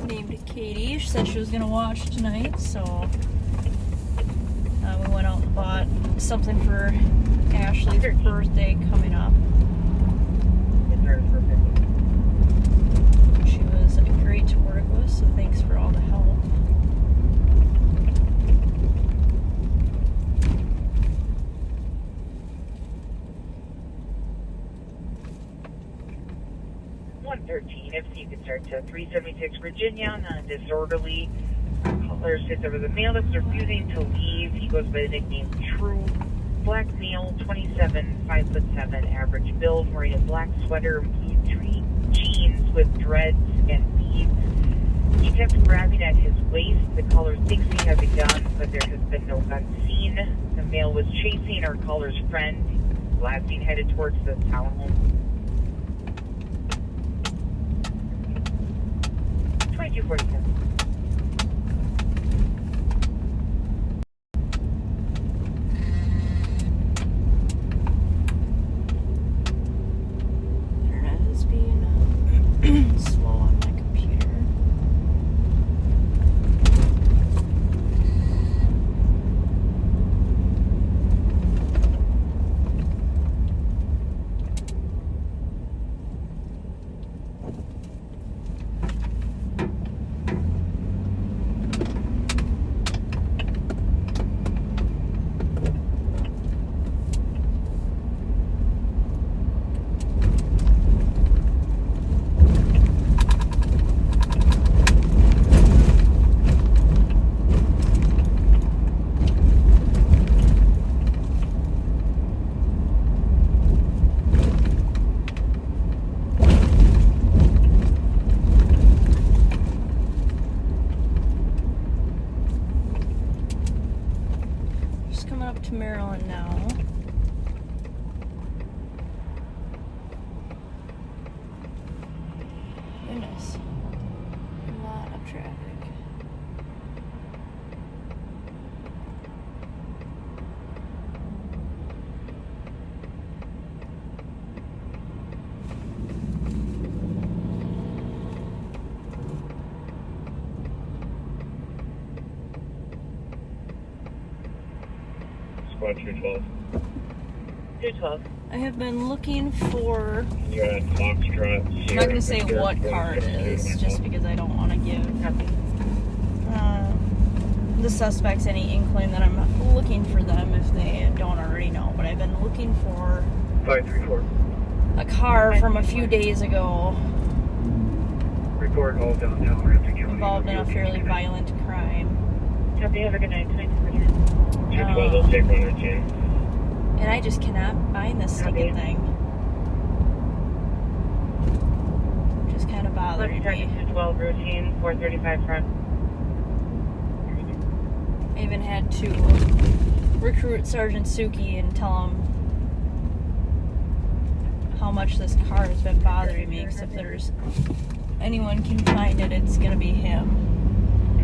named Katie. She said she was going to watch tonight, so we went out and bought something for Ashley's birthday coming up. She was great to work with, so thanks for all the help. If you could start to 376 Virginia on a disorderly caller sits over the male that's refusing to leave. He goes by the nickname True. Black male, 27, 5'7", average build, wearing a black sweater, blue jeans with dreads and beads. He kept grabbing at his waist. The caller thinks he has a gun, but there has been no gun seen. The male was chasing our caller's friend, blasting headed towards the townhome. 2247. Internet is being slow on my computer. To Maryland now. Goodness. A lot of traffic. Squad 212. 212. I have been looking for. You're at Foxtrot. I'm not going to say what car it is, just because I don't want to give the suspects any inkling that I'm looking for them if they don't already know. But I've been looking for 534. a car from a few days ago Report all downtown Ramsey County. involved in a fairly violent crime. Copy, have a good night. 212, they'll take one routine. And I just cannot find this stinking thing. Just kind of bothering me. 212 routine, 435 front. I even had to recruit Sergeant Suki and tell him how much this car has been bothering me, because if there's anyone can find it, it's going to be him.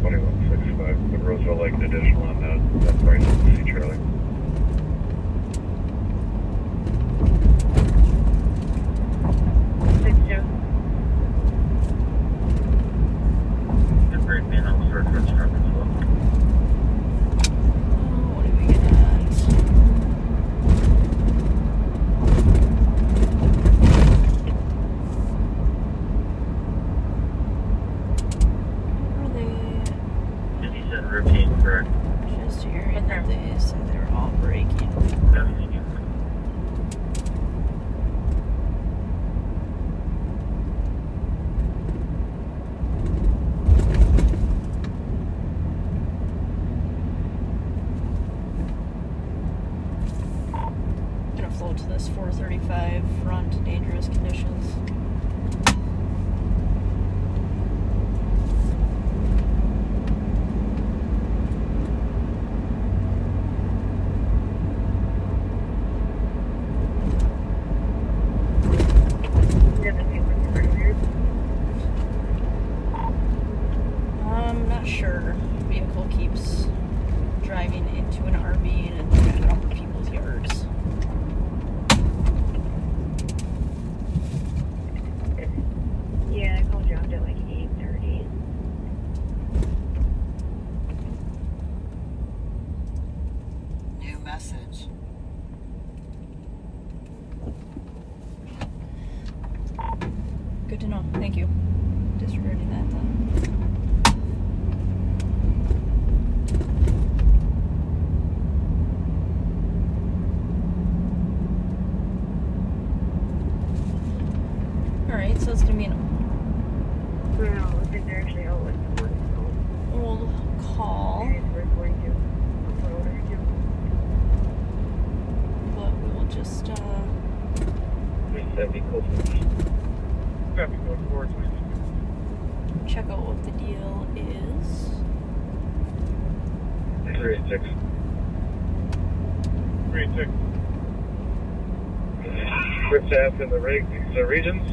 2165, but Roseville like an additional on that price. See Charlie. routine, correct? Just hearing that they said they were all braking. Gonna float to this 435 front, dangerous conditions. I'm not sure. Vehicle keeps driving into an RV and into other people's yards. Yeah, I called you out at like 8:30. New message. Good to know. Thank you. Disregarding that then. Alright, so it's gonna be an Well, I think they're actually out like the morning, so old call, we're going to put over to but we will just 370 coast. Copy, go forward, please. check out what the deal is. 36. 3-6. Quick staff in the regions.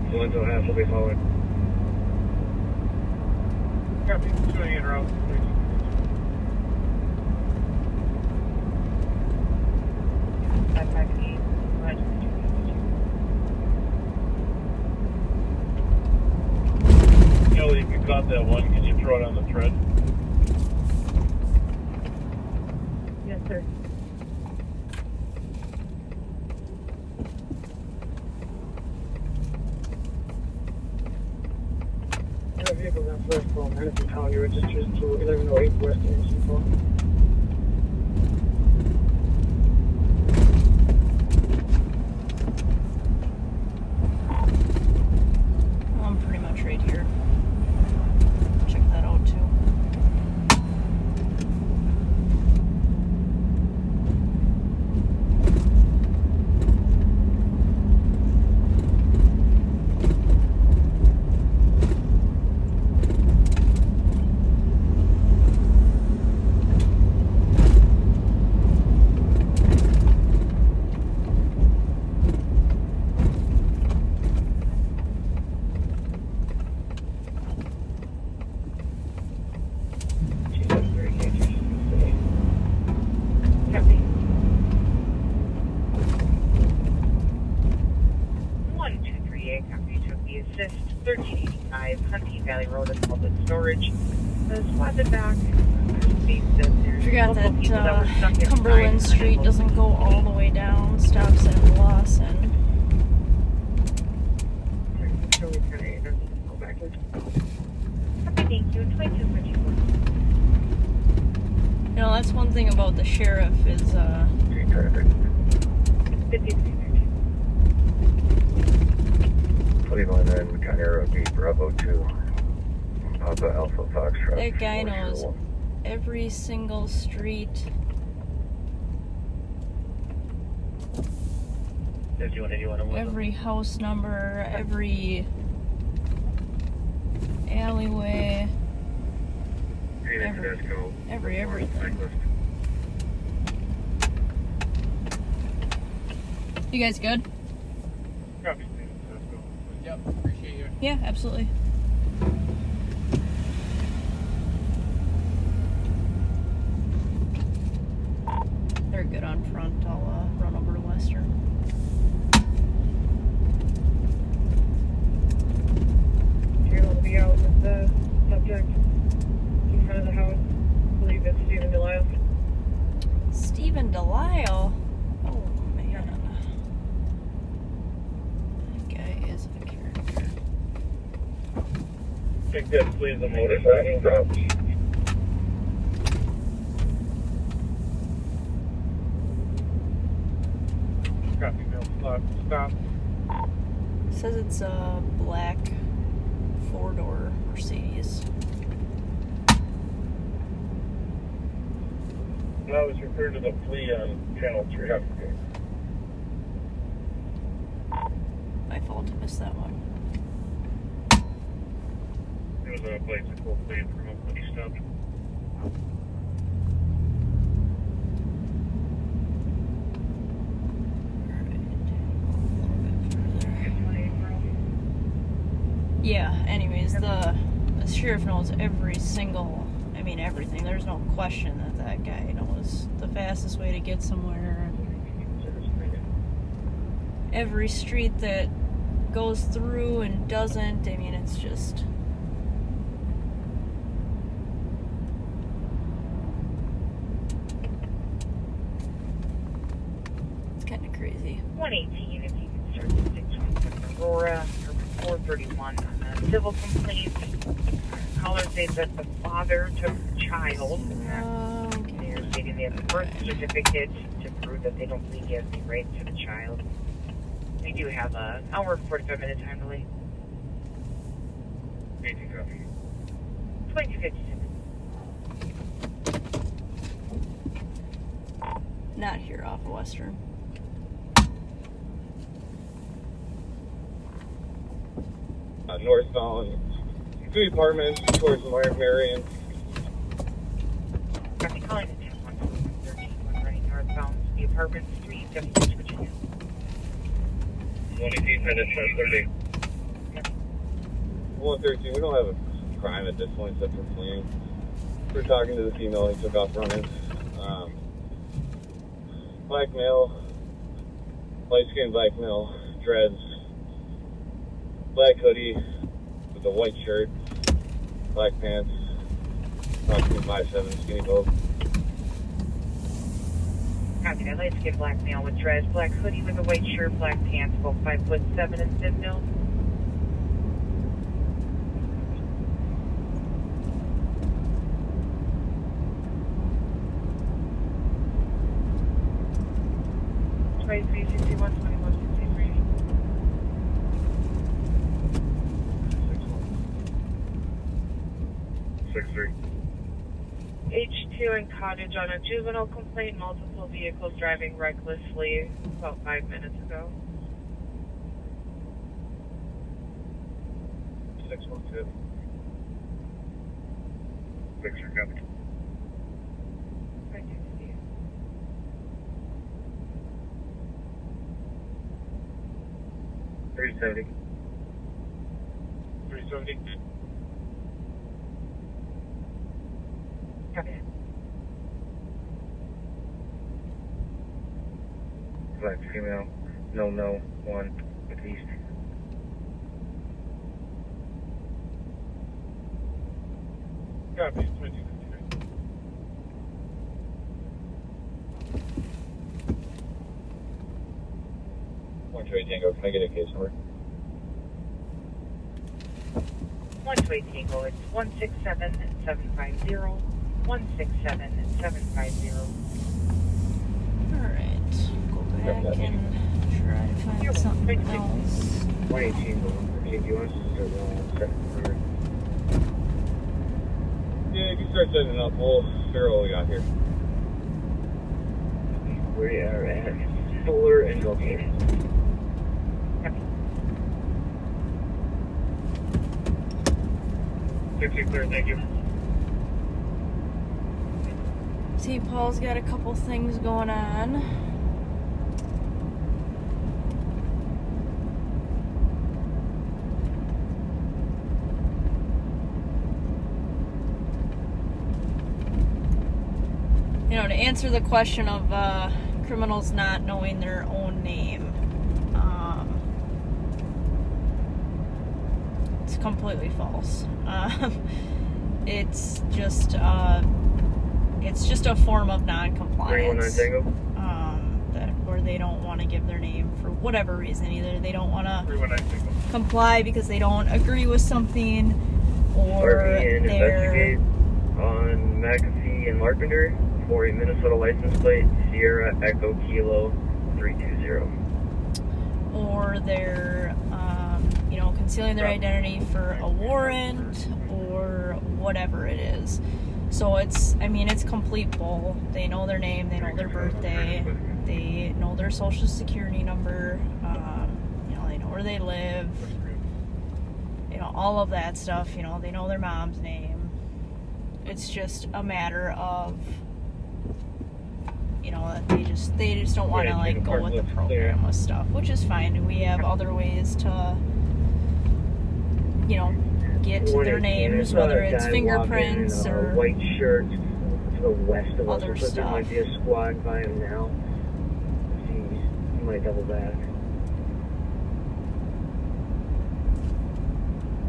Influenza half will be following. Copy, 2 en route, please. Kelly, if you caught that one, can you throw it on the thread? Yes, sir. That vehicle that first call, Madison County registers to 1108 West Anderson Park. I'm pretty much right here. Check that out too. Copy. 1238, copy, took the assist. 1385 Hunting Valley Road is public storage. The squad back. Forgot that Cumberland Street doesn't go all the way down, stops at Lawson. So we kind of go backwards. Copy, thank you. 2254. You know, that's one thing about the sheriff is, 21 and Conero D Bravo 2. Papa Alpha Foxtrot. that guy knows every single street. 5181. Every house number, every alleyway, everything. You guys good? Copy, let's go. Yep, appreciate you. Yeah, absolutely. They're good on front. I'll run over to Western. You're going to be out with the subject in front of the house. I believe it's Stephen Delisle. Stephen Delisle? Oh, man. That guy is a character. Take that, please, the motorcycle. stop. Says it's a black 4-door Mercedes. I was referred to the plea on Channel 3. My fault, missed that one. It was a place to full plea from a plea stop. Yeah, anyways, the sheriff knows every single, I mean everything. There's no question that that guy knows the fastest way to get somewhere. Every street that goes through and doesn't, I mean, it's just... It's kind of crazy. 118, if you can start the 627 Aurora, or 431 on a civil complaint. Caller says that the father took the child. They're stating they have the birth certificate to prove that they don't believe he has any rights to the child. We do have an hour and 45-minute time delay. 18 copy. 2257. Not here off of Western. Northbound, 3 apartments towards Marion. Copy, calling at 10-1-13, running northbound, the apartments, 3, 76 Virginia. 118 minutes, 30. 113, we don't have a crime at this point except for fleeing. We're talking to the female, he took off running. Black male, light-skinned black male, dreads, black hoodie with a white shirt, black pants, approximately 5'7", skinny build. Copy that, light-skinned black male with dreads, black hoodie with a white shirt, black pants, both 5'7" and thin build. H2 and Cottage on a juvenile complaint, multiple vehicles driving recklessly about 5 minutes ago. 612. 6 are coming. 370. 370. Copy. Black female, no, 1 with east. Copy, 2253. 128 Tango, can I get a case number? 128 Tango, it's 167750. 167750. Alright, go back and try to find something else. 118, contiguous, or Yeah, if you start setting up, we'll figure out what we got here. We are at Solar and location. Clear, thank you. St. Paul's got a couple things going on. You know, to answer the question of criminals not knowing their own name, it's completely false. It's just a form of non-compliance. Where they don't want to give their name for whatever reason. Either they don't want to comply because they don't agree with something, or RV and they're investigate on McAfee and Larpenter for a Minnesota license plate, Sierra Echo Kilo 320. or they're, concealing their identity for a warrant or whatever it is. So it's complete bull. They know their name, they know their birthday, they know their social security number, they know where they live, all of that stuff, they know their mom's name. It's just a matter of, that they just don't want to go with the program with stuff, which is fine. We have other ways to, get their names, whether it's fingerprints or white shirt to the west of us. Other There might stuff. be a squad by him now. He might double back.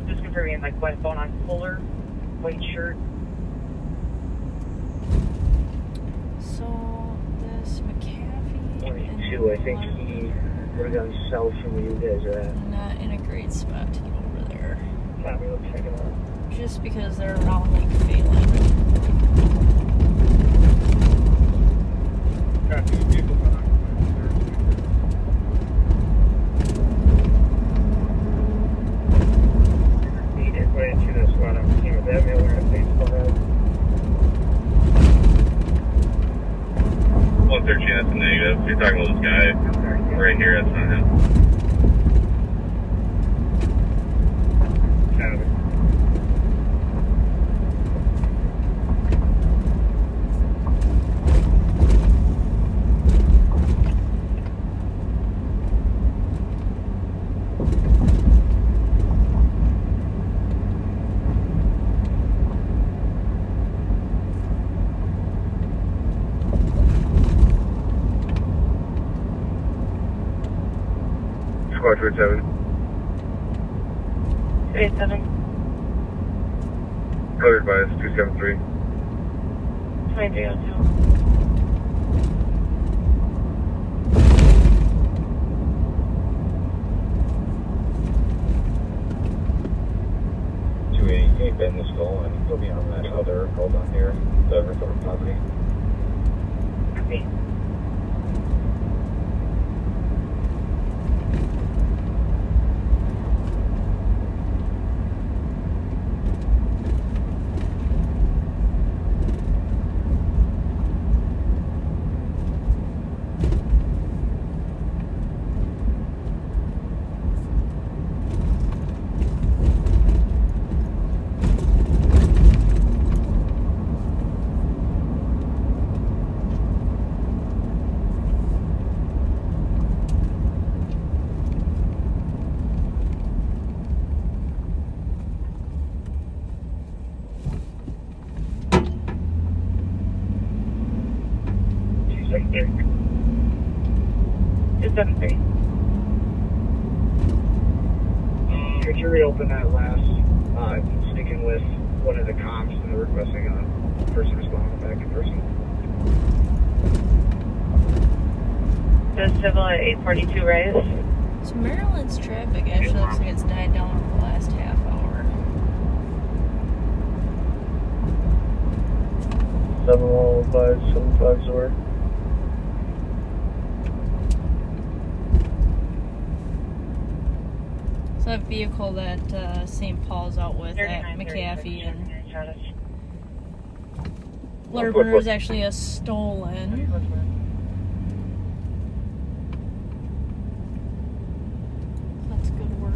Just confirming, westbound on Fuller, white shirt. So this McAfee 22, I think he would have gone south from where you guys are at. not in a great spot to get over there. Tommy, let's check it out. Just because they're around Lake Phelan. Need it right into the squad. I'm seeing that man wearing a baseball hat. 113, that's a negative. You're talking about this guy right here, that's not him. Squad 287. 287. Code advised 273. 2302. He been the skull and he'll be on that other hold on here, the resort property. Okay. Right there. 273. Could you reopen that last, speaking with one of the comps and requesting a person responding back in person? The civil at 842 Rise. So Maryland's traffic actually looks like it's died down over the last half hour. 7105, 750. So that vehicle that St. Paul's out with at McAfee and Lerber is actually a stolen. That's good work.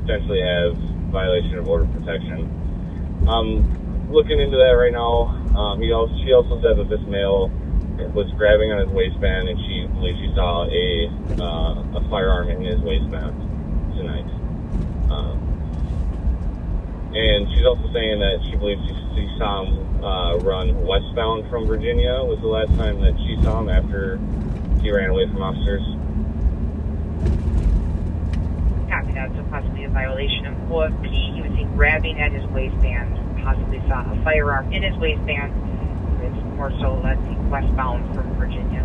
Potentially have violation of order protection. Looking into that right now. She also said that this male was grabbing on his waistband, and she believes she saw a firearm in his waistband tonight. And she's also saying that she believes she saw him run westbound from Virginia. Was the last time that she saw him after he ran away from officers. Copy that, so possibly a violation of OFP. He was seen grabbing at his waistband, possibly saw a firearm in his waistband. It's more so that's westbound from Virginia.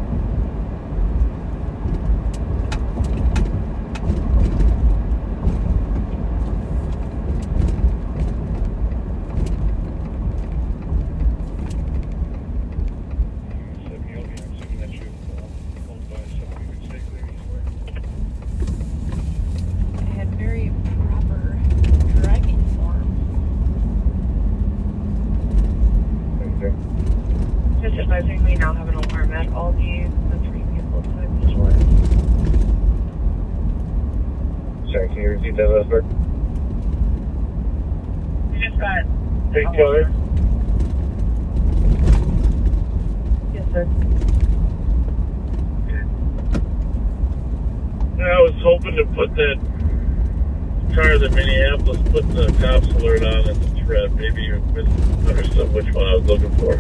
10 Westbrook. You just got Take killer. Yes, sir. I was hoping to put that car that Minneapolis put the cops alert on at the thread. Maybe you misunderstood which one I was looking for.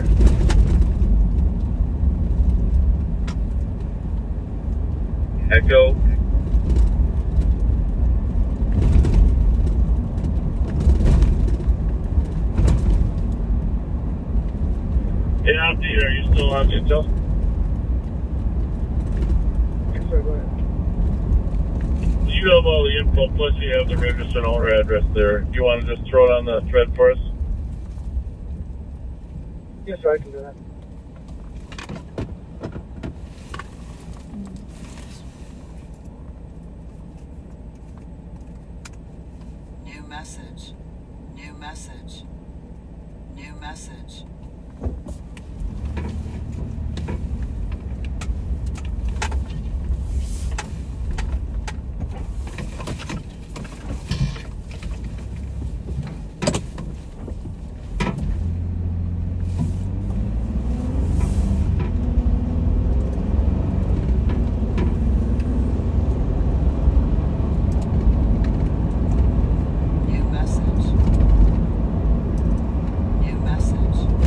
Echo. Yeah, are you still on Intel? Yes, sir, go ahead. You have all the info, plus you have the registered owner address there. Do you want to just throw it on the thread for us? Yes, sir, I can do that. New message. New message. New message. New message. New message.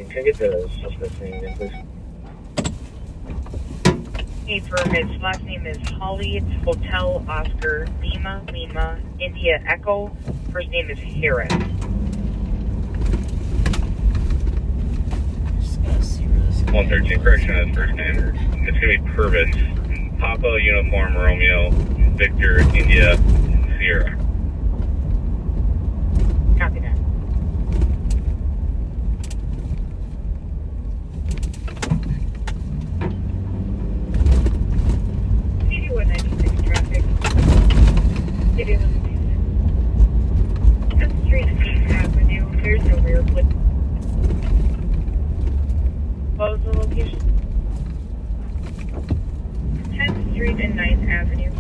Can I get the suspect's name again, please? Affirm. His last name is Holly. It's Hotel Oscar Lima Lima India Echo. First name is Harris. Just gonna see where this goes. 113, correction on his first name. It's going to be Purvis. Papa Uniform Romeo Victor India Sierra. Copy that. Traffic. It is on Street 8th Avenue. There's no rear flip. What was the location? 10th Street and 9th Avenue.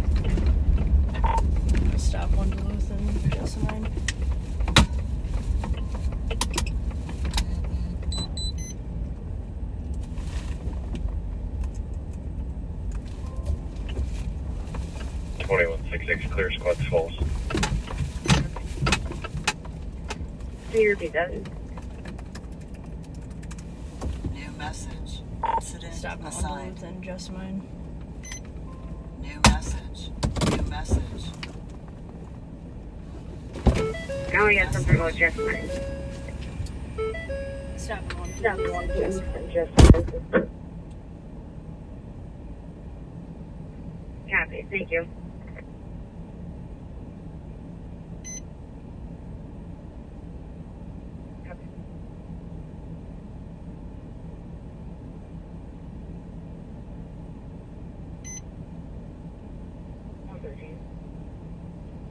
Stop one Duluth and Jessamine. Clear Squad Falls. Can you repeat that? New message. Incident Stop one assigned. Duluth and Jessamine. New message. New message. Now we got something about Jessamine. Stop one Stop Duluth one and Jessamine. Jessamine. Copy. Thank you.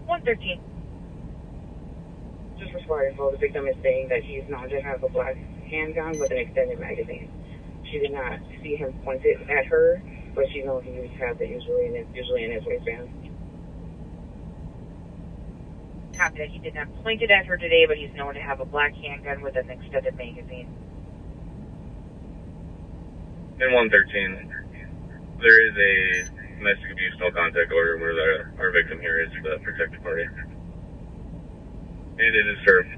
$113. Just responding. So the victim is saying that she's known to have a black handgun with an extended magazine. She did not see him point it at her, but she knows he has it usually in his waistband. Copy that. He did not point it at her today, but he's known to have a black handgun with an extended magazine. In 113, there is a domestic abuse no contact order where our victim here is the protected party. And it is served.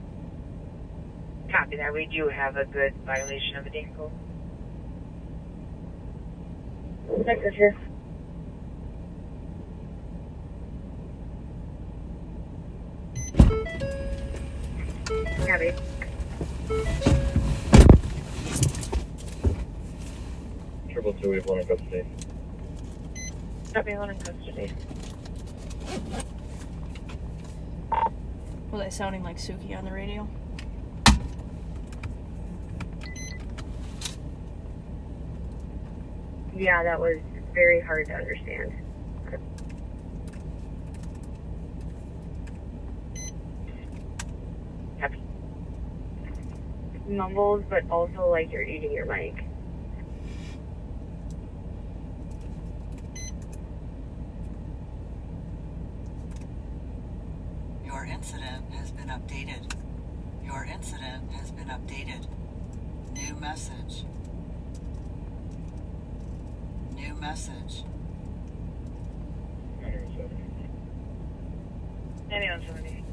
Copy that. We do have a good violation of the date code. Sector here. Copy. Triple two, we have one in custody. Copy, one in custody. Was I sounding like Suki on the radio? Yeah, that was very hard to understand. Copy. Mumbles, but also like you're eating your mic. Your incident has been updated. Your incident has been updated. New message. New message. 9170.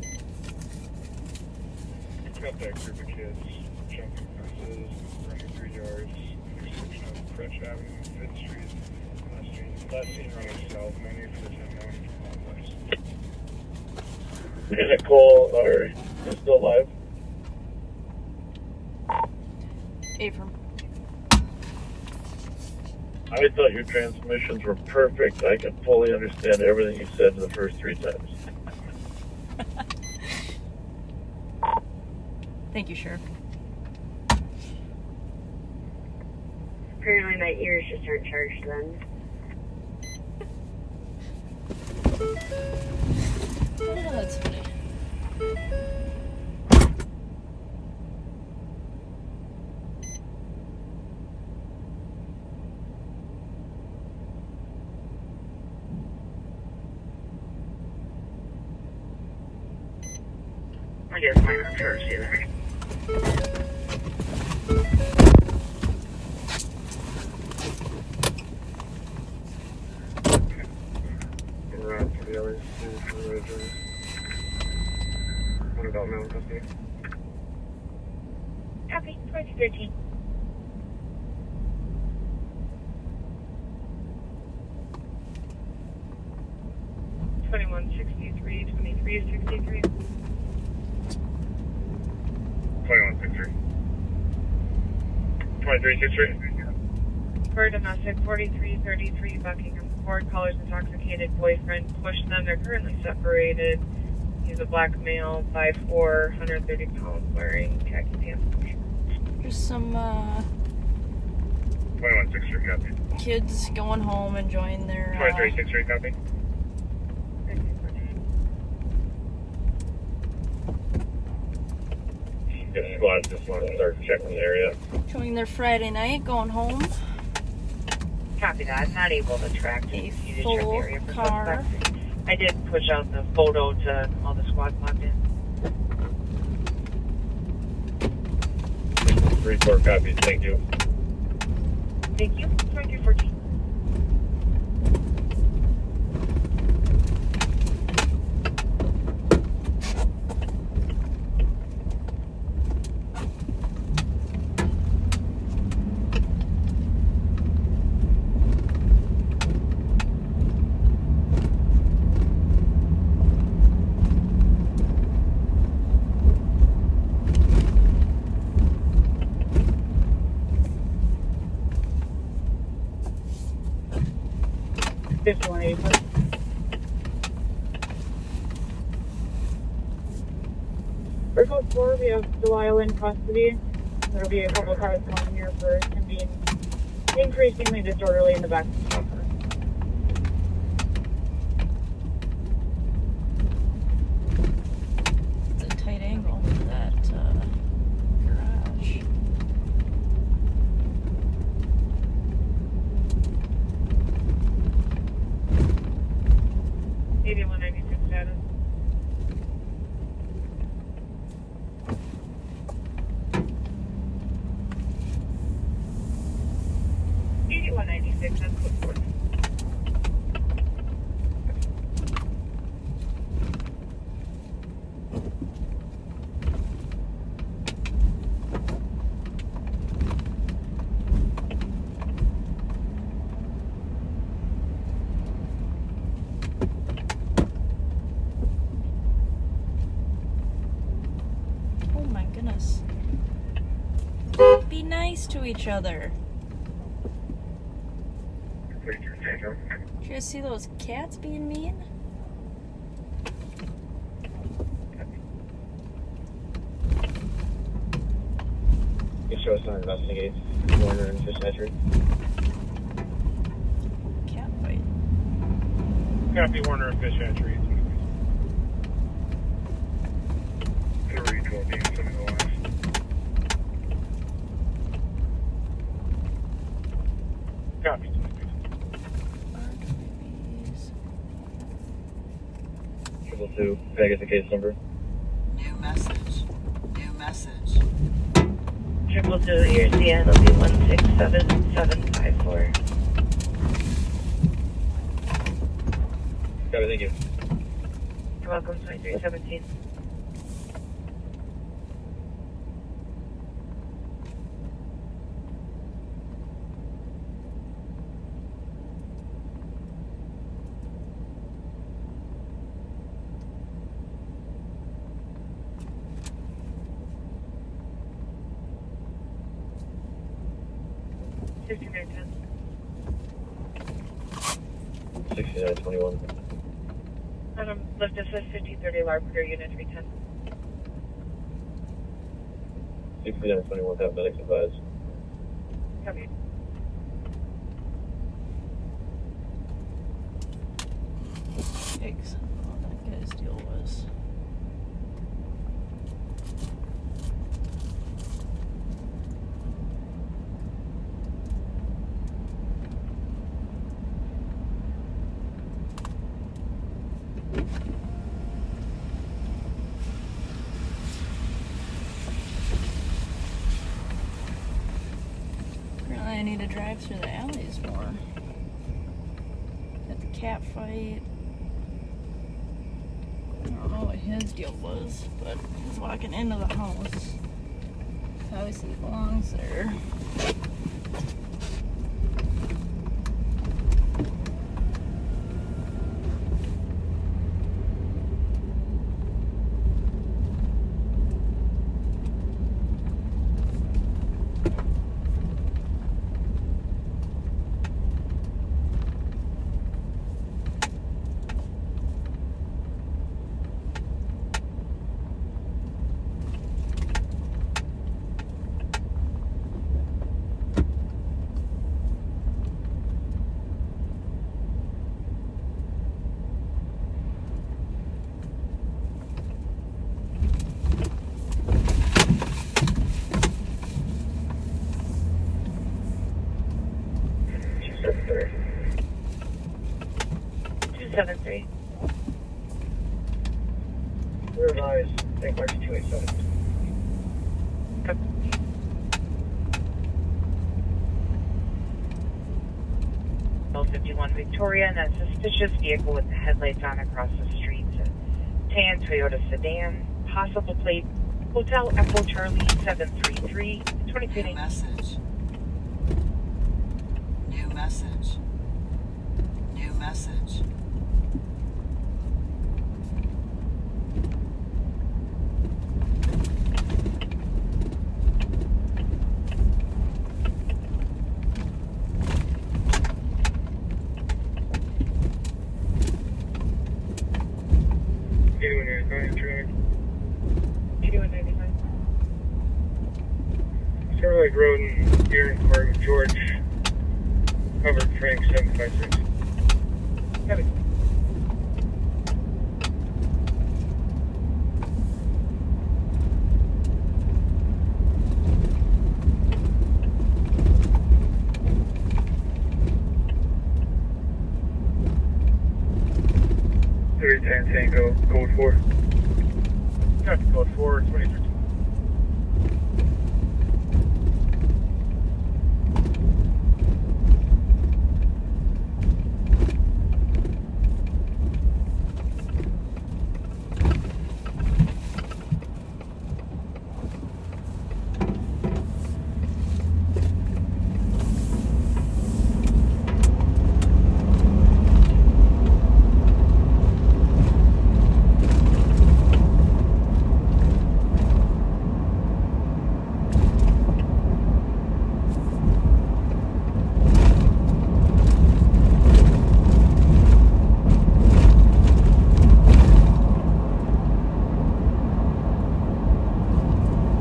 Got that group of kids jumping fences, running 3 yards, intersection of Crutch Avenue and 5th Street. Last seen running south, many for 10 known from west. Nicole, are you still alive? Abram. I thought your transmissions were perfect. I could fully understand everything you said the first 3 times. Thank you, Sheriff. Apparently my ears just aren't charged then. Oh, that's funny. I guess mine aren't charged either. What about Mountain Custody? Copy, 2013. $21.63, $23.63. 2163. 2363. For domestic, 4333 Buckingham Court. Caller's intoxicated boyfriend pushed them. They're currently separated. He's a black male, 5'4", 130 pounds, wearing khaki pants. There's some 2163, copy. kids going home enjoying their 2363, copy. Your squad just want to start checking the area. enjoying their Friday night, going home. Copy that. I'm not able to track A the full area for car. suspects. I did push out the photo to all the squads logged in. 3-4 copy, thank you. Thank you. 2314. For code 4, we have Delisle in custody. There'll be a couple cars coming here for him being increasingly disorderly in the back of the car. It's a tight angle for that garage. Status. $81.96, that's code 4. Oh my goodness. Be nice to each other. Did you guys see those cats being mean? You show us on investigate Warner and Fish Hatchery. Cat fight. Copy, Warner and Fish Hatchery. 312 being some of the last. Copy. Triple two. Can I get the case number? New message. New message. 222, your CN will be 167754. Copy, thank you. You're welcome, 2317. $59.10. 6921. Lift assist 1530 Larpenteur, unit 310. 6921, have medics advised. Copy. Eggs. Oh, that guy's deal was. Apparently I need to drive through the alleys more. At the cat fight. I don't know what his deal was, but he's walking into the house. Obviously he belongs there. Seven three. Revise, Bank March 287. Code 51 Victoria, and a suspicious vehicle with the headlights on across the street. Tan Toyota sedan, possible plate, Hotel Echo Charlie 733, 22. New message. New message. New message. Starlight Road and Deer Park, George, covered Frank 756. Copy. Tango, code 4. Copy, code 4, 23.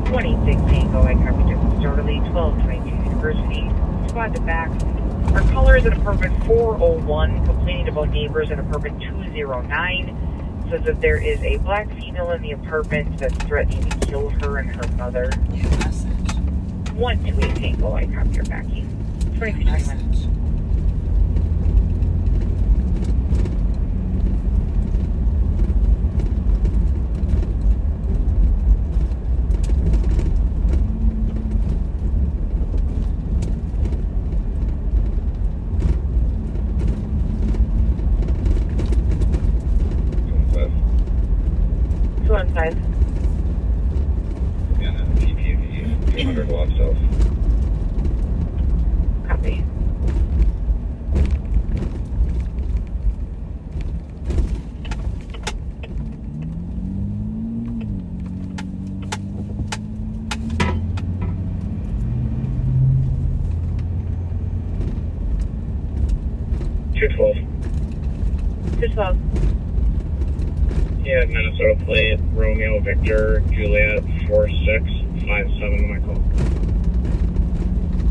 26 Tango, I copied to Starley, 1222 University. Squad to back. Our caller is in apartment 401, complaining about neighbors in apartment 209. Says that there is a black female in the apartment that's threatening to kill her and her mother. New message. 128 Tango, I copy your backing. 2321. Again, PPV 200 block south. Copy. Yeah, Minnesota plate, Romeo Victor, Juliet 4657 on my call.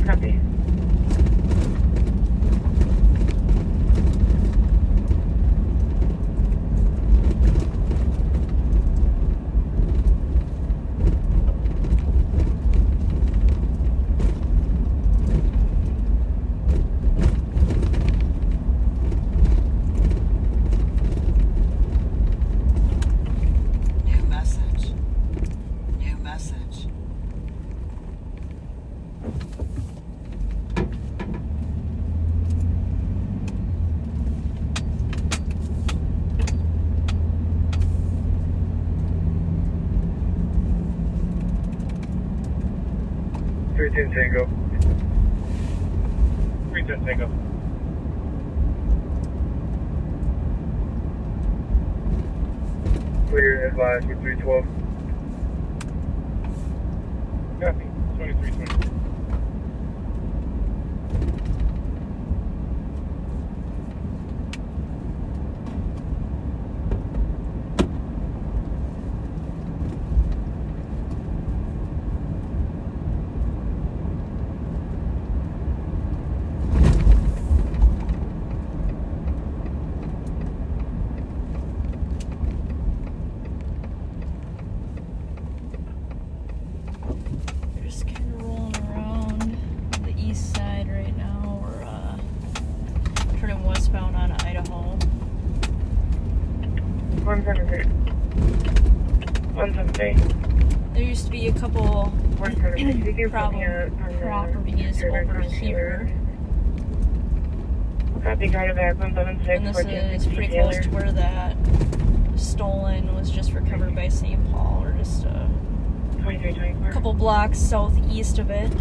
Copy. New message. New message. Tango. 310 Tango. Clear advised with 312. Copy. 2320. They're just kind of rolling around on the east side right now. We're turning westbound on Idaho. 173. 173. There used to be a couple properties over here. Copy, guided back 176. And this is pretty close to where that stolen was just recovered by St. Paul, or just a 2324. couple blocks southeast of it.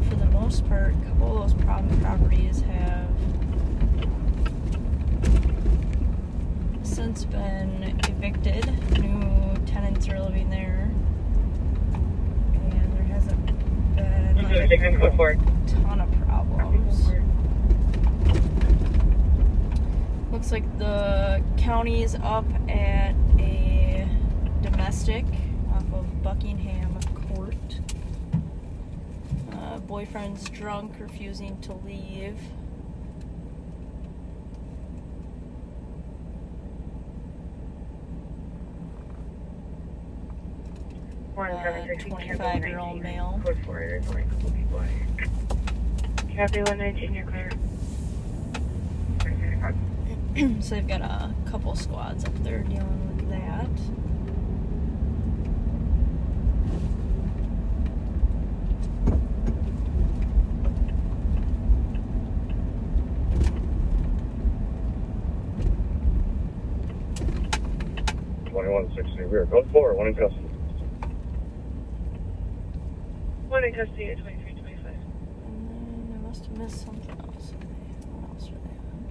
For the most part, a couple of those properties have since been evicted. New tenants are living there, and there hasn't been a ton of problems. Looks like the county's up at a domestic off of Buckingham Court. Boyfriend's drunk, refusing to leave. Uh, 25-year-old male. Code 4, there's only a couple people out here. Copy 119, you're clear. So they've got a couple squads up there dealing with that. We are code 4, one in custody. One in custody at 2325. And then I must have missed something else. What else are they on?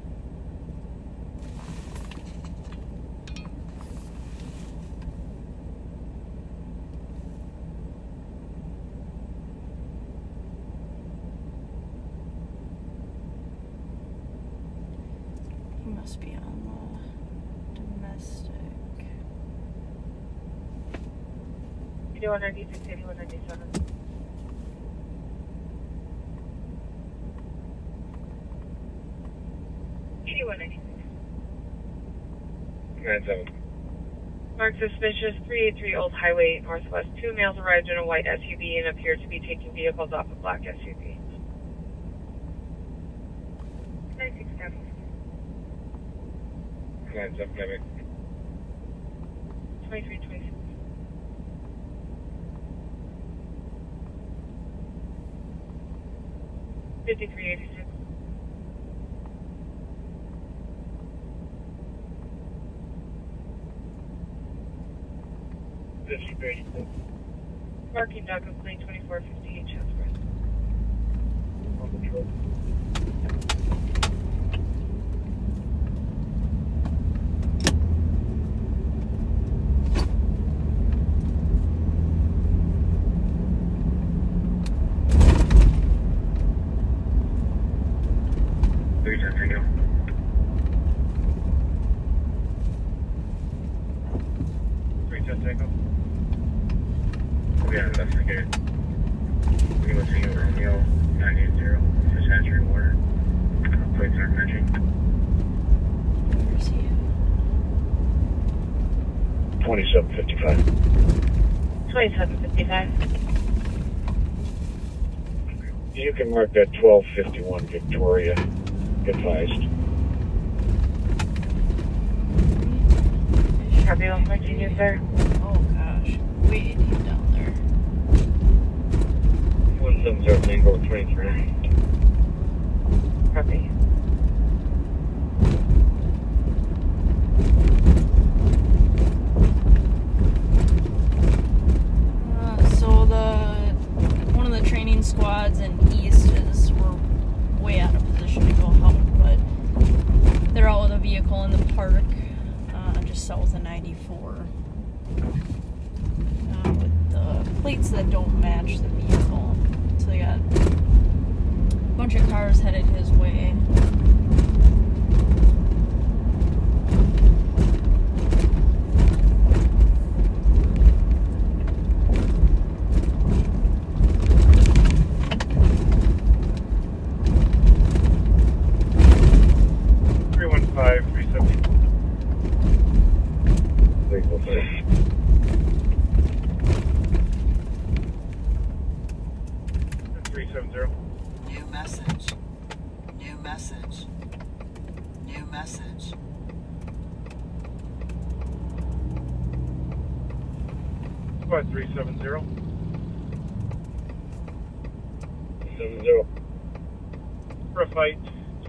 He must be on the domestic. 8196, 8197. Marked suspicious 383 Old Highway Northwest. 2 males arrived in a white SUV and appear to be taking vehicles off a black SUV. 96. 2326. $53.86. Parking dog complaint 2458 Chatsworth. On patrol. Yeah, investigated. We will see you Romeo 980. Just entering order. Plates aren't matching. 2755. 2755. You can mark that 1251 Victoria. Advised. Copy 114, yes, sir. Oh gosh, way deep down there. 170 Tango 23. Copy. So one of the training squads in East we're way out of position to go help, but they're out with a vehicle in the park just south of 94 with the plates that don't match the vehicle. So they got a bunch of cars headed his way. New message. New message. New message. Squad 370. 70. For a fight,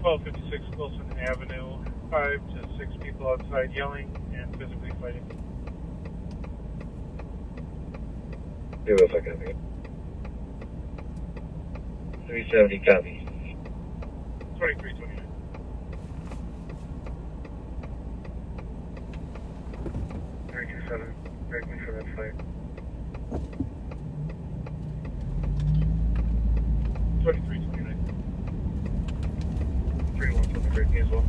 1256 Wilson Avenue. 5 to 6 people outside yelling and physically fighting. Give us a second. 370 copy. 2329. Break me for that fight. 2329. 31 for the break me as well.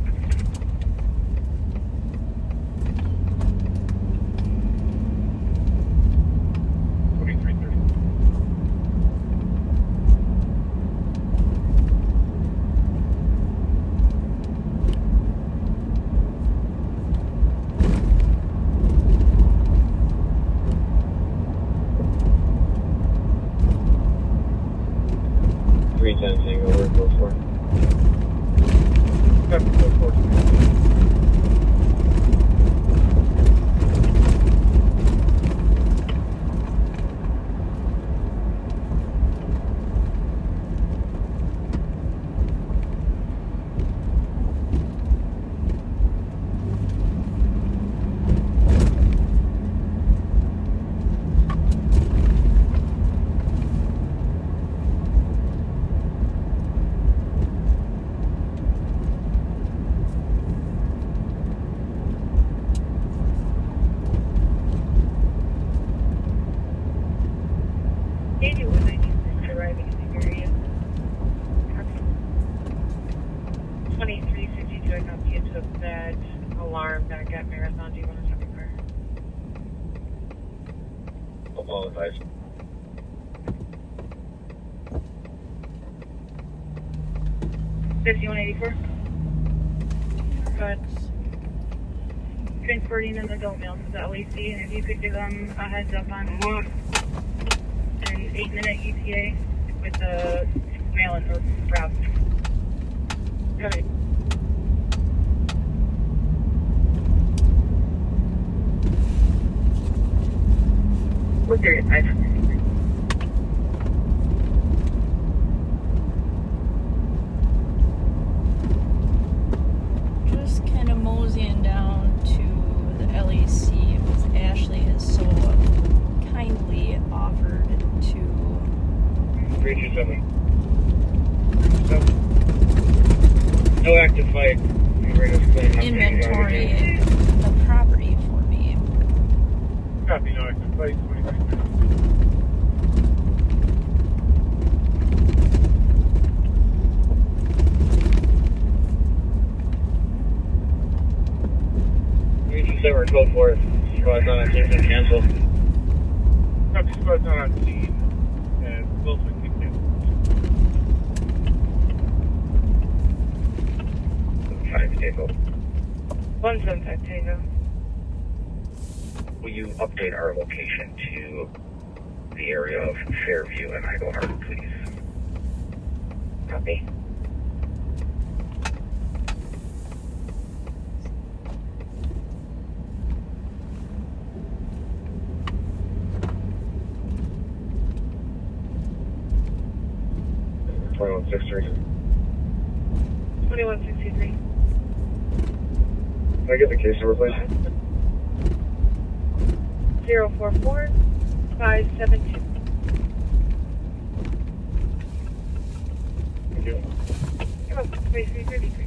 2330. 310 Tango, where go for? 744. Well advised. $51.84. But transporting an adult male to the LEC, and if you could give them a heads up on an 8-minute ETA with the mail and route. Okay. What's your advice? Just kind of moseying down to the LEC because Ashley has so kindly offered to 327. No active fight. inventory the property for me. Copy, no active fight. 23. We're 12-4. Squad's on scene, been canceled. Copy, squad's not on scene. And Wilson kicked in. 5 Tango. 175 Tango. Will you update our location to the area of Fairview and Idleheart, please? Copy. Can 2163. I get the case number, please? 044572. Thank you. You're welcome. 2333.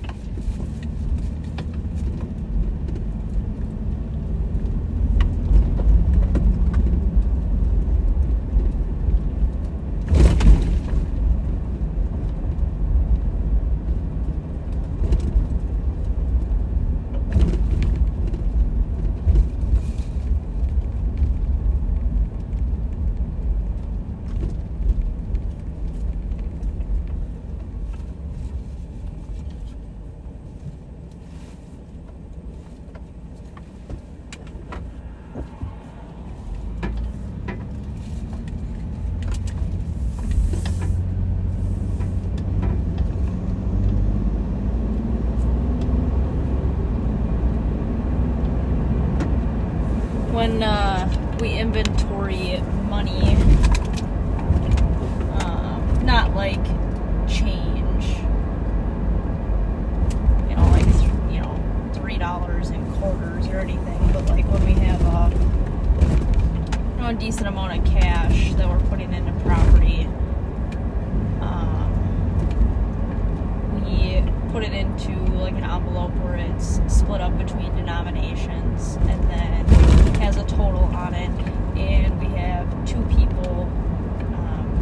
When we inventory money, not like change, like $3 in quarters or anything, but like when we have a decent amount of cash that we're putting into property, we put it into like an envelope where it's split up between denominations and then has a total on it, and we have two people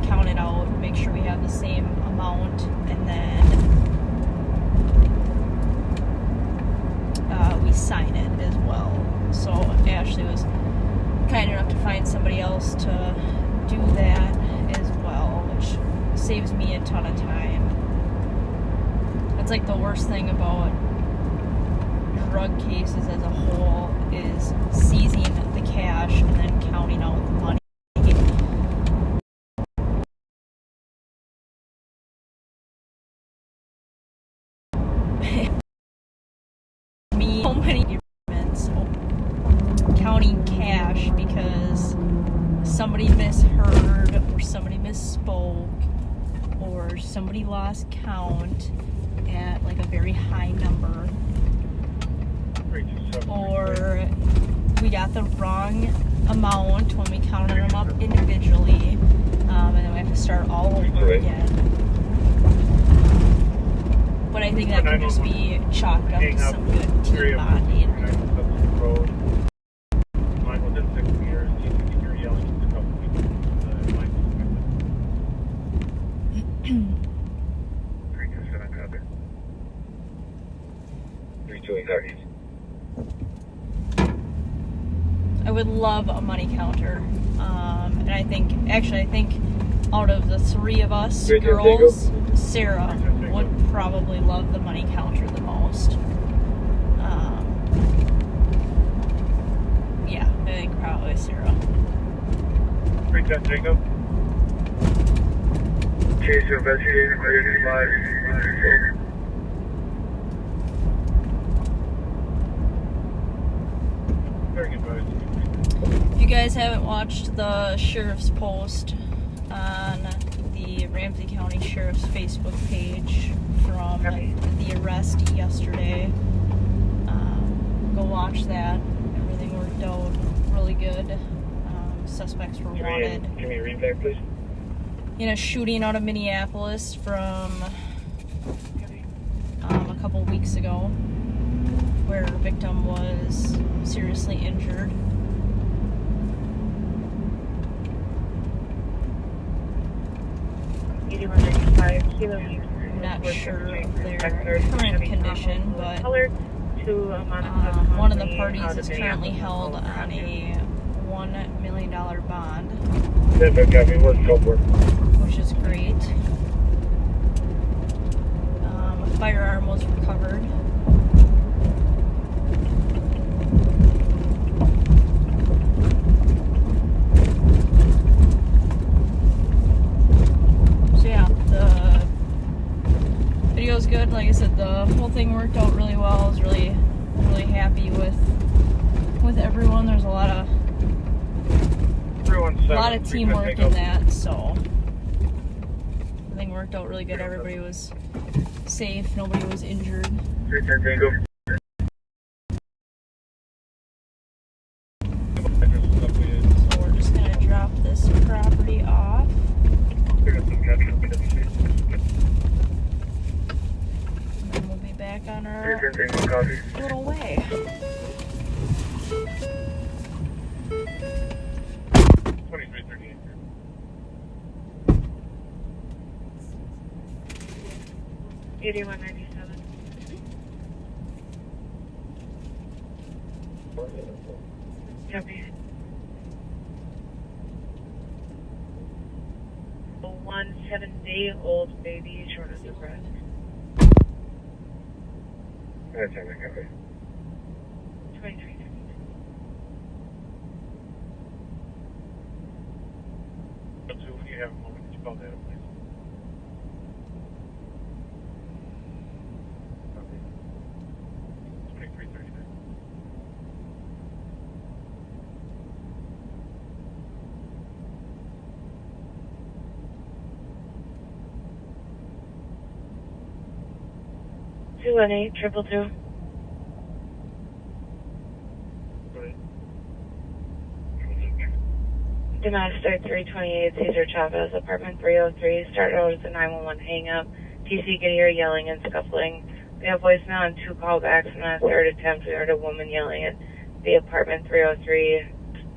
count it out, make sure we have the same amount, and then we sign it as well. So Ashley was kind enough to find somebody else to do that as well, which saves me a ton of time. It's like the worst thing about drug cases as a whole is seizing the cash and then counting out the money. So many arguments counting cash because somebody misheard or somebody misspoke or somebody lost count at like a very high number, or we got the wrong amount when we counted them up individually, and then we have to start all over again. But I think that can just be chalked up to some good team bonding. Within 6 meters, you can hear yelling at the couple people. I would love a money counter And I think out of the three of us girls, Sarah would probably love the money counter the most. Yeah, I think probably Sarah. 310 Jacob. Case investigation, If you guys haven't watched the sheriff's post on the Ramsey County Sheriff's Facebook page from the arrest yesterday, go watch that. Everything worked out really good. Suspects were wanted. Give me a read back, please. In a shooting out of Minneapolis from a couple weeks ago, where the victim was seriously injured. I'm not sure of their current condition, but one of the parties is currently held on a $1 million bond, which is great. A firearm was recovered. So yeah, the video's good. Like I said, the whole thing worked out really well. I was really happy with everyone. There's a lot of teamwork in that, so the thing worked out really good. Everybody was safe, nobody was injured. So we're just gonna drop this property off. And then we'll be back on our little way. 2338. $81.97. Copy. A 7-day-old baby, shortness of breath. That's how I copy. 23. So when you have a moment, could you call that up, please? Copy. 2339. Two 218-222. Domestic 328 Cesar Chavez, apartment 303. Started out as a 911 hang-up. TC could hear yelling and scuffling. We have voicemail and 2 callbacks, and on a third attempt, we heard a woman yelling at the apartment 303,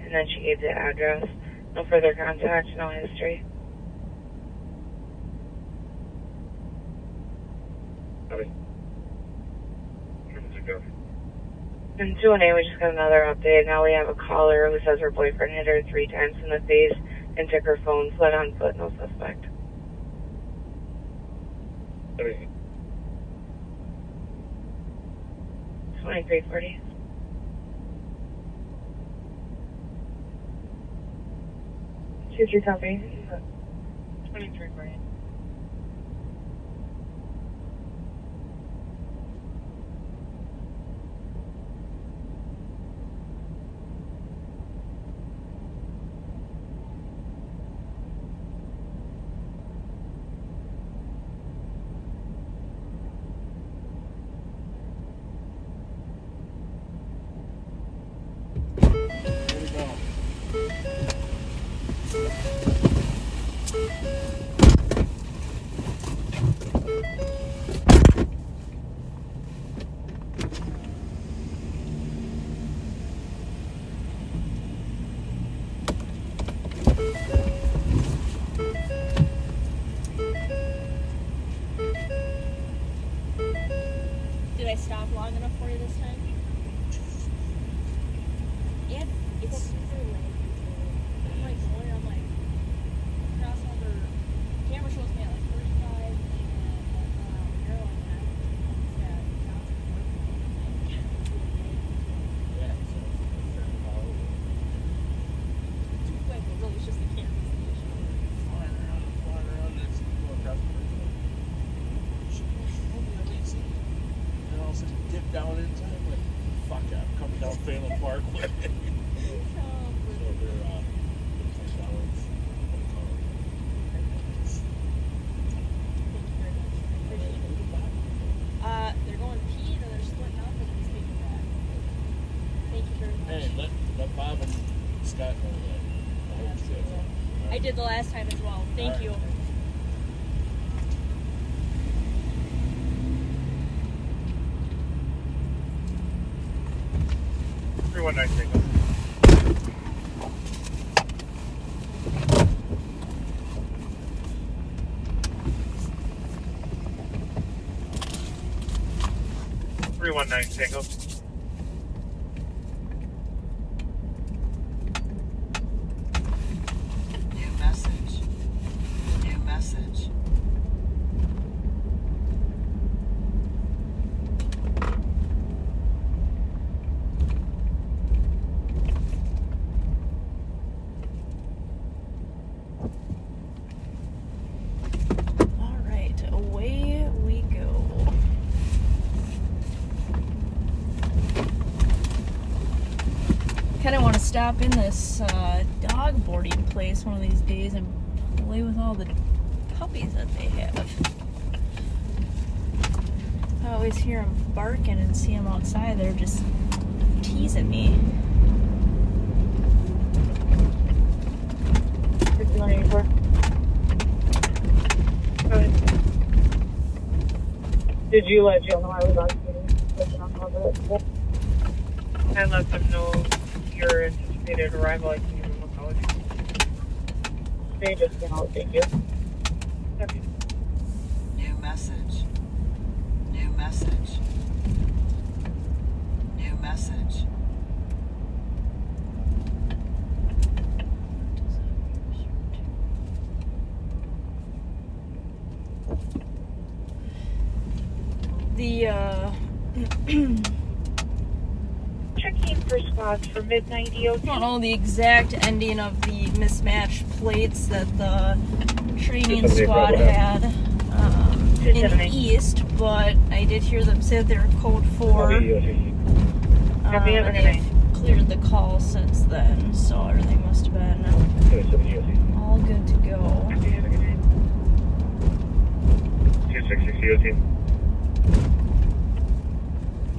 and then she gave the address. No further contact, no history. Copy. And 218, we just got another update. Now we have a caller who says her boyfriend hit her 3 times in the face and took her phone, fled on foot, no suspect. 2340. Shoot your copy. 2340. Scott know that. I hope he says that. I did the last time as well. Thank you. Tango. 319 Tango. New message. New message. All right, away we go. Kind of want to stop in this dog boarding place one of these days and play with all the puppies that they have. I always hear them barking and see them outside. They're just teasing me. Go ahead. Did you let Jill know I was on duty? I let them know your anticipated arrival. I can give them a call. They just came out. Thank you. Okay. New message. New message. New message. The Checking for spots for midnight EOT. I don't know the exact ending of the mismatched plates that the training squad had in the east, but I did hear them say that they were code 4. And they've cleared the call since then, so everything must have been all good to go. 266 EOT.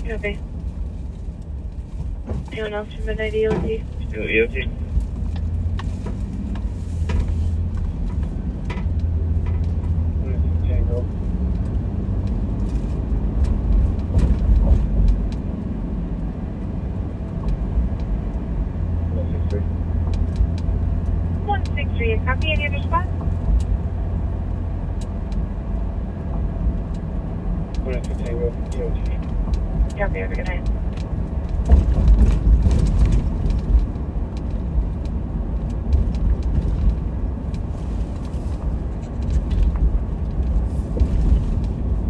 Okay. Anyone else from midnight EOT? Still EOT. Tango. One 163. Copy. Any other spots? 1 Tango. EOT. Copy. Have a good night.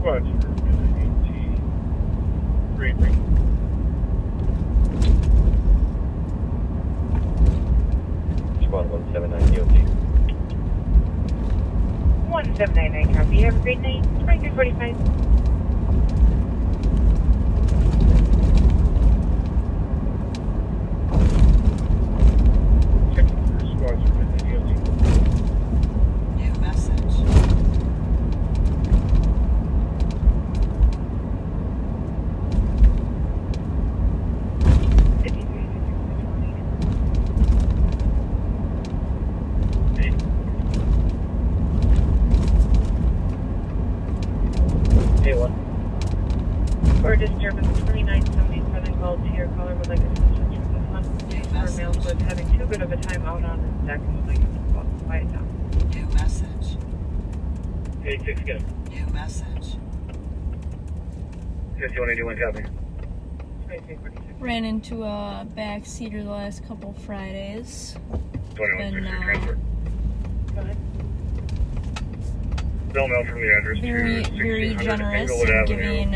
Roger. 3. Squad 179 EOT. 1799. Copy. Have a great night. 2345. New message. For disturbance 2977 called to your caller would like assistance from this one. Our male was having too good of a time out on his deck and would like to quiet down. New message. 86 again. New message. 5181 copy. 2346. Ran into a backseater the last couple Fridays. 2160 transfer. Go ahead. Bill Mel from the address. Very generous in giving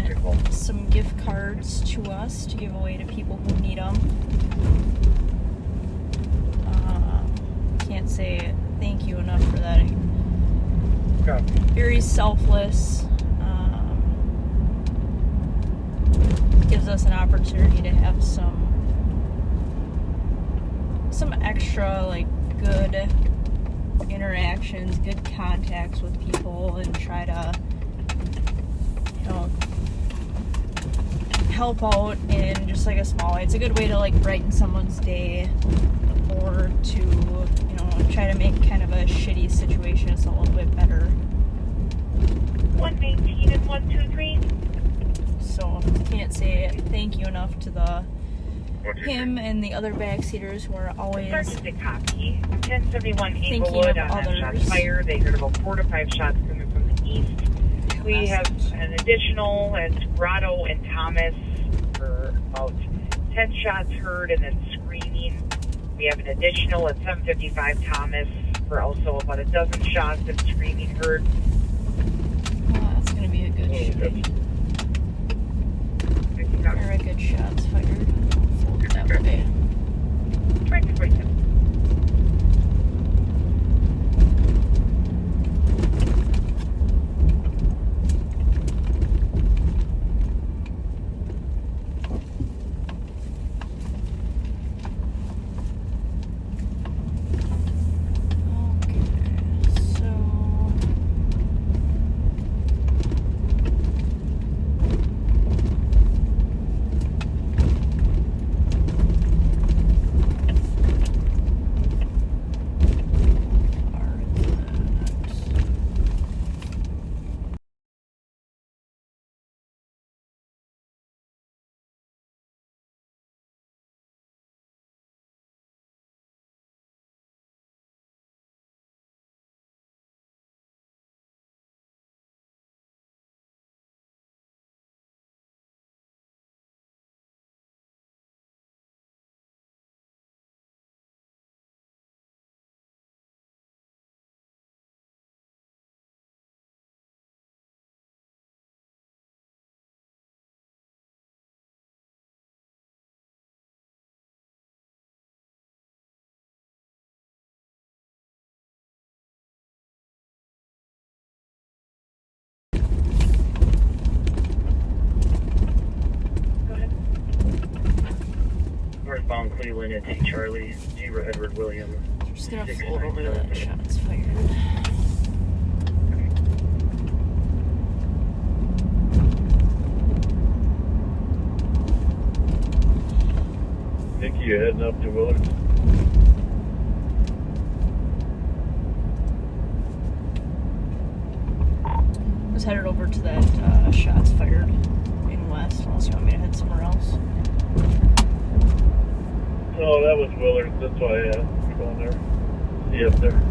some gift cards to us to give away to people who need them. Can't say thank you enough for that. Copy. Very selfless. Gives us an opportunity to have some extra like good interactions, good contacts with people, and try to help out in just like a small way. It's a good way to like brighten someone's day, or to, you know, try to make kind of a shitty situation just a little bit better. 119 and 123. So can't say thank you enough to him and the other backseaters who are always Sergeant copy. 1071 thinking Inglewood of on that shots others. fired. They heard about 4 to 5 shots coming from the east. We have an additional at Grotto and Thomas for about 10 shots heard and then screaming. We have an additional at 755 Thomas for also about a dozen shots and screaming heard. Oh, that's gonna be a good shooting. Or a good shots fired. Fold it that way. 2047. Northbound Cleveland at T. Charlie, 0 Edward William. We're just gonna fold over to that shots fired. Nicky, you heading up to Willard? Just headed over to that shots fired in west, unless you want me to head somewhere else. No, that was Willard. That's why I asked. Going there. See up there.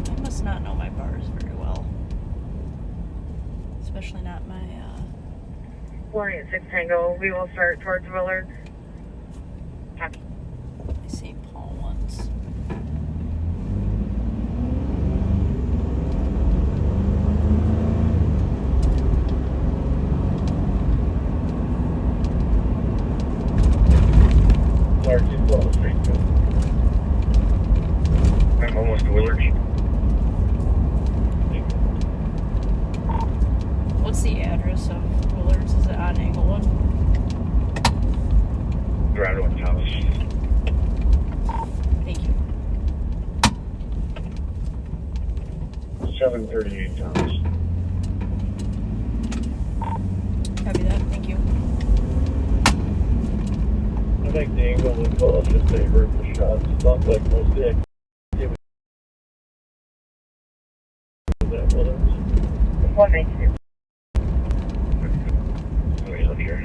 I must not know my bars very well. Especially not my, 486 Tango. We will start towards Willard. Copy. St. Paul ones. I'm almost to Willard. What's the address of Willard's? Is it on Englewood? Grotto and Thomas. Thank you. 738 Thomas. Copy that. Thank you. I think the angle would call us if they heard the shots. It sounds like most of the activity was at Willard's. 192. Let me look here.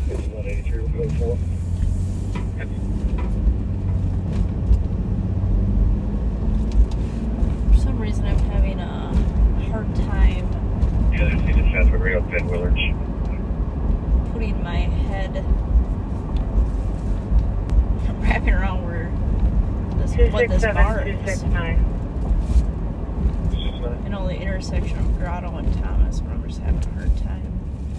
It's 183 with 04. For some reason, I'm having a hard time Yeah, there's the shots were right up at Willard's. putting my head, wrapping around where what this bar is. 269. I know the intersection of Grotto and Thomas, but I'm just having a hard time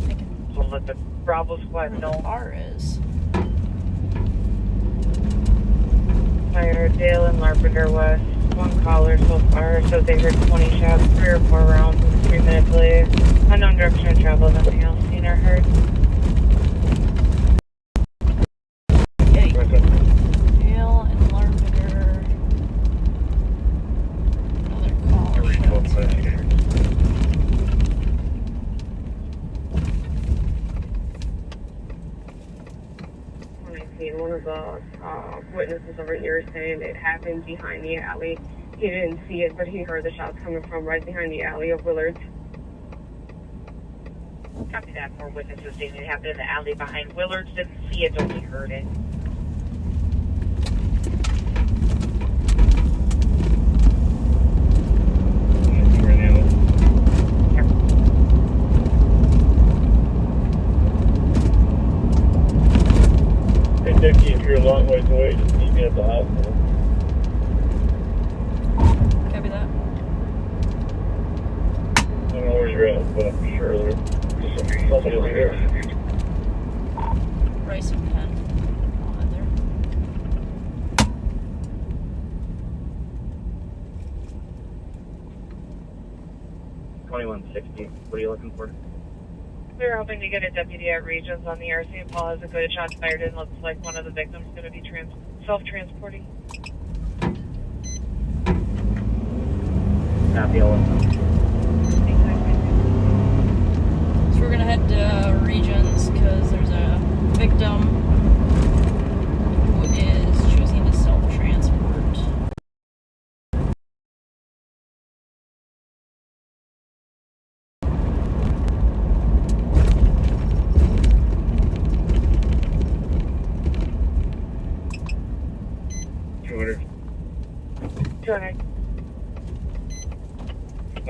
thinking We'll let the Bravo squad where the know. bar is. Fire Dale and Larpenter West. One caller so far, so they heard 20 shots, 3 or 4 rounds with a 3-minute delay. Unknown direction of travel, nothing else seen or heard. Dale and Larpenter of the witnesses over here saying it happened behind the alley. He didn't see it, but he heard the shots coming from right behind the alley of Willard's. Copy that. More witnesses saying it happened in the alley behind Willard's. Didn't see it, only heard it. Hey, Dickie, if you're a long ways away, just meet me at the hospital. Copy that. I don't know where you're at, but I'm sure there's somebody over there. Rice and pen. I'll head there. What are you looking for? We were hoping to get a deputy at Regions on the RC Paul has a good shots fired and looks like one of the victims is going to be self-transporting. Copy, I'll So we're gonna head to Regions because there's a victim who is choosing to self-transport.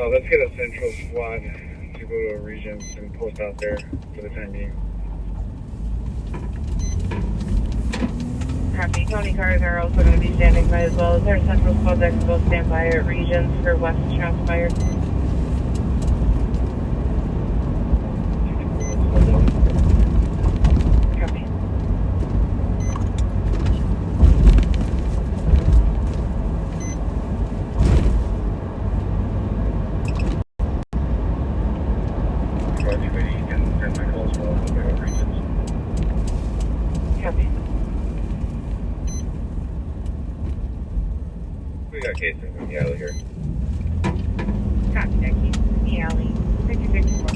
Let's get a central squad to go to Regions and post out there for the time being. Copy. County cars are also going to be standing by as well. Is there a central squad that can go stand by at Regions for West transpired? Copy. Copy. We got cases in the alley here. Copy, Becky. The alley. 5664.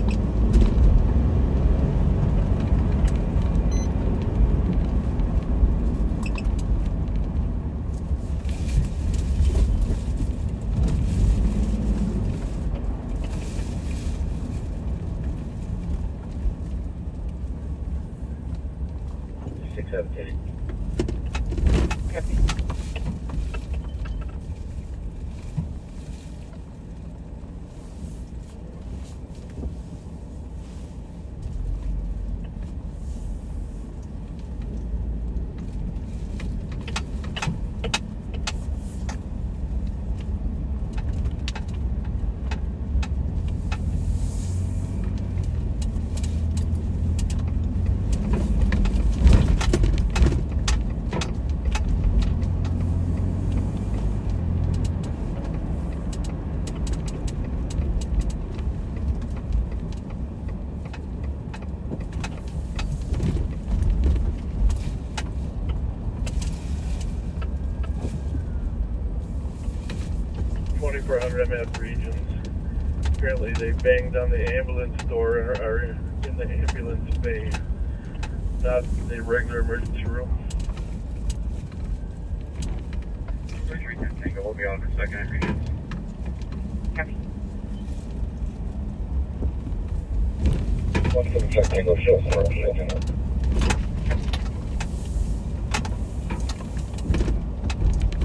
Copy. I'm at Regions. Apparently they banged on the ambulance door and are in the ambulance bay, not the regular emergency room. We'll be on for a second at Regions. Copy. 176 Tango show for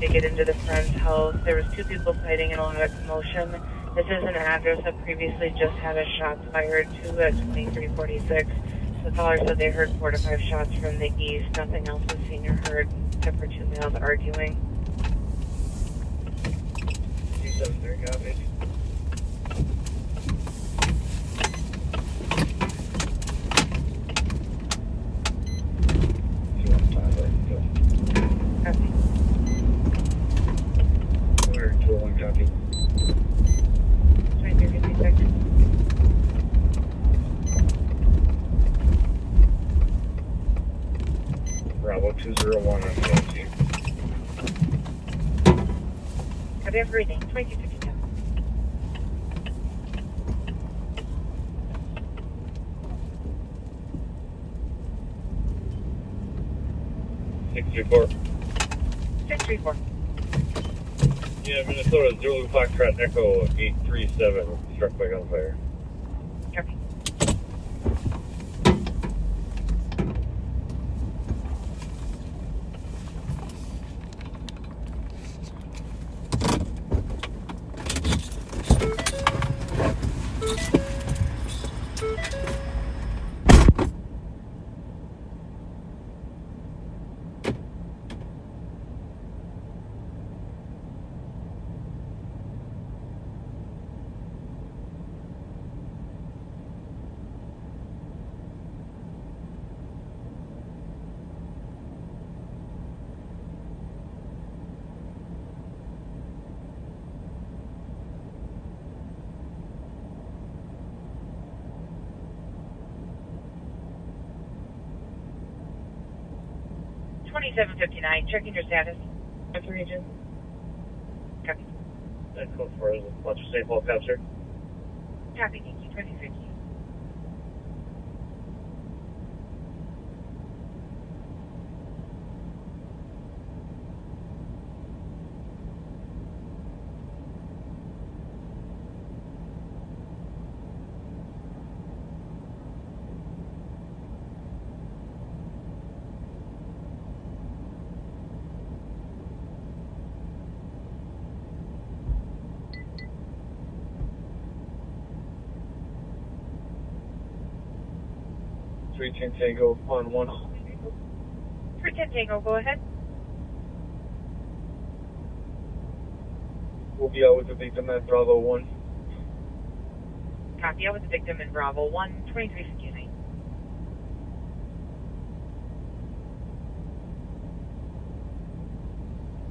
To get into the friend's house, there was 2 people fighting and a lot of commotion. This is an address that previously just had a shots fired to at 2346. The caller said they heard 4 to 5 shots from the east. Nothing else was seen or heard except for 2 males arguing. 273 copies. Copy. 201 copy. 2356. Bravo 201 on PLC. Copy everything. 2252. 634. 634. Yeah, Minnesota, Zulu Foxtrot Echo 837, struck by gunfire. Copy. $27.59. Checking your status. What's the region? Copy. Echo 4 is a bunch of St. Paul cops here. Copy. Thank you. 2050. Three Tango on 1. 310 Tango, go ahead. We'll be out with the victim at Bravo 1. Copy. Out with the victim in Bravo 1, 2359.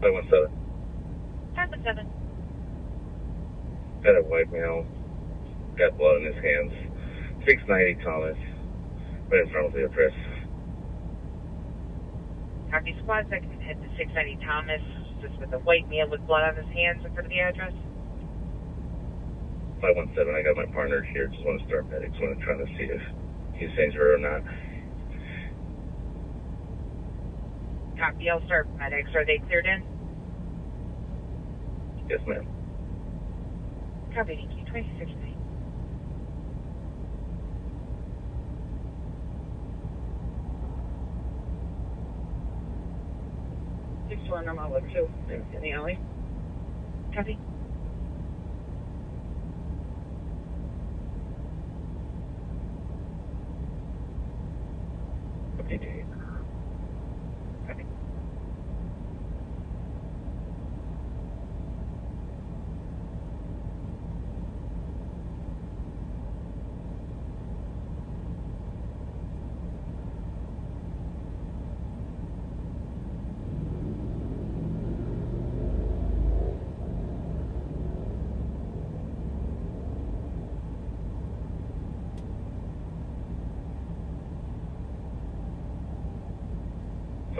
I went 7. 517. Got a white male. Got blood in his hands. 690 Thomas. Right in front of the press. Copy. Squad second head to 690 Thomas, just with a white male with blood on his hands in front of the address. 517, I got my partner here. Just want to start medics. Want to try to see if he's injured or not. Copy. I'll start medics. Are they cleared in? Yes, ma'am. Copy. Thank you. 2659. I'm on level 2 in the alley. Copy. Okay. Copy.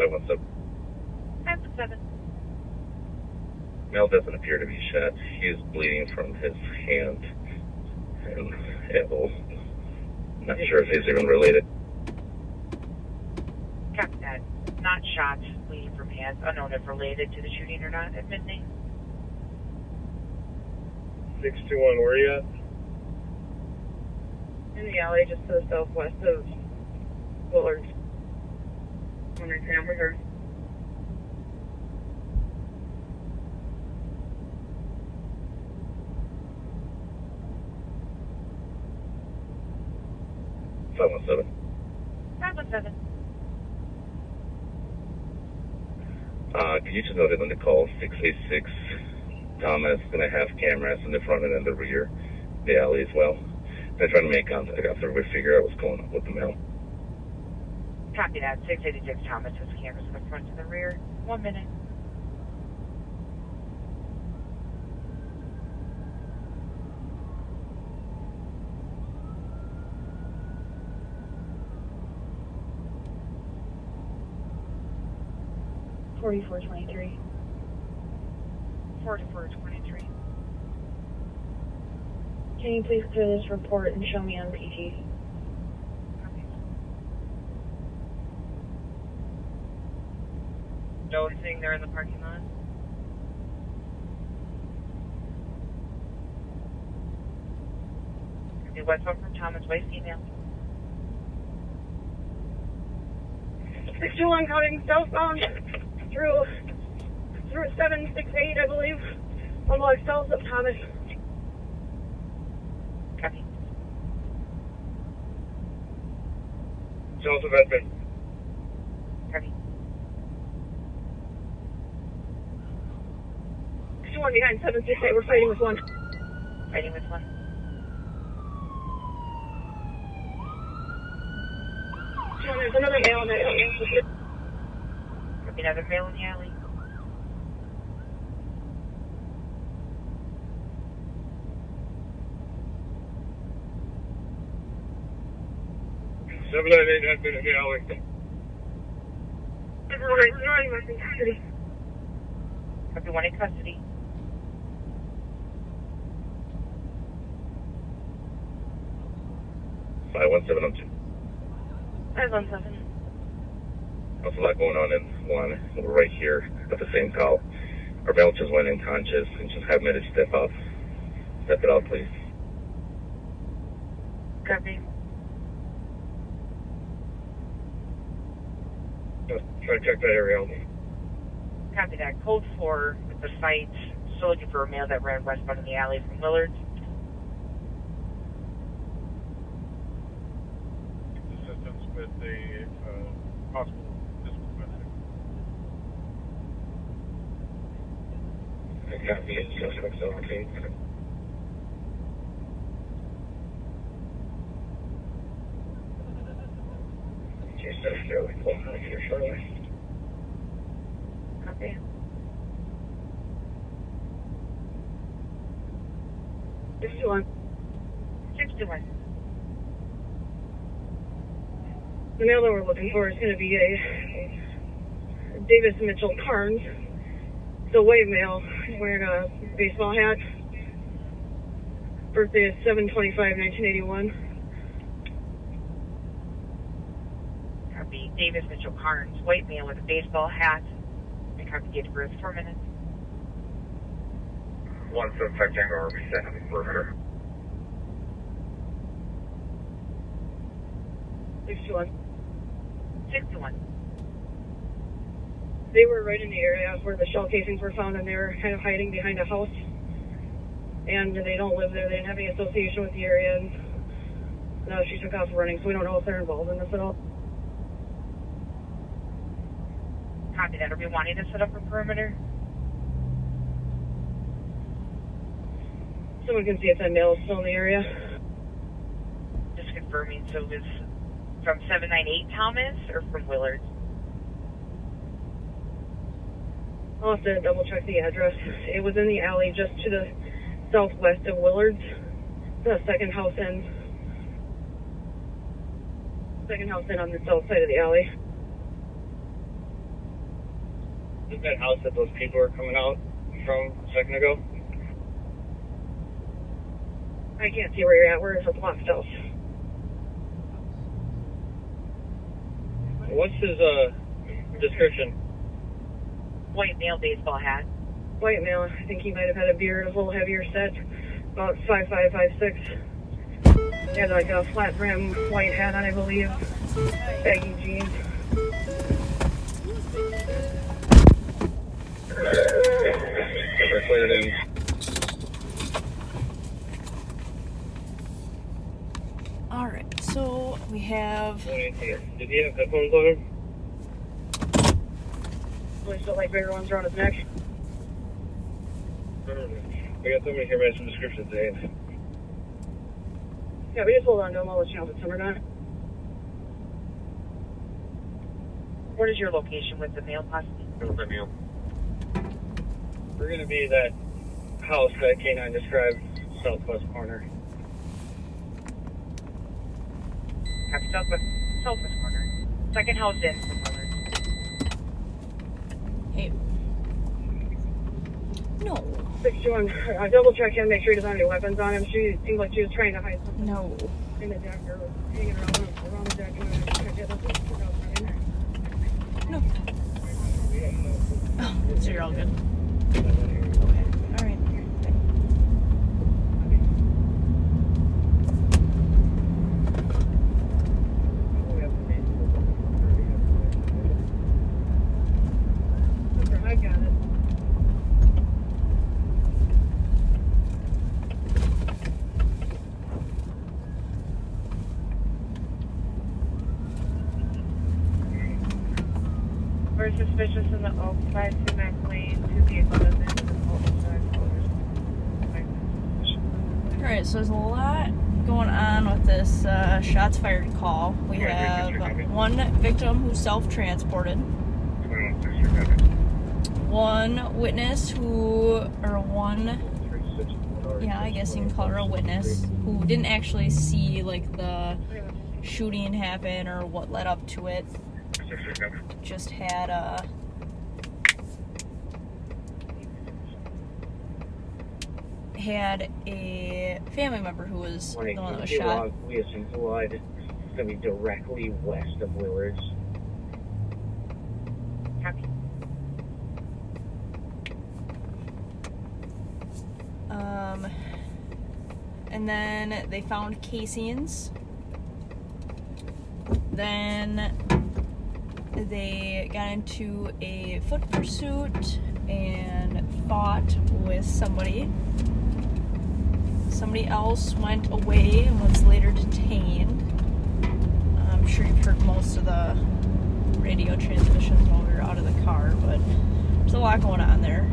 What's up? 517. Male doesn't appear to be shot. He is bleeding from his hand and elbow. Not sure if he's even related. Copy that. Not shot, bleeding from hands. Unknown if related to the shooting or not at midnight. 621, where are you at? In the alley just to the southwest of Willard's. Wondering hamburger. $517. 517. Can you just note it on the call? 686 Thomas, gonna have cameras in the front and in the rear, the alley as well. They're trying to make contact after we figure out what's going on with the male. Copy that. 686 Thomas has cameras in the front and the rear. 1 minute. $44.23. 4423. Can you please clear this report and show me on PT? Noticing they're in the parking lot. Okay, westbound from Thomas Way, female. 621 counting southbound through 768, I believe, on block south of Thomas. Copy. South of Edmond. Copy. 621 behind 768, we're fighting with one. Fighting with one. There's another male in that alley. Copy, another male in the alley. Seven and 8 had been in the alley. Copy, one in custody. Five 1702. 517. There's a lot going on in one. We're right here at the same call. Our male just went unconscious and just had minutes step up. Step it out, please. Copy. Try to check that area out. Copy that. Code 4 with the site. Still looking for a male that ran westbound in the alley from Willards. Assistance with a possible physical threat. Copy it. Suspect 17. Just fairly close here shortly. Copy. Six to one. 61. The male that we're looking for is going to be a Davis Mitchell Carnes. It's a white male wearing a baseball hat. Birthday is 7/25/1981. Copy. Davis Mitchell Carnes, white male with a baseball hat. And copy date of birth, 4 minutes. 175 Tango RB set on the perimeter. 621. 61. They were right in the area where the shell casings were found, and they were kind of hiding behind a house. And they don't live there. They didn't have any association with the area. And no, she took off running, so we don't know if they're involved in this at all. Copy that. Are we wanting to set up a perimeter? Someone can see if that male is still in the area. Just confirming. So it was from 798 Thomas or from Willards? I'll have to double check the address. It was in the alley just to the southwest of Willards. The second house in. Second house in on the south side of the alley. Is that house that those people are coming out from a second ago? I can't see where you're at. We're in a blocked house. What's his description? White male, baseball hat. White male. I think he might have had a beard, a little heavier set. About 5'5", 5'6". He had like a flat brim white hat on, I believe. Baggy jeans. We're cleared in. Alright, so we have... Did he have headphones on him? He's got like bigger ones around his neck. We got somebody here matching description today. Yeah, we just hold on to him. I'll let you know if it's him or not. What is your location with the male possibly? The male. We're going to be that house that K9 described, southwest corner. Copy, southwest corner. Second house in from Willards. Hey. No. 61. Double check him, make sure he doesn't have any weapons on him. She seemed like she was trying to hide something. No. In the deck or hanging around the deck. No. Oh, so you're all good. Okay. All right. I got it. We're suspicious in the Oak 5 Mac Lane, 2 vehicles in the cul-de-sac. Alright, so there's a lot going on with this shots fired call. We have one victim who's self-transported, one witness I guess you can call her a witness, who didn't actually see like the shooting happen or what led up to it. Just had a family member who was the one that was shot. We have some blood. It's going to be directly west of Willards. And then they found casings. Then they got into a foot pursuit and fought with somebody. Somebody else went away and was later detained. I'm sure you've heard most of the radio transmissions while we were out of the car, but there's a lot going on there.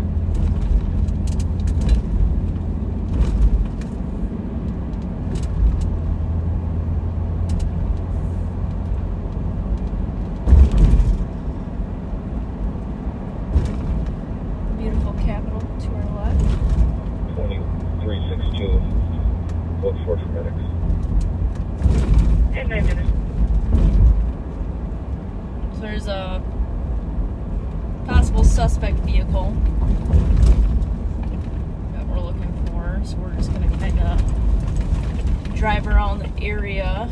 Beautiful Capitol to our left. 2362. Look for medics. In 9 minutes. So there's a possible suspect vehicle that we're looking for. So we're just going to kind of drive around the area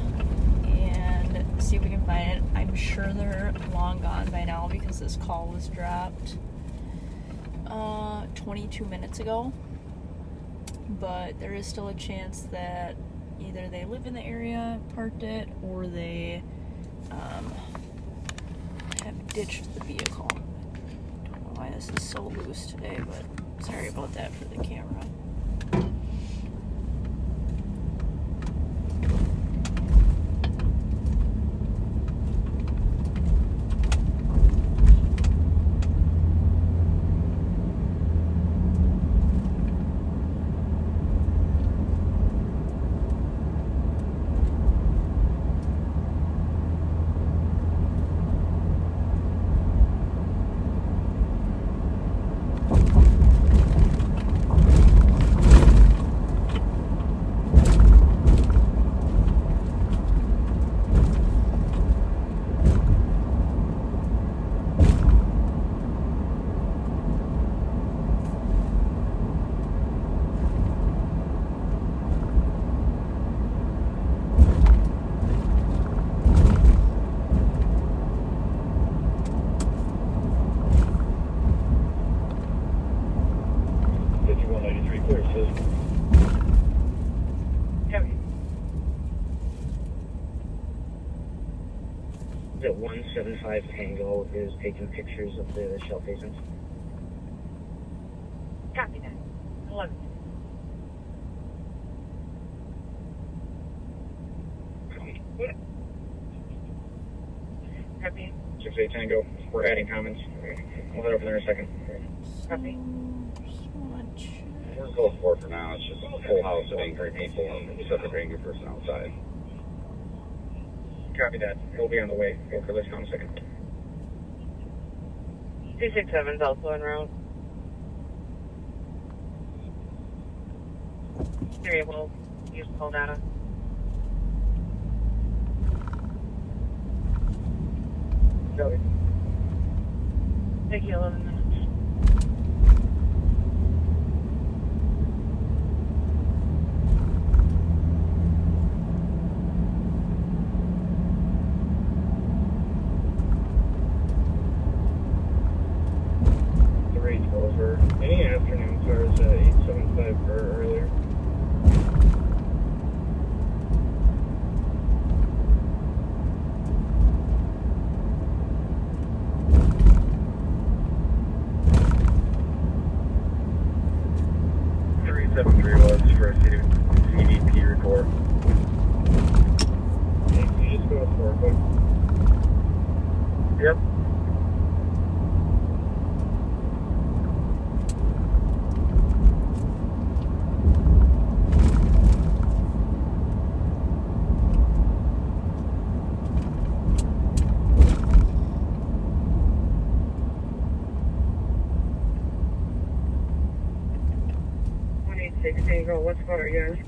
and see if we can find it. I'm sure they're long gone by now because this call was dropped 22 minutes ago. But there is still a chance that either they live in the area, parked it, or they have ditched the vehicle. Don't know why this is so loose today, but sorry about that for the camera. The 175 Tango is taking pictures of the shell casings. Copy that. 11. Copy. 68 Tango. We're adding comments. We'll head over there in a second. Copy. We're close for now. It's just a full house of angry people and separate angry person outside. Copy that. We'll be on the way. We'll for this in a second. 267 is also en route. Area will use call data. Copy. Take you 11 minutes. again.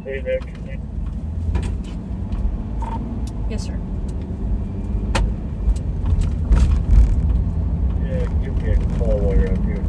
Hey, Nick. Yes, sir. Yeah, give me a call while you're up here.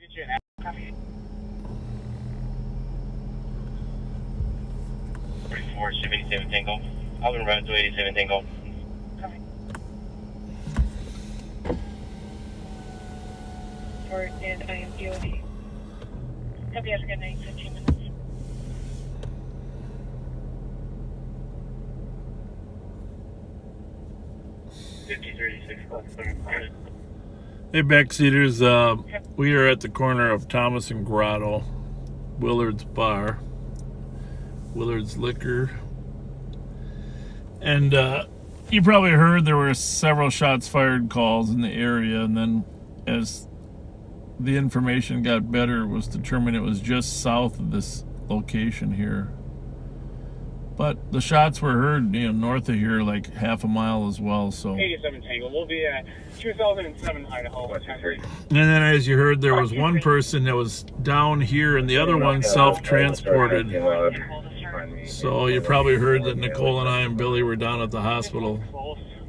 Get you an copy. 44, 77 Tango. I'll be around to 87 Tango. Copy. Ford and I am DOT. Copy, have a good night, 15 minutes. Hey, backseaters. We are at the corner of Thomas and Grotto, Willard's Bar, Willard's Liquor. And you probably heard there were several shots fired calls in the area, and then as the information got better, it was determined it was just south of this location here. But the shots were heard, north of here, like half a mile as well. So. 87 Tango. We'll be at 2007 Idaho. And then, as you heard, there was one person that was down here, and the other one self-transported. So you probably heard that Nicole and I and Billy were down at the hospital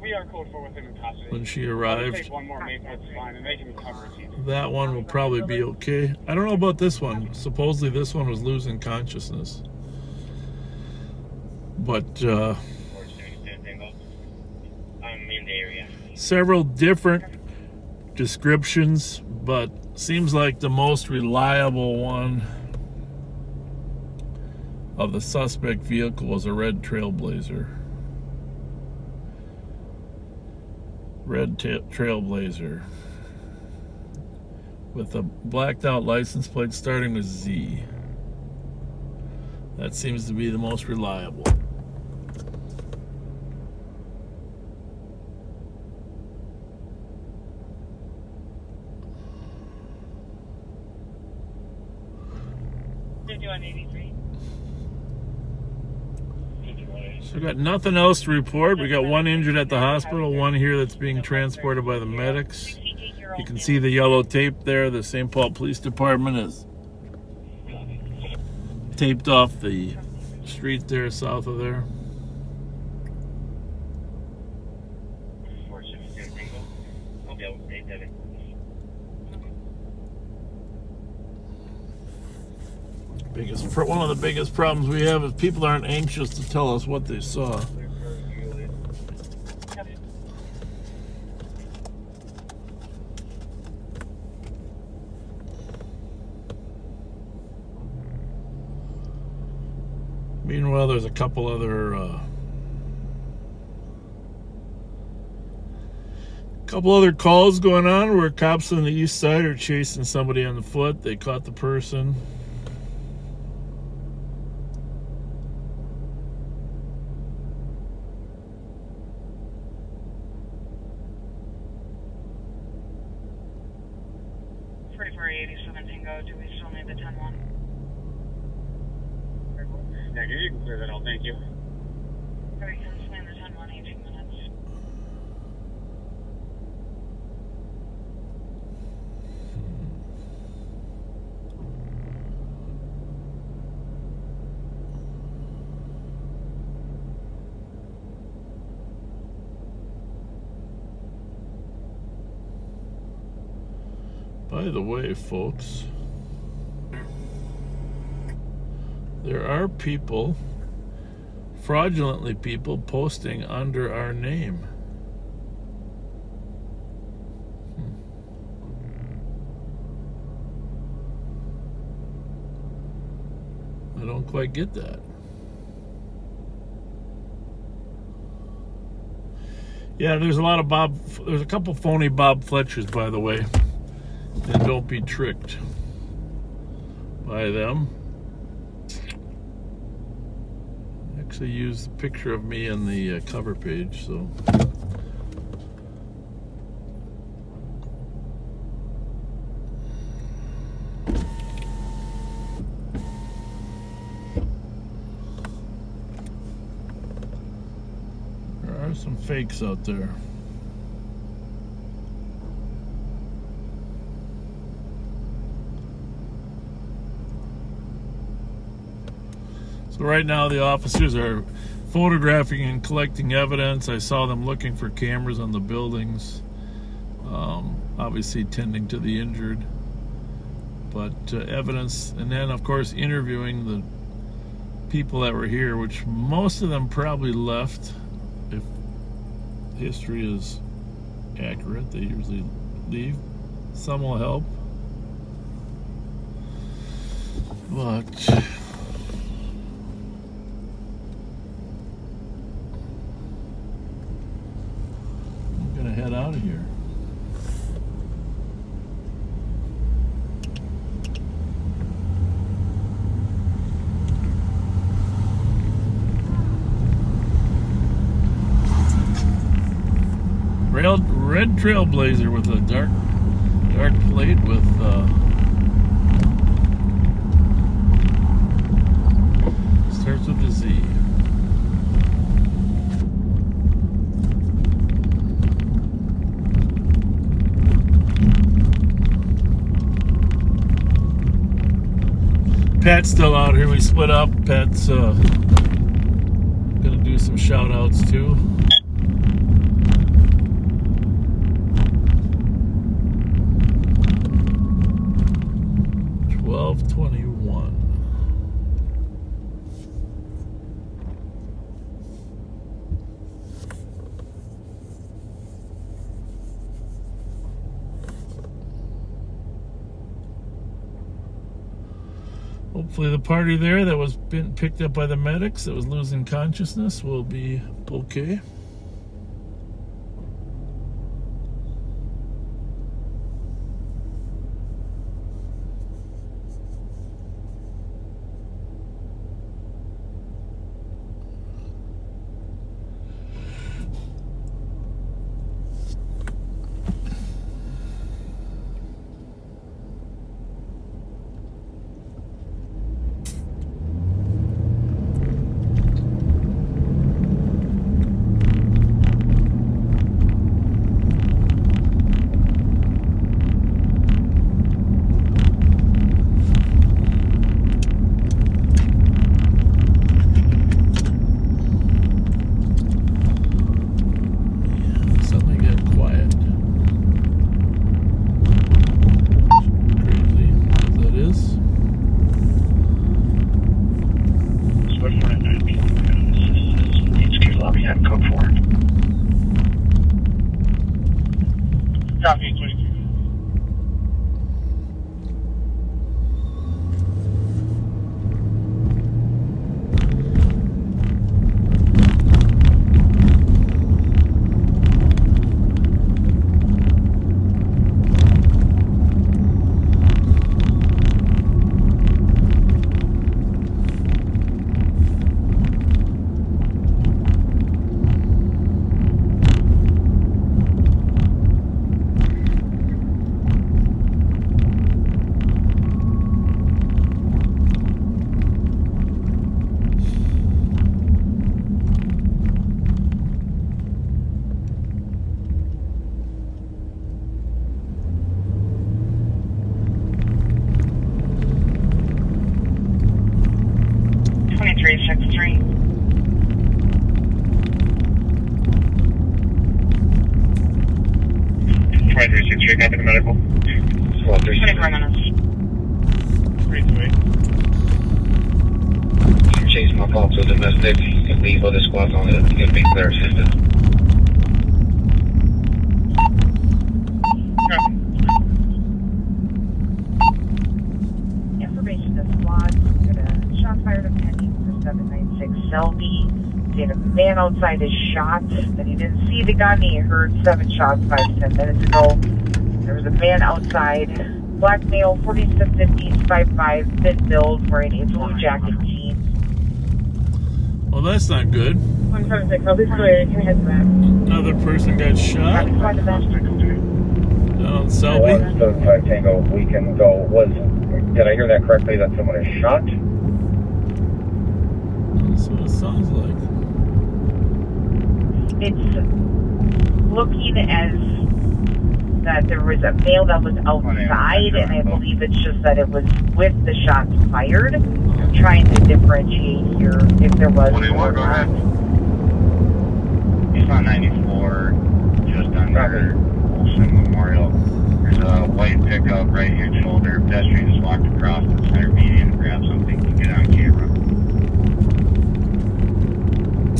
We are code 4 within custody. when she arrived. Take one more mate, that's fine, and they can cover it. That one will probably be okay. I don't know about this one. Supposedly this one was losing consciousness. But several different descriptions, but seems like the most reliable one of the suspect vehicle was a red Trailblazer. Red Trailblazer with a blacked out license plate starting with Z. That seems to be the most reliable. So we got nothing else to report. We got one injured at the hospital, one here that's being transported by the medics. You can see the yellow tape there. The St. Paul Police Department has taped off the street there south of there. One of the biggest problems we have is people aren't anxious to tell us what they saw. Meanwhile, there's a couple other calls going on where cops on the east side are chasing somebody on the foot. They caught the person. Do we still need the 10-1? Yeah, you can clear that out. Thank you. Alright, I'm just laying the 10-1, 18 minutes. By the way, folks, there are people, fraudulently people, posting under our name. I don't quite get that. Yeah, there's a couple phony Bob Fletchers, by the way. And don't be tricked by them. Actually used a picture of me in the cover page, so. There are some fakes out there. So right now the officers are photographing and collecting evidence. I saw them looking for cameras on the buildings, obviously tending to the injured, but evidence, and then of course interviewing the people that were here, which most of them probably left. If history is accurate, they usually leave. Some will help, but head out of here. Red Trailblazer with a dark plate with starts with a Z. Pat's still out here. We split up. Pat's gonna do some shout outs too. Hopefully the party there that was being picked up by the medics that was losing consciousness will be okay. HQ lobby at code 4. Copy, 22. Copy the medical. 24 minutes. 328. Chase my call to domestic. You can leave other squads on it. You can be clear assistance. Information to squad. Shots fired at Penny for 796 Selby. He had a man outside his shot, but he didn't see the gun. He heard 7 shots 5-10 minutes ago. There was a man outside, black male, 40s to 50s, 5'5", thin build, wearing a blue jacket jeans. Well, that's not good. 176, I'll be clear. Can I head to that? Another person got shot down on Selby. 175 Tango, we can go. Did I hear that correctly, that someone is shot? That's what it sounds like. It's looking as that there was a male that was outside, and I believe it's just that it was with the shots fired. I'm trying to differentiate here if there was. 21, go ahead. He's on 94, just under Olson Memorial. There's a white pickup, right hand shoulder. Pedestrian just walked across the center median to grab something to get on camera.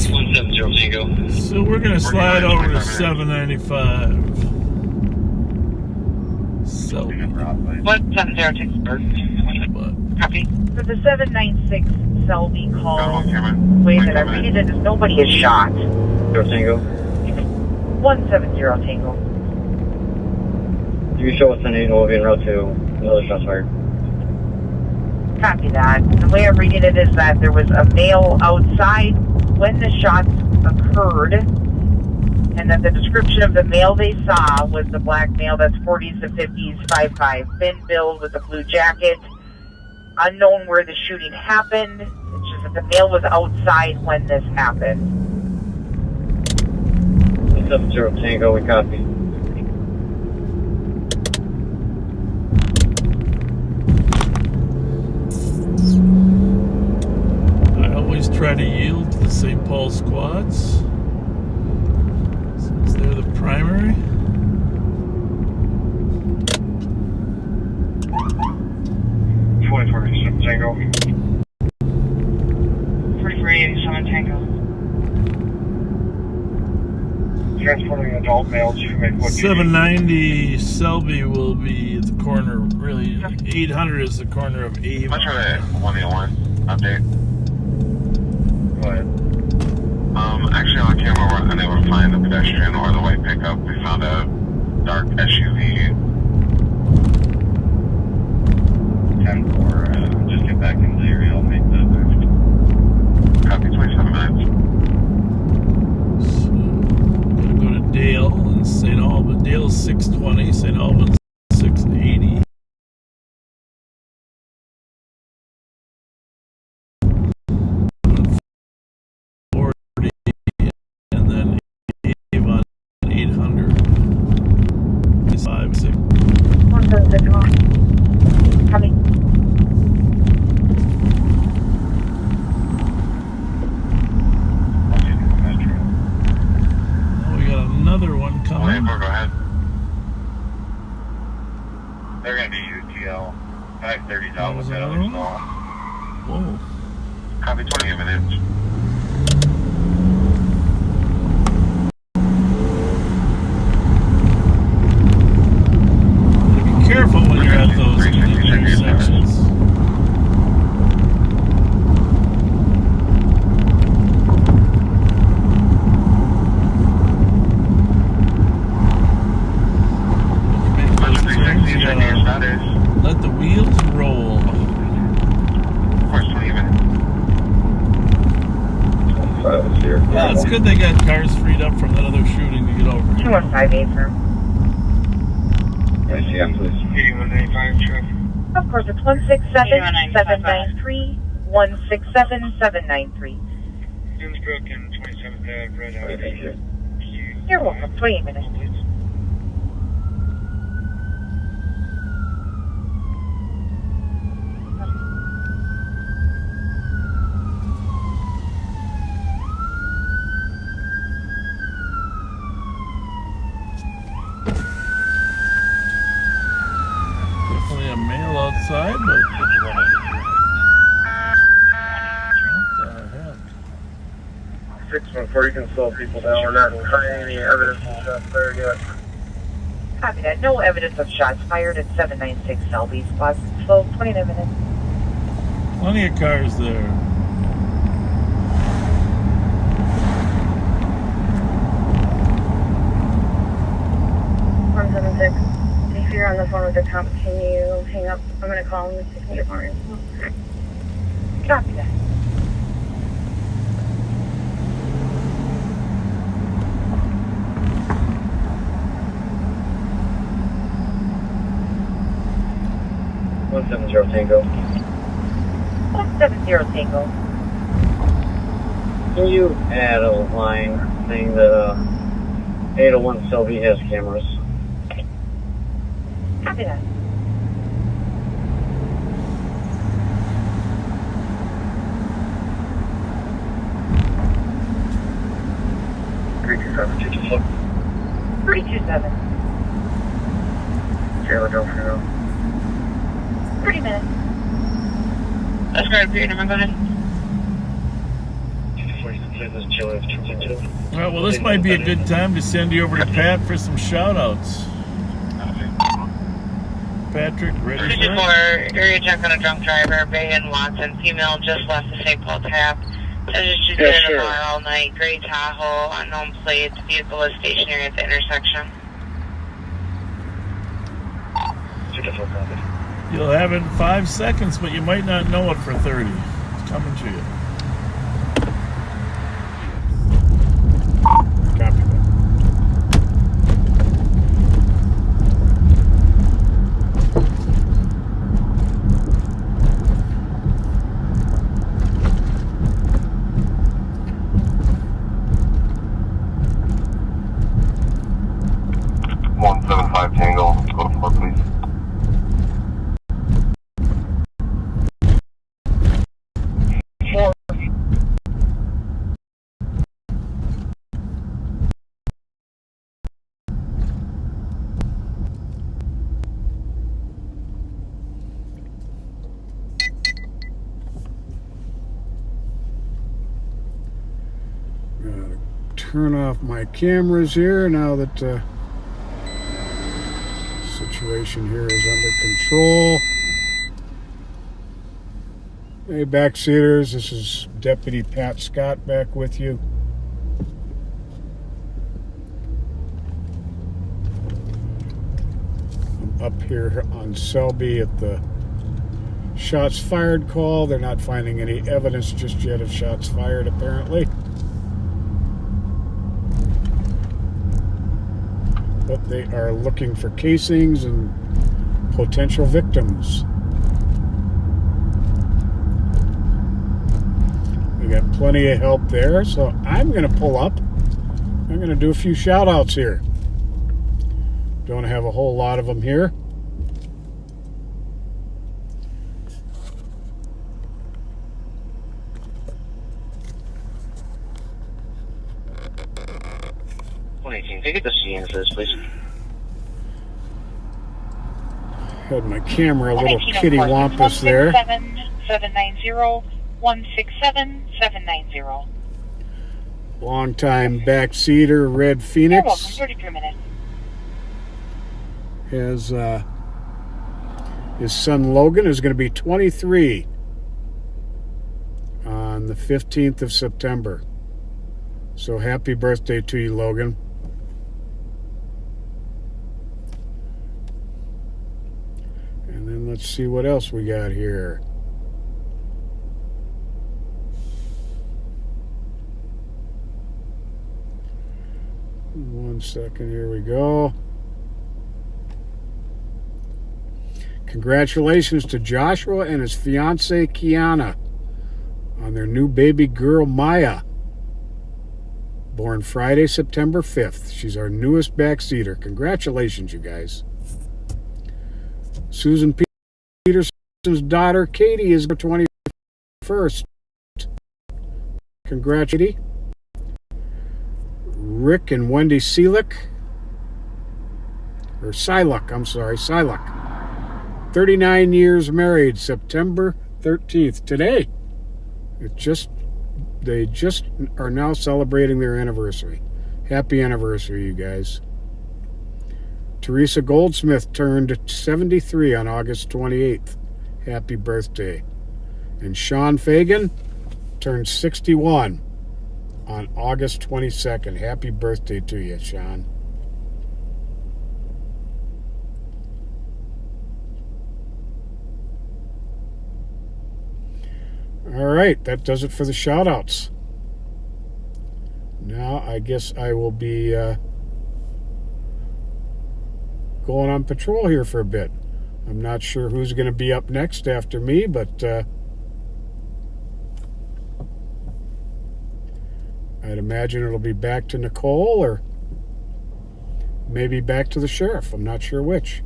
170 Tango. So we're going to slide over to 795. Selby. 170 Copy. For the 796 Selby call, the way that I read it is nobody is shot. 0 Tango. 170 Tango. You can show us an 8 will be en route to another shots fired. Copy that. The way I'm reading it is that there was a male outside when the shots occurred, and that the description of the male they saw was the black male that's 40s to 50s, 5'5", thin build with a blue jacket. Unknown where the shooting happened. It's just that the male was outside when this happened. 70 Tango, we copy. I always try to yield to the St. Paul squads, since they're the primary. Tango. 4387 Tango. Transporting adult male to make 790 Selby will be at the corner, really, 800 is the corner of Avon. Let's try that 181 update. Go ahead. Actually on camera we're unable to find the pedestrian or the white pickup. We found a dark SUV. 10-4, just get back into the area, I'll make the move. Copy 27 minutes. So, I'm going to go to Dale and St. Albans. Dale's 620, St. Albans 680. And then Avon 800. 5, 6. 176 Coming. Be careful when you're at those intersections. Let the wheels roll. Of course, 20 minutes. Yeah, it's good they got cars freed up from that other shooting to get over. 2158, sir. Yes, yeah, please. 8195, traffic. Of course, it's 167-793, 167-793. Innsbruck and 27th Ave, Red House. Thank you. You're welcome. 28 minutes. Definitely a male outside, but what the heck? 614, you can slow people down. We're not finding any evidence of shots fired yet. Copy that. No evidence of shots fired at 796 Selby. Spot slow, 29 minutes. Plenty of cars there. If you're on the phone with the cop, can you hang up? I'm going to call him and see if he can get more info. Copy that. One 170 Tango. 170 Tango. Can you add a line saying that 801 Selby has cameras? Copy that. $327. 327. Taylor, go for now. 30 minutes. That's right, Peter. Go ahead. All right, well, this might be a good time to send you over to Pat for some shout-outs. Patrick, ready for it? Area check on a drunk driver, Bay and Watson. Female just left the St. Paul tap. She's been in a bar all night. Gray Tahoe, unknown plates. Vehicle is stationary at the intersection. You'll have it in 5 seconds, but you might not know it for 30. It's coming to you. Copy that. Tango, go to 4, please. Gotta turn off my cameras here now that situation here is under control. Hey, backseaters, this is Deputy Pat Scott back with you. I'm up here on Selby at the shots fired call. They're not finding any evidence just yet of shots fired, apparently. But they are looking for casings and potential victims. We got plenty of help there, so I'm going to pull up. I'm going to do a few shout outs here. Don't have a whole lot of them here. Can I get the CN for this, please? Had my camera a little kitty wampus there. 790, 167790. Longtime backseater, Red You're welcome. Phoenix. 33 minutes. Has his son Logan is going to be 23 on the 15th of September. So happy birthday to you, Logan. And then let's see what else we got here. One second, here we go. Congratulations to Joshua and his fiancée Kiana on their new baby girl Maya. Born Friday, September 5th. She's our newest backseater. Congratulations, you guys. Susan Peterson's daughter Katie is her 21st. Congratulations. Rick and Wendy Siluck. 39 years married, September 13th. Today. They just are now celebrating their anniversary. Happy anniversary, you guys. Teresa Goldsmith turned 73 on August 28th. Happy birthday. And Sean Fagan turned 61 on August 22nd. Happy birthday to you, Sean. All right, that does it for the shout-outs. Now I guess I will be going on patrol here for a bit. I'm not sure who's going to be up next after me, but I'd imagine it'll be back to Nicole or maybe back to the sheriff. I'm not sure which.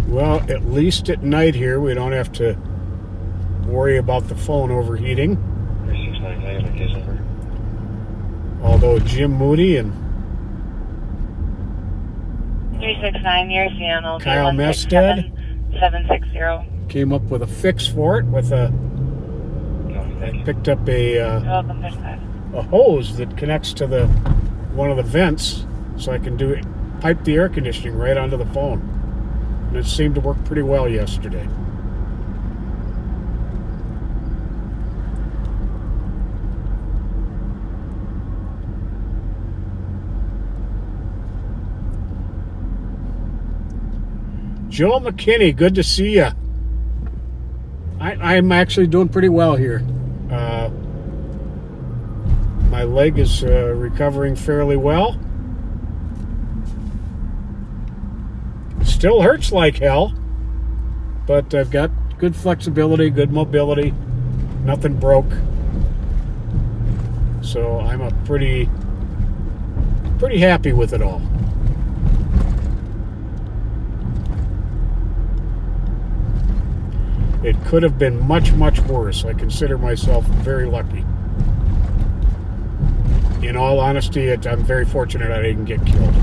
Well, at least at night here, we don't have to worry about the phone overheating. 3699, case over. Although Jim Moody and 369, you're Seattle. Kyle Mestad 760. came up with a fix for it with I picked up Welcome, a hose that connects to one of the vents so I can pipe the air conditioning right onto the phone. And it seemed to work pretty well yesterday. Joe McKinney, good to see you. I'm actually doing pretty well here. My leg is recovering fairly well. Still hurts like hell, but I've got good flexibility, good mobility, nothing broke. So I'm pretty happy with it all. It could have been much, much worse. I consider myself very lucky. In all honesty, I'm very fortunate I didn't get killed.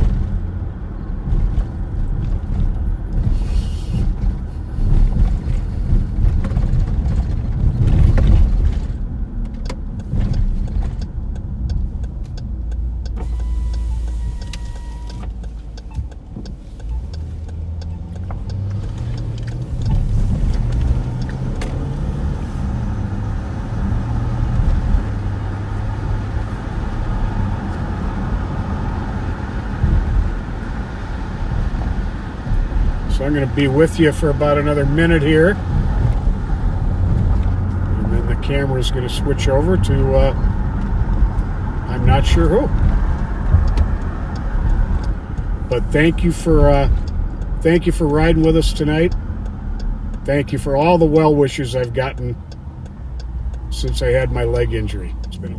So I'm going to be with you for about another minute here. And then the camera is going to switch over to I'm not sure who. But thank you for riding with us tonight. Thank you for all the well wishes I've gotten since I had my leg injury. It's been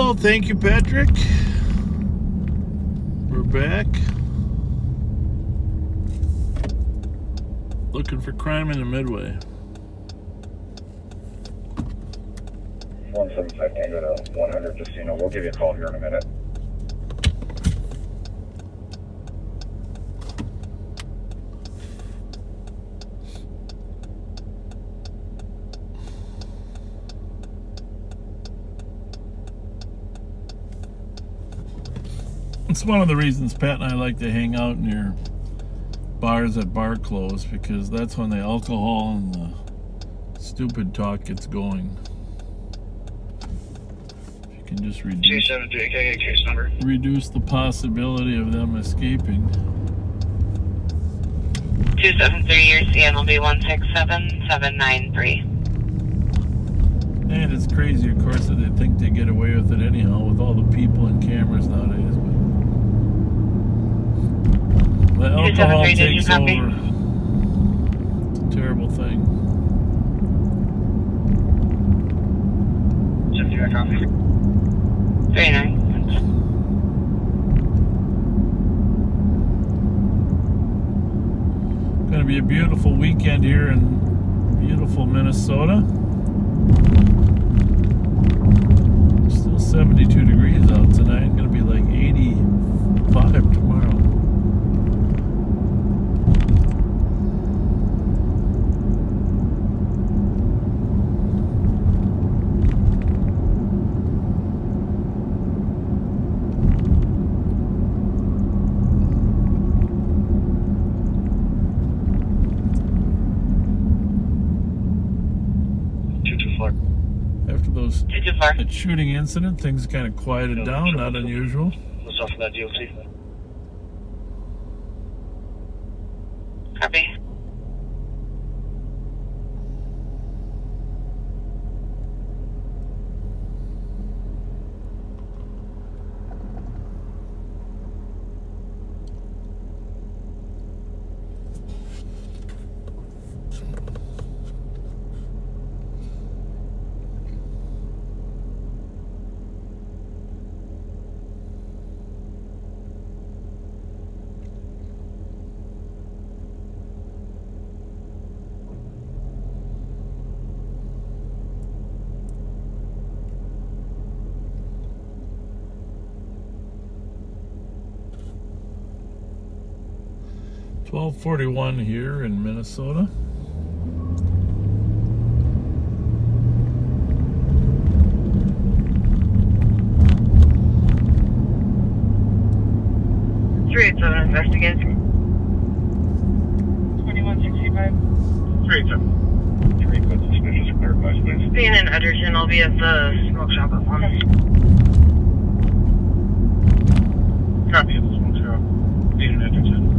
Well, thank you, Patrick. We're back. Looking for crime in the Midway. 175 Tango to 100, just so you know. We'll give you a call here in a minute. It's one of the reasons Pat and I like to hang out near bars at bar close, because that's when the alcohol and the stupid talk gets going. If you can just reduce the possibility of them escaping. 273, your CNLB 167793. And it's crazy, of course, that they think they get away with it anyhow with all the people and cameras nowadays. But the alcohol takes over. It's a terrible thing. Very nice. Going to be a beautiful weekend here in beautiful Minnesota. Still 72 degrees out tonight. Going to be like 85 tomorrow. That shooting incident, things kind of quieted down, not unusual. What's off of that DOT? Copy. .1241 here in Minnesota. Investigate. 2165. 387. 3 foot suspicious, clarify, please. Being in Edgerton, I'll be at the smoke shop at 1. Copy of the smoke shop. Being in Edgerton.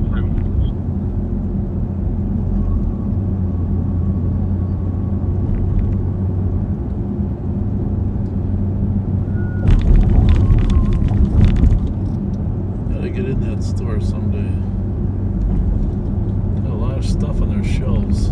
Get in that store someday. Got a lot of stuff on their shelves.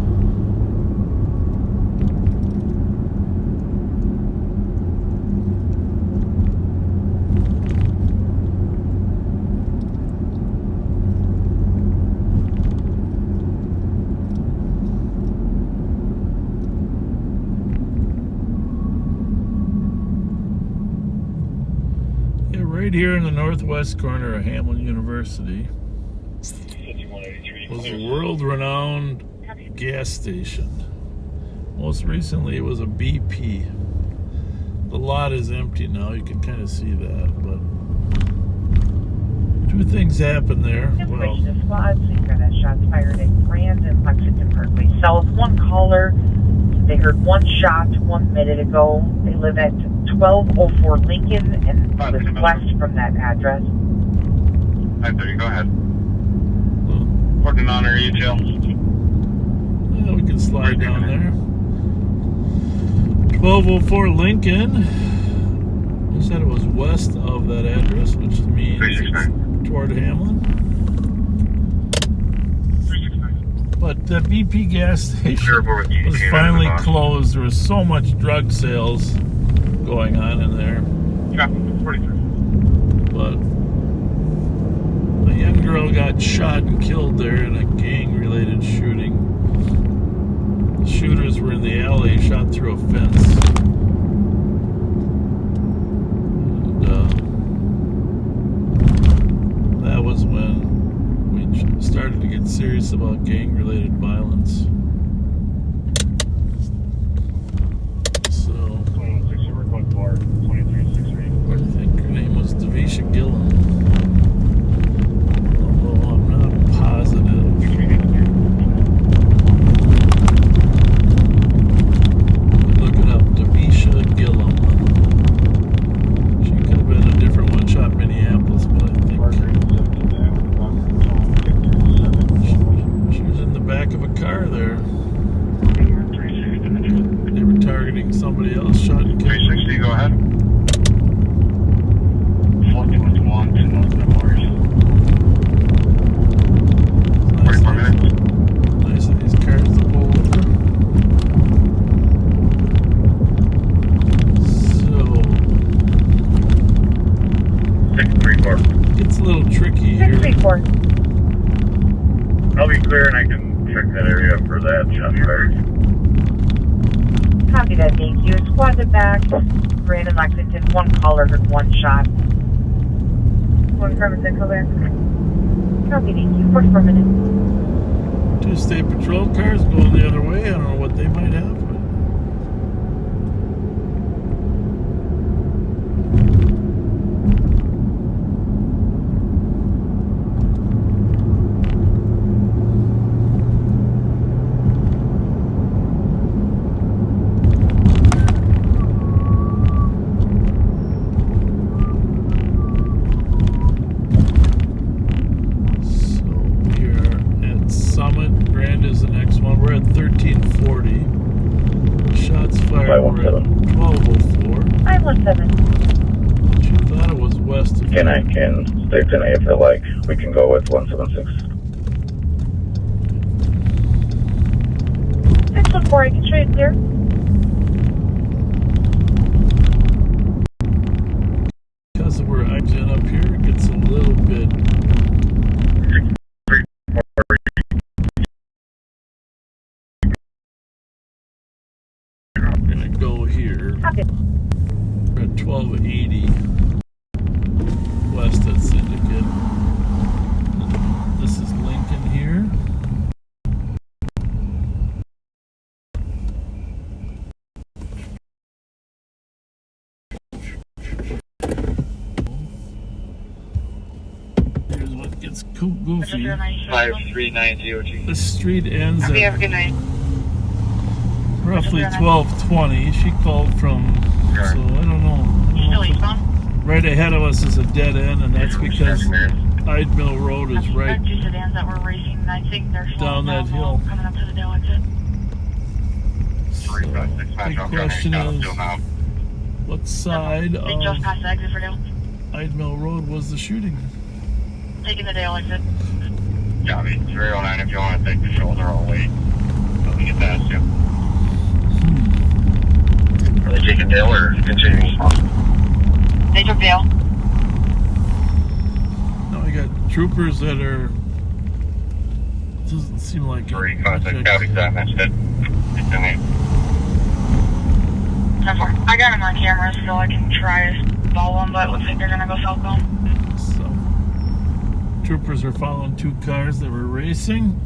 Right here in the northwest corner of Hamlin University was a world-renowned gas station. Most recently, it was a BP. The lot is empty now. You can kind of see that, but two things happened there. Well, the squad, so you got shots fired at Grand and Lexington Parkway South. One caller, they heard one shot 1 minute ago. They live at 1204 Lincoln and was west from that address. 530, go ahead. Working on our ETL. Yeah, we can slide down there. 1204 Lincoln. I said it was west of that address, which means it's toward Hamlin. But the BP gas station was finally closed. There was so much drug sales going on in there. Traffic 43. But a young girl got shot and killed there in a gang-related shooting. The shooters were in the alley, shot through a fence. And that was when we started to get serious about gang-related violence. So, I think her name was Davisha Gillum. Although I'm not positive. Look it up, Davisha Gillum. She could have been a different one, shot in Minneapolis, but I think she was in the back of a car there. They were targeting somebody else, shot and killed. 360, go ahead. 41 to North Memorial. 44 minutes. Nice of these cars to pull over. So, 634. It's a little tricky here. 634. I'll be clear and I can check that area for that shot fired. Copy that, thank you. Squad back. Brandon Lexington, one caller heard one shot. One affirmative, go back. Copy, thank you. 44 minutes. 2 state patrol cars going the other way. I don't know what they might have. But the next one. We're at 1340. Shots fired. We're at 1204. 517. She thought it was west of And I can stay 10A if I like. We can go with 176. 614, I can straight clear. Because we're exiting up here, it gets a little bit. Go here. We're at 1280 west at Syndicate. This is Lincoln here. Here's what gets goofy. 5390G. The street ends Have a at good night. roughly 1220. She called from, so I don't know. Right ahead of us is a dead end, and that's because Hyde Mill Road is right down that hill. Coming up to the Dale exit. So, the question is, what side of They just passed the exit for Dale. Hyde Mill Road was the shooting? Taking the Dale exit. Copy. 309 if you want to take the shoulder, I'll wait. Let me get past you. Are they taking Dale or continuing? They took Dale. No, I got troopers that are. Doesn't seem like. Three contact. Copy that. That's it. I got him on camera, so I can try to follow them, but it looks like they're gonna go southbound. So, troopers are following 2 cars that were racing.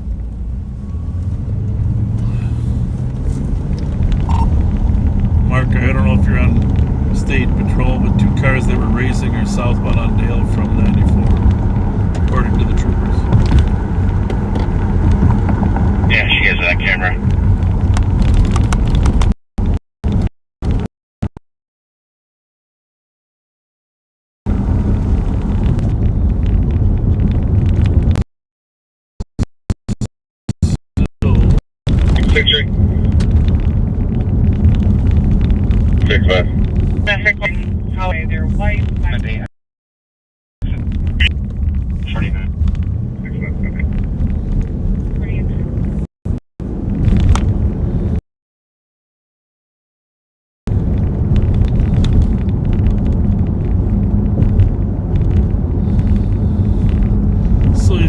Mark, I don't know if you're on state patrol, but 2 cars that were racing are southbound on Dale from 94, according to the troopers. Yeah, she has that camera. Their wife. 40 minutes.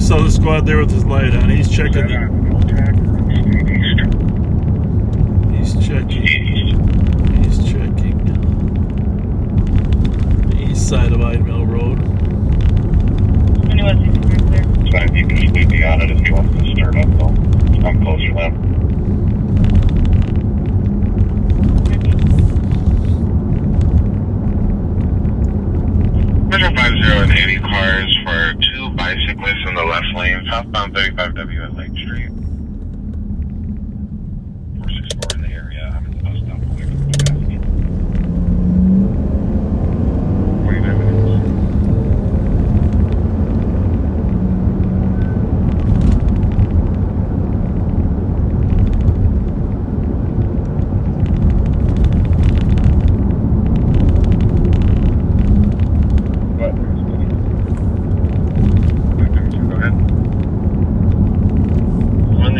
saw the squad there with his light on. He's checking. He's checking the east side of Ide Mill Road. It's fine, you can just leave me on it if he wants to start up, though. I'm closer to them. Metro 50 and 80 cars for 2 bicyclists in the left lane, southbound 35W at Lake Street. 464 in the area. I'm in the bus stop away from the passenger. 49 minutes.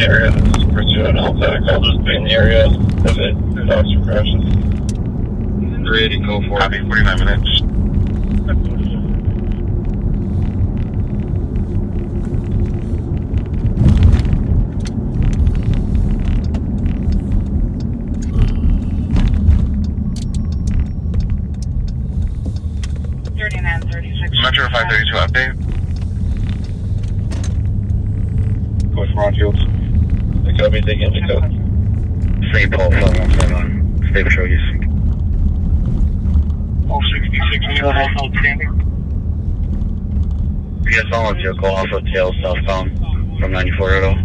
Area that's pursuing LTAC. I'll just be in the area if the officer crashes. 380 go for it. Copy, 49 minutes. Metro 532 update. Go with Ronfields. They got me digging the code. St. Paul 5171. State Patrol use. All 66 meters outstanding. Yes, all on vehicle off of tail southbound from 94 at all.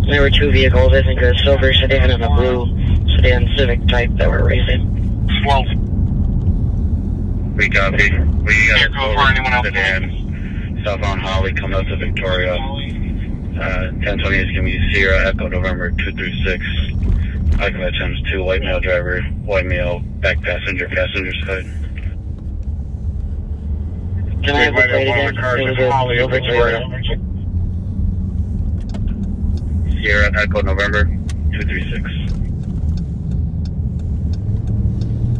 There were 2 vehicles, I think a silver sedan and a blue sedan Civic type that were racing. 12. We copy. We got a Go for anyone else. sedan southbound Holly coming up to Victoria. 1020 is giving you Sierra Echo November 236. Occupied times 2, white male driver, white male, back passenger side. Can I have the plate again? It was a silver Toyota. Sierra Echo November 236.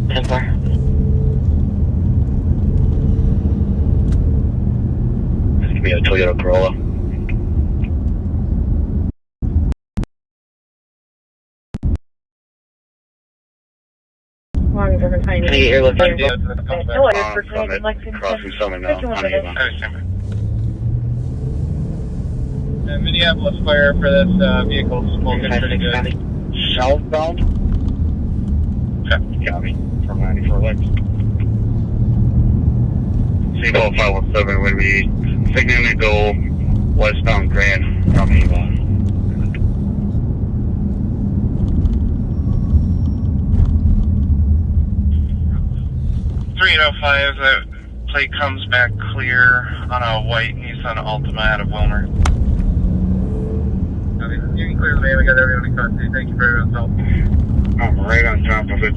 10-4. This could be a Toyota Corolla. Can I get your location? Crossing Summit now. Minneapolis fire for this vehicle smoking pretty good. Southbound? Copy. From 94 Lex. Seagull 517 would be signaling to go westbound Grand from Avon. 3805, that plate comes back clear on a white Nissan Altima out of Wilmer. You can clear the way, we got everybody custody. Thank you very much. I'm right on top of it.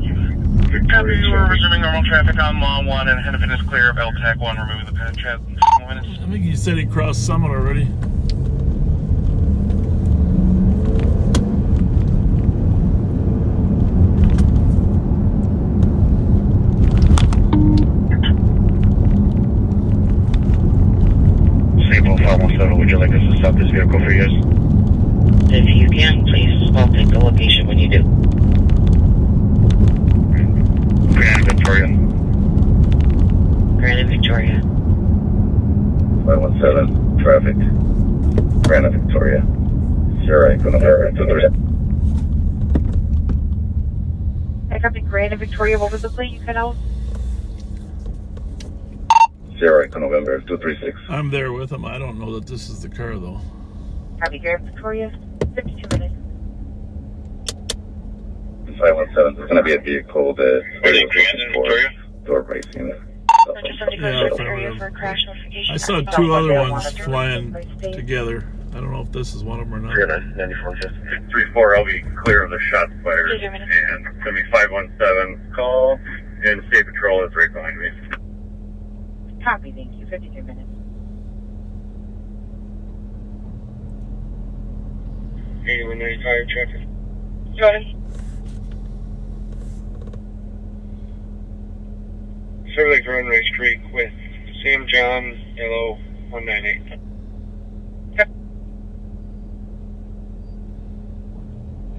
Copy, we're resuming normal traffic on Law 1 and Hennepin is clear of LTAC 1, removing the pen chat in 2 minutes. I think he said he crossed Summit already. Would you like us to stop this vehicle for you guys? If you can, please, I'll take the location when you do. Grand Victoria. Grand Victoria. 517, traffic. Grand Victoria. Sierra Echo November 236. I copy Grand Victoria. What was the plate you cut out? Sierra Echo November 236. I'm there with him. I don't know that this is the car, though. Copy Grand Victoria. 52 minutes. 517 is going to be a vehicle that is for door racing. Yeah, I saw 2 other ones flying together. I don't know if this is one of them or not. 34, I'll be clear of the shots fired. And it's going to be 517 call, and State Patrol is right behind me. Copy, thank you. 52 minutes. 8195 traffic. Go ahead. Silver Lake Runway Street with Sam John, yellow, 198.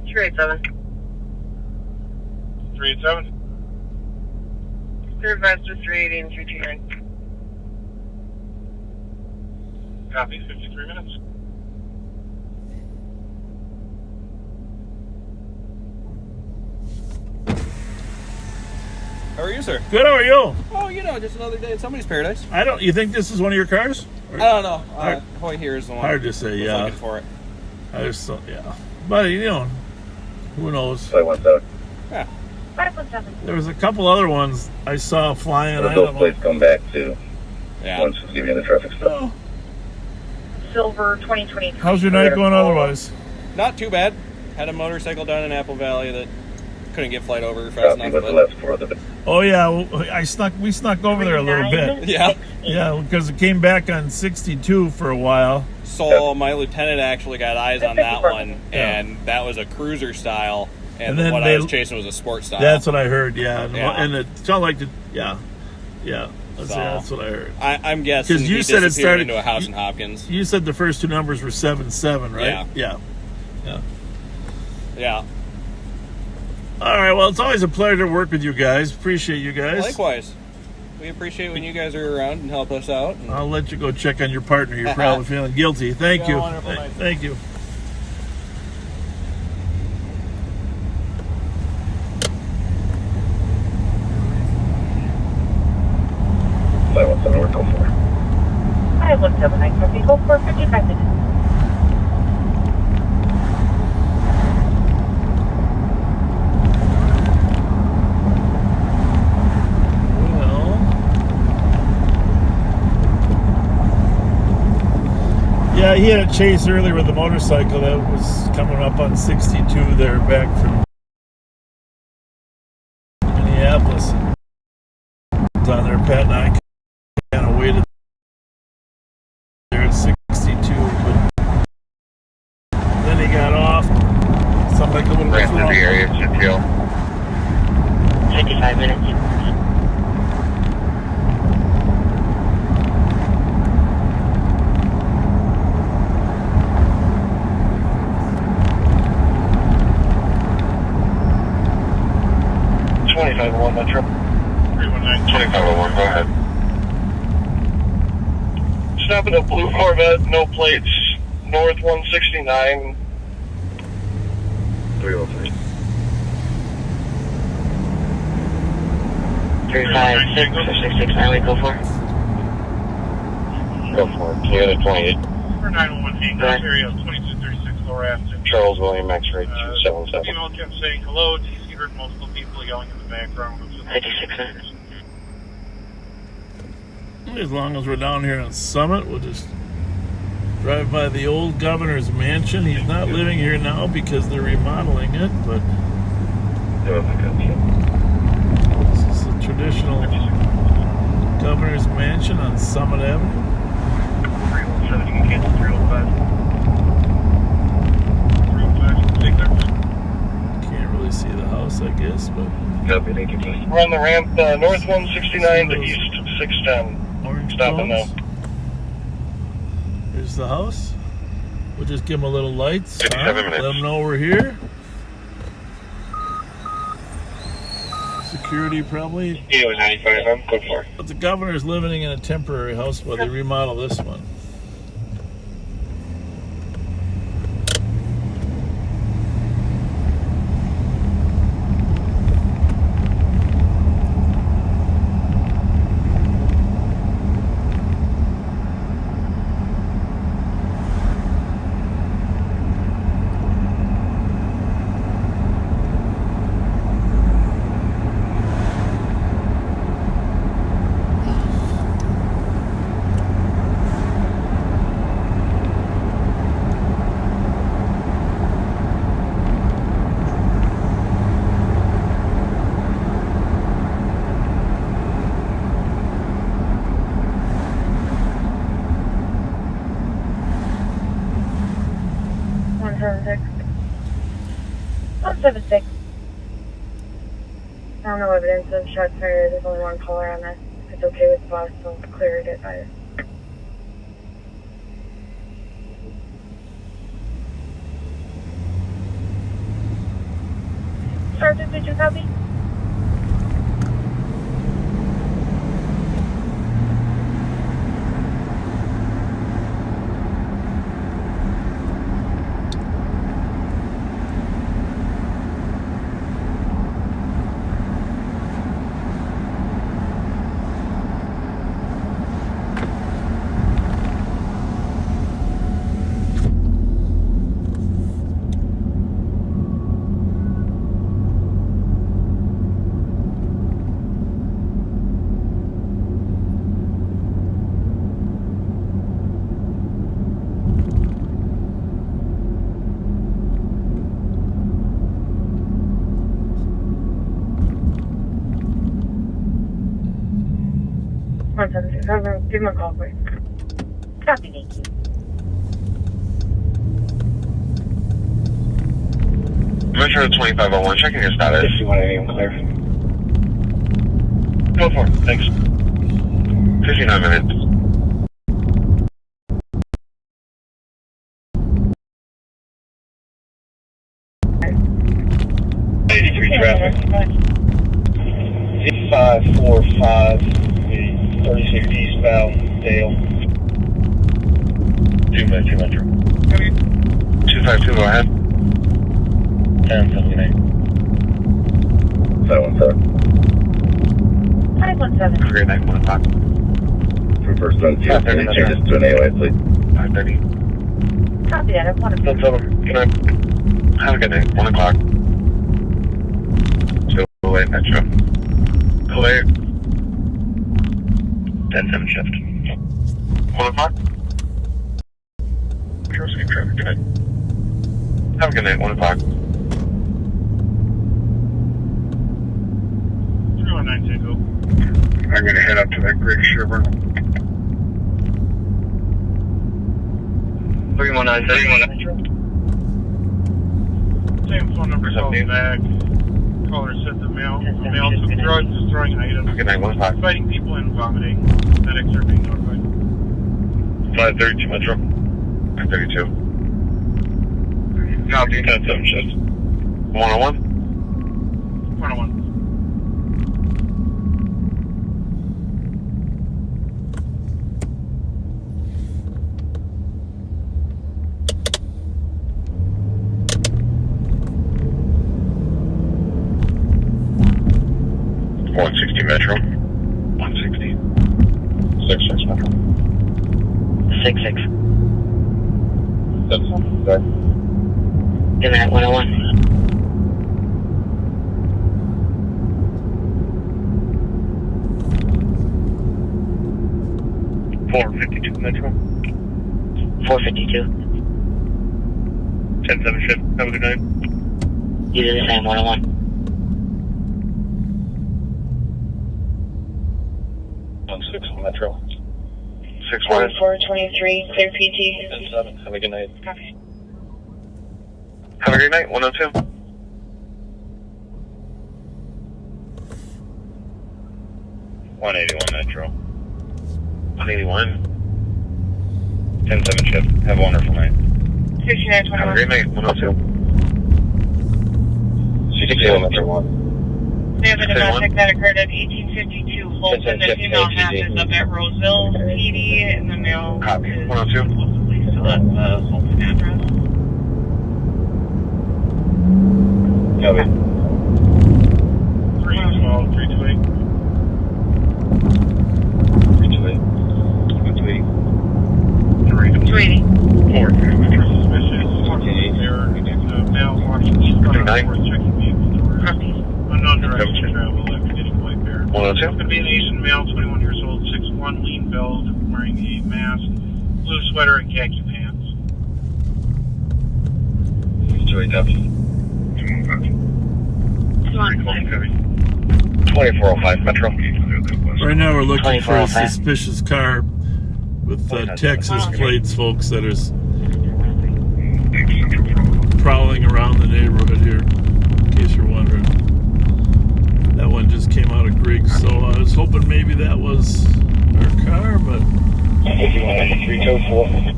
387. 387. Third advisor 380 and 329. Copy, 53 minutes. How are you, sir? Good, how are you? Oh, you know, just another day in somebody's paradise. You think this is one of your cars? I don't know. Hoy here is the one. Hard to say, who's yeah. looking for it. I just thought, yeah. But, who knows? 517. Yeah. 517. There was a couple other ones I saw flying. I Those don't know. plates come back to Yeah. once we give you the traffic stop. Oh. Silver 2020. How's your night going otherwise? Not too bad. Had a motorcycle down in Apple Valley that couldn't get flight over fast Copy enough. with the left for the Oh yeah, we snuck over there a little bit. Yeah. Yeah, because it came back on 62 for a while. So my lieutenant actually got eyes on that one, and that was a cruiser style, and then what I was chasing was a sport style. That's what I heard. Yeah, Yeah. and it sounded like yeah. That's what I heard. I'm guessing because you he said it disappeared started into a house in Hopkins. You said the first two numbers were 77, right? Yeah. Yeah. All right. Well, it's always a pleasure to work with you guys. Appreciate you guys. Likewise. We appreciate when you guys are around and help us out. I'll let you go check on your partner. You're probably feeling guilty. Thank you. Thank you. Go for. 5179 copy. Go for 55 minutes. Yeah, he had a chase earlier with the motorcycle that was coming up on 62 there back from Minneapolis. Down there, Pat and I kind of waited there at 62, but then he got off. Something like a little bit wrong. The area, 55 minutes. Metro. 319. 2501, go ahead. Stopping at Blue Corvette, no plates, north 169. 303. 356 or 66 highway, go for it. Go for it. Clear the 28. For 911 Hancock area, 2236 Lower Ave. Charles William X-ray 277. Female kept saying hello. TC heard multiple people yelling in the background. 56 minutes. As long as we're down here on Summit, we'll just drive by the old governor's mansion. He's not living here now because they're remodeling it, but this is a traditional governor's mansion on Summit Avenue. 317, you can cancel 305. 305, take that. Can't really see the house, I guess, but Copy, thank you. We're on the ramp, north 169 to east 610. orange Stopping now. cones. Here's the house. We'll just give them a little lights. 57 Let minutes. them know we're here. Security probably. Yeah, it was 95. I'm good for it. But the governor's living in a temporary house while they remodel this one. No evidence of shots fired. There's only one caller on this. If it's okay with the boss, so clear it at 5. Sergeant, did you copy? Give him a call, quick. Copy, thank you. Metro 2501, checking your status. 5181 clear. Go for it, thanks. 59 minutes. Traffic. 545, 36 eastbound, Dale. 2 Metro. 252, go ahead. 1079. 517. 517. Great night, 1 o'clock. From first on changes to an AOA, please. 530. Copy that, I want to. Good night. Have a good night, 1 o'clock. Late Metro. Clear. 10-7 shift. 1 o'clock. Metro same traffic. Good night. Have a good night. 1 o'clock. 319 Tango. I'm gonna head up to that Greg Sherburne. 319. Same phone number calls back. Caller said the male took drugs, destroying items, Good night, 1 o'clock. fighting people and vomiting. Medics are being notified. 532 Metro. 532. Copy. 10-7 shift. 101. 101. Metro. 160. 66 Metro. 66. 7, sorry. Good night, 101. 452 Metro. 452. 10-7 shift. Have a good night. You do the same, 101. 16 Metro. 6 423, clear PT. 10-7. Have a good night. Copy. Have a great night. 102. 181 Metro. 181. 10-7 shift. Have a wonderful night. 6921. Have a great night. 102. 61 Metro 1. We have a domestic that occurred at 1852 Fulton. The female half is up at Roseville PD, and the male Copy. is 102. supposedly still at the Fulton address. Copy. 312, 328. 328. 280. 4. Metro suspicious. There is a male walking east on the fourth checking vehicle doors. Copy. Unknown direction travel after getting white bear. 102. It's going to be an Asian male, 21 years old, 6'1", lean build, wearing a mask, blue sweater, and khaki pants. 2405 Metro. Right now we're looking for a suspicious car with Texas plates, folks, that is prowling around the neighborhood here, in case you're wondering. That one just came out of Griggs, so I was hoping maybe that was our car, but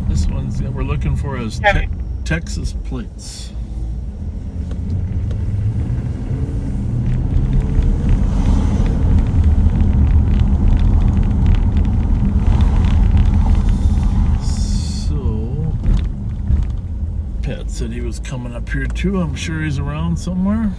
this one's we're looking for is Texas plates. coming up here too. I'm sure he's around somewhere.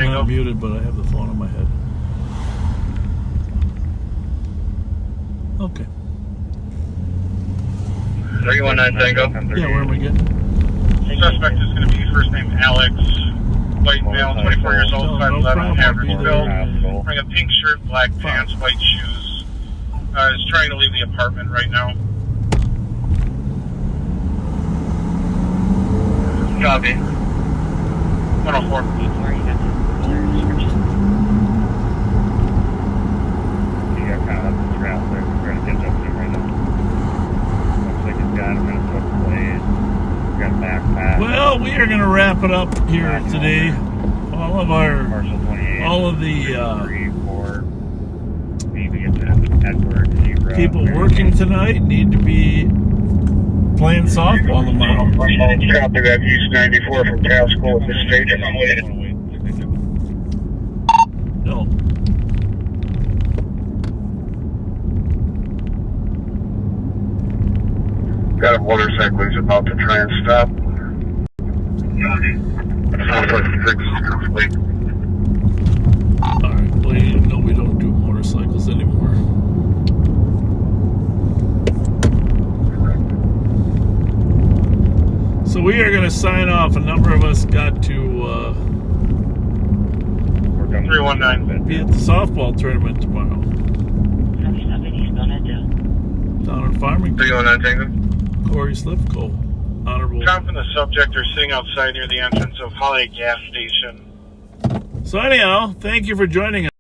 I'm not muted, but I have the phone on my head. Okay. 319 Tango. Yeah, where am I getting? Suspect is going to be first name Alex, white male, 24 years old, 5'11", average build, wearing a pink shirt, black pants, white shoes. Is trying to leave the apartment right now. Copy. 104. Well, we are going to wrap it up here today. All of the people working tonight need to be playing softball tomorrow. Copy that, East 94 from Pascal at the station. I'm waiting. No. Got a motorcycle, he's about to try and stop. Alright, well, you know we don't do motorcycles anymore. So we are going to sign off. A number of us got to 319. Be at the softball tournament tomorrow. Down in Farmington. 319 Tango. Corey Slivko. Honorable. Trump and the subject are sitting outside near the entrance of Holiday gas station. So anyhow, thank you for joining us.